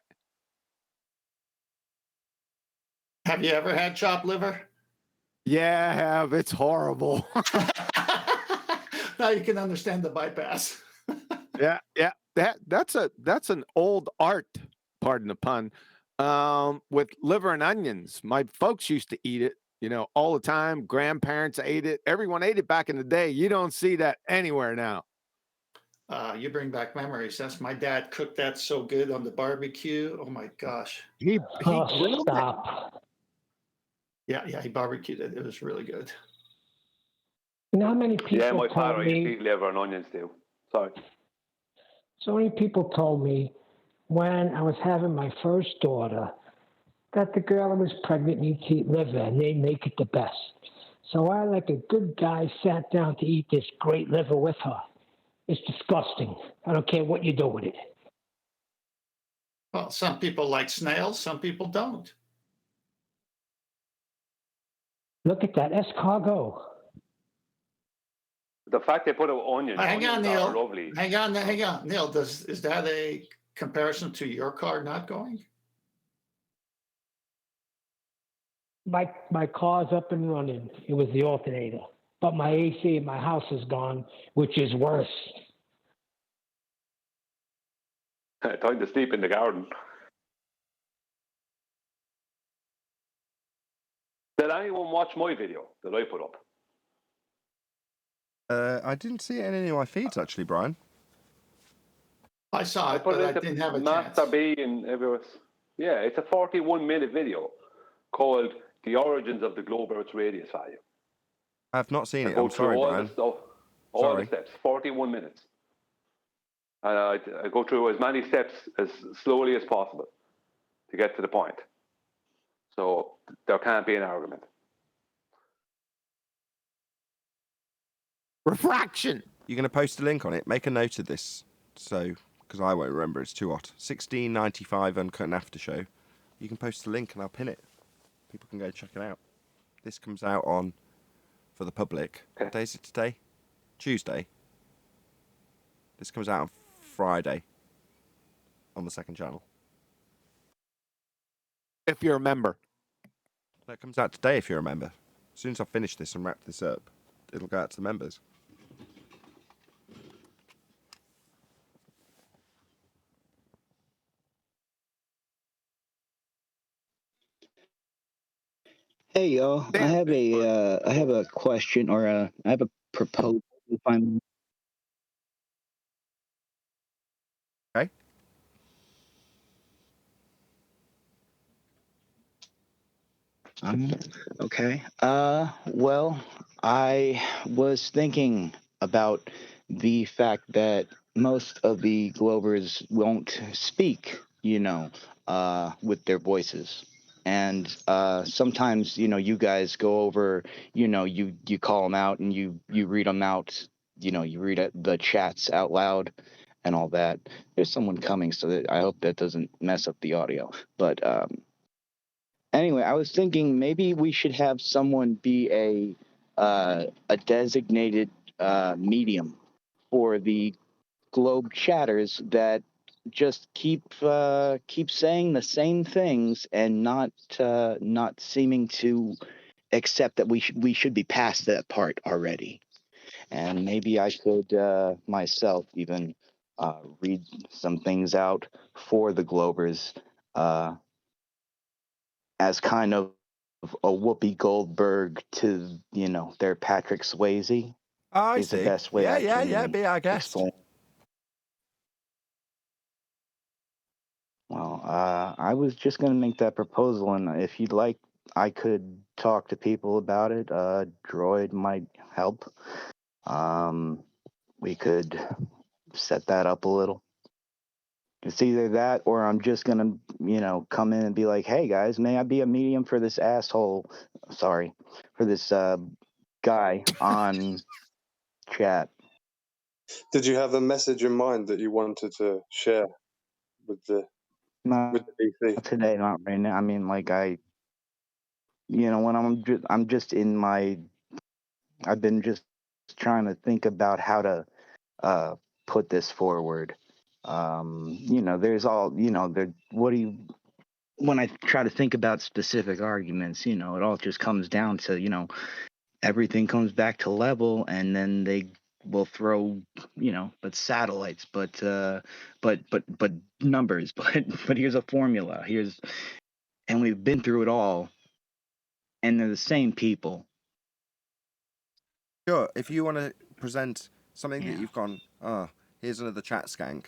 Have you ever had chopped liver? Yeah, I have. It's horrible. Now you can understand the bypass. Yeah. That's an old art, pardon the pun, with liver and onions. My folks used to eat it, all the time. Grandparents ate it. Everyone ate it back in the day. You don't see that anywhere now. You bring back memories. That's my dad cooked that so good on the barbecue. Oh my gosh. He grilled stop. it. Yeah, he barbecued it. It was really good. You know how many people Yeah, my told father used to me? eat liver and onions too. Sorry. So many people told me when I was having my first daughter that the girl who was pregnant needs to eat liver and they make it the best. So I, like a good guy, sat down to eat this great liver with her. It's disgusting. I don't care what you do with it. Well, some people like snails, some people don't. Look at that escargot. The fact they put an onion, Hang on, onions are Neil. lovely. Hang on, Neil. Is that a comparison to your car not going? My car's up and running. It was the alternator. But my AC in my house is gone, which is worse. Time to sleep in the garden. Did anyone watch my video that I put up? I didn't see it in any of my feeds, actually, Brian. I saw it, put but it I into didn't have a Master chance. B and everyone. Yeah, it's a 41-minute video called "The Origins of the Globe Earth's Radius Value." I have not seen I it. go I'm through sorry, all Brian. the stuff, all Sorry. the steps. 41 minutes, and I go through as many steps as slowly as possible to get to the point. So there can't be an argument. Refraction. You're going to post a link on it. Make a note of this, so because I won't remember. It's too hot. 16.95 uncut and after show. You can post a link and I'll pin it. People can go check it out. This comes out on for the public. Okay. What day is it today? Tuesday. This comes out on Friday on the second channel. If you're a member. That comes out today if you remember. As soon as I finish this and wrap this up, it'll go out to the members. Hey y'all, I have a question or I have a proposal. If I'm Okay. Okay. Well, I was thinking about the fact that most of the Glovers won't speak, with their voices. And sometimes, you guys go over, you call them out and you read them out, you read the chats out loud and all that. There's someone coming, so that I hope that doesn't mess up the audio. But anyway, I was thinking maybe we should have someone be a designated medium for the globe chatters that just keep saying the same things and not seeming to accept that we should be past that part already. And maybe I could myself even read some things out for the Globers as kind of a Whoopi Goldberg to, their Patrick Swayze. Oh, I is see. the best way I can be our guest. explain. Well, I was just going to make that proposal, and if you'd like, I could talk to people about it. Droid might help. We could set that up a little. It's either that or I'm just going to, come in and be like, hey, guys, may I be a medium for this asshole? Sorry, for this guy on chat. Did you have a message in mind that you wanted to share with the BC? Today, not right now. I mean, like when I'm just in my, I've been just trying to think about how to put this forward. There's all, there. What do you? When I try to think about specific arguments, it all just comes down to, everything comes back to level, and then they will throw, but satellites, but numbers, but here's a formula. And we've been through it all, and they're the same people. Sure, if you want to present something that you've gone, here's another chat skank,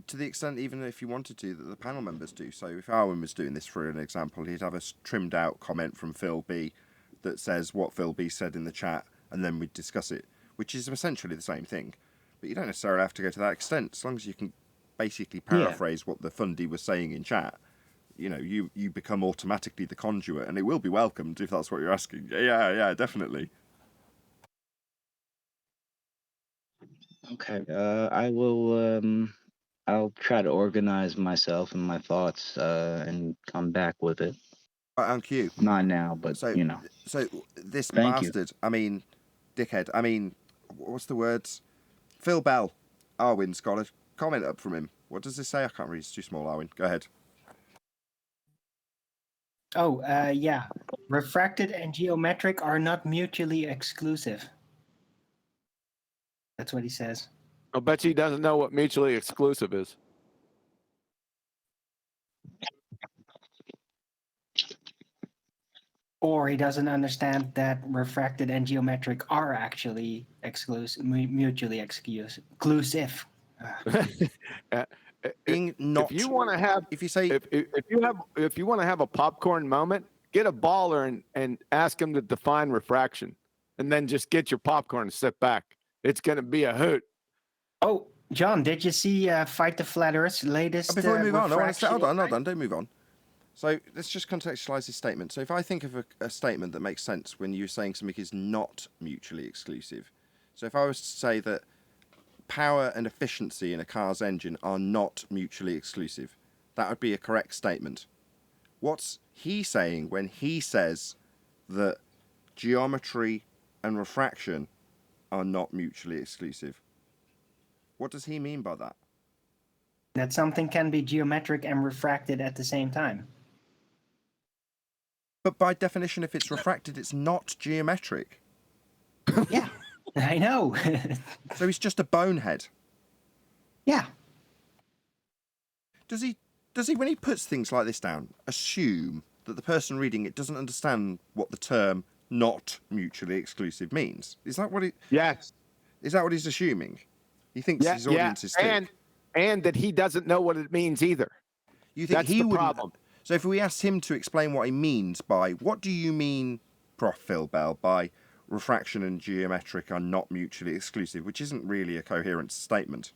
to the extent even if you wanted to, that the panel members do. So if Arwen was doing this for an example, he'd have a trimmed out comment from Phil B that says what Phil B said in the chat, and then we'd discuss it, which is essentially the same thing. But you don't necessarily have to go to that extent, as long as you can basically paraphrase what the fundie was saying in chat. You become automatically the conduit, and it will be welcomed if that's what you're asking. Yeah, definitely. Okay. I will. I'll try to organize myself and my thoughts and come back with it. Right, on cue. Not now, but So, you know. so this Thank you. bastard, I mean, dickhead, I mean, what's the words? Phil Bell, Arwin's got a comment up from him. What does this say? I can't read, it's too small, Arwin. Go ahead. Oh, yeah. Refracted and geometric are not mutually exclusive. That's what he says. I bet he doesn't know what mutually exclusive is. Or he doesn't understand that refracted and geometric are actually mutually exclusive. Not, if you want to have, if you say, if you want to have a popcorn moment, get a baller and ask him to define refraction, and then just get your popcorn and sit back. It's going to be a hoot. Oh, John, did you see Fight the Flat Earth's latest? Before we move on, refraction? hold on, don't move on. So let's just contextualize this statement. So if I think of a statement that makes sense when you're saying something is not mutually exclusive. So if I was to say that power and efficiency in a car's engine are not mutually exclusive, that would be a correct statement. What's he saying when he says that geometry and refraction are not mutually exclusive? What does he mean by that? That something can be geometric and refracted at the same time. But by definition, if it's refracted, it's not geometric. Yeah, I know. So he's just a bonehead. Yeah. Does he, when he puts things like this down, assume that the person reading it doesn't understand what the term not mutually exclusive means? Is that what he... Yes. Is that what he's assuming? He thinks his audience is thick. And that he doesn't know what it means either. You think that's he the wouldn't... problem. So if we asked him to explain what he means by, what do you mean, Prof. Phil Bell, by refraction and geometric are not mutually exclusive, which isn't really a coherent statement.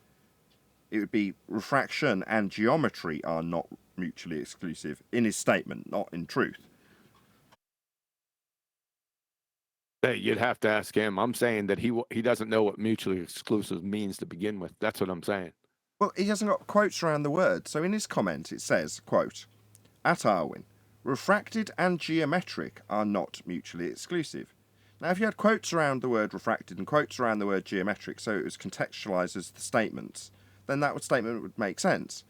It would be refraction and geometry are not mutually exclusive in his statement, not in truth. Hey, you'd have to ask him. I'm saying that he doesn't know what mutually exclusive means to begin with. That's what I'm saying. Well, he hasn't got quotes around the word. So in his comment, it says, quote, at Arwin, refracted and geometric are not mutually exclusive. Now, if you had quotes around the word refracted and quotes around the word geometric, so it was contextualized as the statements, then that statement would make sense.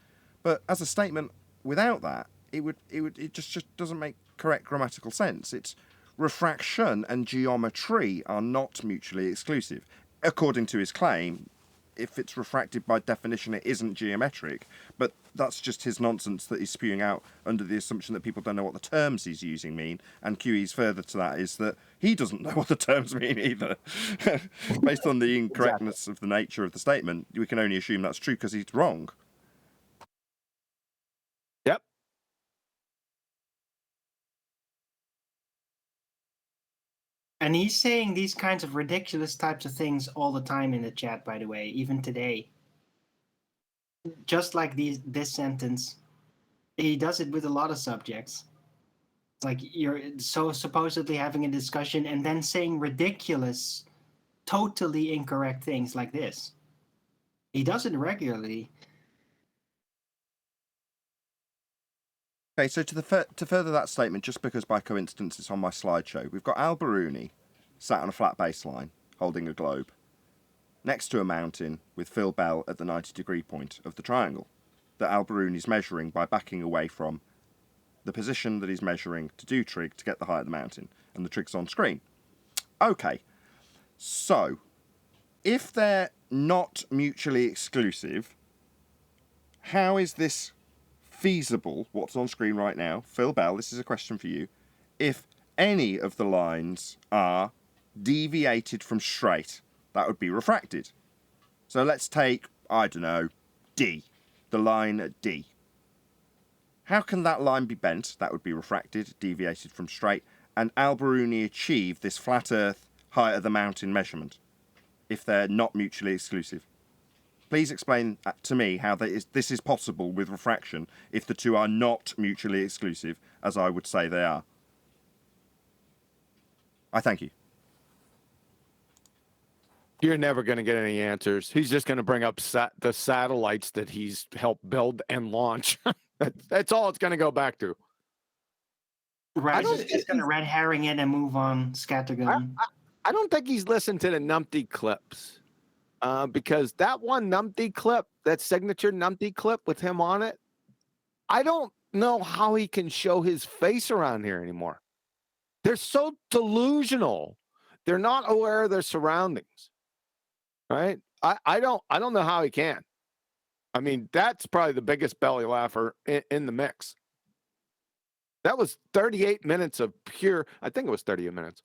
But as a statement without that, it just doesn't make correct grammatical sense. It's refraction and geometry are not mutually exclusive. According to his claim, if it's refracted by definition, it isn't geometric. But that's just his nonsense that he's spewing out under the assumption that people don't know what the terms he's using mean. And QE's further to that is that he doesn't know what the terms mean either. Based on the incorrectness of the nature of the statement, we can only assume that's true because he's wrong. Yep. And he's saying these kinds of ridiculous types of things all the time in the chat, by the way, even today. Just like this sentence, he does it with a lot of subjects. It's like you're so supposedly having a discussion and then saying ridiculous, totally incorrect things like this. He does it regularly. Okay, so to further that statement, just because by coincidence it's on my slideshow, we've got Al Biruni sat on a flat baseline holding a globe next to a mountain with Phil Bell at the 90-degree point of the triangle that Al Biruni's measuring by backing away from the position that he's measuring to do trig to get the height of the mountain, and the trig's on screen. Okay, so if they're not mutually exclusive, how is this feasible, what's on screen right now? Phil Bell, this is a question for you. If any of the lines are deviated from straight, that would be refracted. So let's take, I don't know, D, the line at D. How can that line be bent? That would be refracted, deviated from straight, and Al Biruni achieve this flat earth height of the mountain measurement if they're not mutually exclusive? Please explain to me how this is possible with refraction if the two are not mutually exclusive, as I would say they are. I thank you. You're never going to get any answers. He's just going to bring up the satellites that he's helped build and launch. That's all it's going to go back to. Right. don't Just gonna red herring it and move on, scattergun. I don't think he's listened to the Numpty clips. Because that one Numpty clip, that signature Numpty clip with him on it, I don't know how he can show his face around here anymore. They're so delusional. They're not aware of their surroundings. Right? I don't know how he can. I mean, that's probably the biggest belly laugher in the mix. That was 38 minutes of pure, I think it was 38 minutes.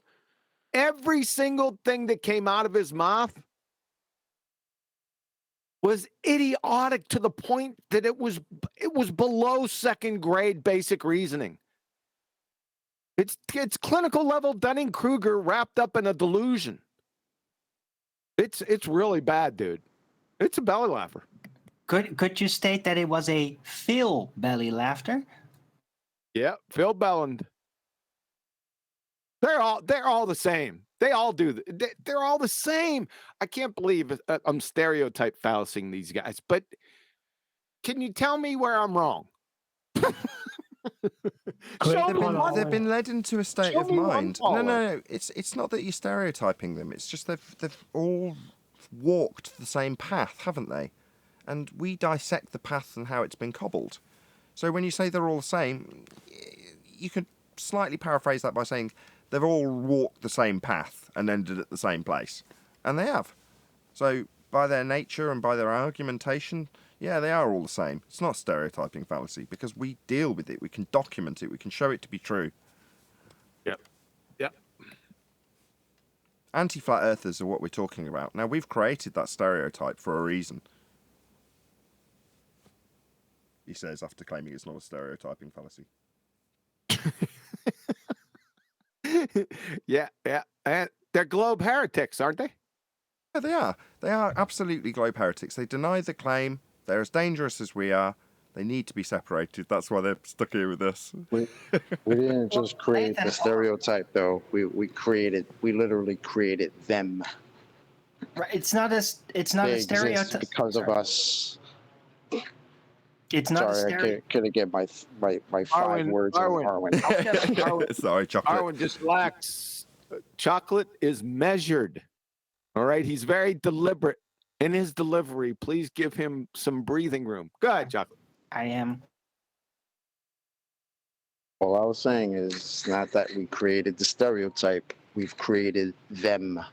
Every single thing that came out of his mouth was idiotic to the point that it was below second grade basic reasoning. It's clinical level Dunning-Kruger wrapped up in a delusion. It's really bad, dude. It's a belly laugher. Could you state that it was a Phil belly laughter? Yeah, Phil Belland. They're all the same. They all do. They're all the same. I can't believe I'm stereotype fallacying these guys. But can you tell me where I'm wrong? They've been led into a state of mind. No. It's not that you're stereotyping them. It's just they've all walked the same path, haven't they? And we dissect the path and how it's been cobbled. So when you say they're all the same, you could slightly paraphrase that by saying they've all walked the same path and ended at the same place. And they have. So by their nature and by their argumentation, yeah, they are all the same. It's not stereotyping fallacy because we deal with it. We can document it. We can show it to be true. Yep. Anti-flat earthers are what we're talking about. Now, we've created that stereotype for a reason. He says after claiming it's not a stereotyping fallacy. Yeah. And they're globe heretics, aren't they? Yeah, they are. They are absolutely globe heretics. They deny the claim. They're as dangerous as we are. They need to be separated. That's why they're stuck here with us. We didn't just create the stereotype, though. We literally created them. Right. It's not a stereotype because of us. It's not a Sorry, stereotype. I couldn't get my 5 words on Arwen. Sorry, chocolate. Arwen just lacks. Chocolate is measured. All right, he's very deliberate in his delivery. Please give him some breathing room. Go ahead, Chocolate. I am. All I was saying is not that we created the stereotype. We've created them.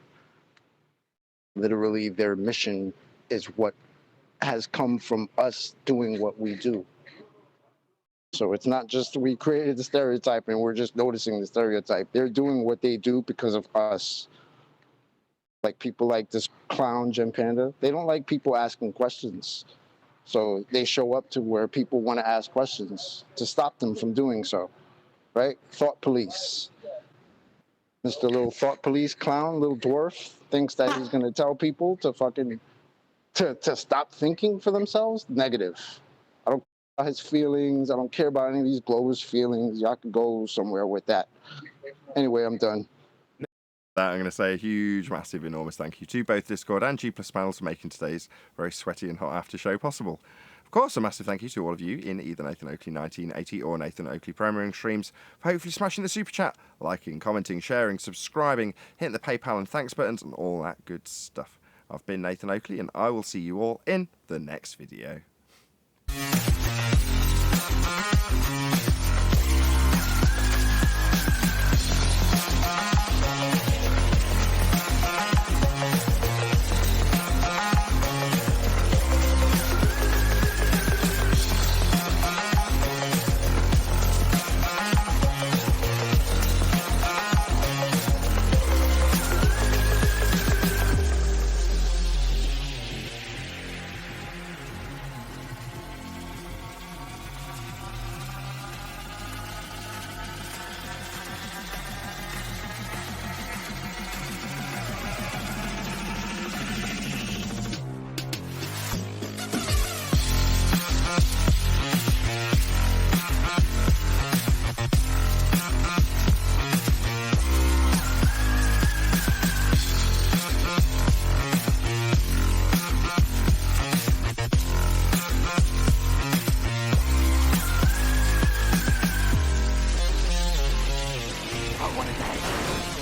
Literally, their mission is what has come from us doing what we do. So it's not just we created the stereotype and we're just noticing the stereotype. They're doing what they do because of us. Like people like this clown Gem Panda, they don't like people asking questions. So they show up to where people want to ask questions to stop them from doing so, right? Thought police. Mr. Little Thought Police clown, little dwarf, thinks that he's going to tell people to fucking to stop thinking for themselves. Negative. I don't care about his feelings. I don't care about any of these Globers' feelings. Y'all can go somewhere with that. Anyway, I'm done. I'm going to say a huge, massive, enormous thank you to both Discord and G+ panels for making today's very sweaty and hot after show possible. Of course, a massive thank you to all of you in either Nathan Oakley 1980 or Nathan Oakley premiering streams for hopefully smashing the super chat, liking, commenting, sharing, subscribing, hitting the PayPal and thanks buttons and all that good stuff. I've been Nathan Oakley and I will see you all in the next video.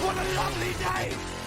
What a lovely day!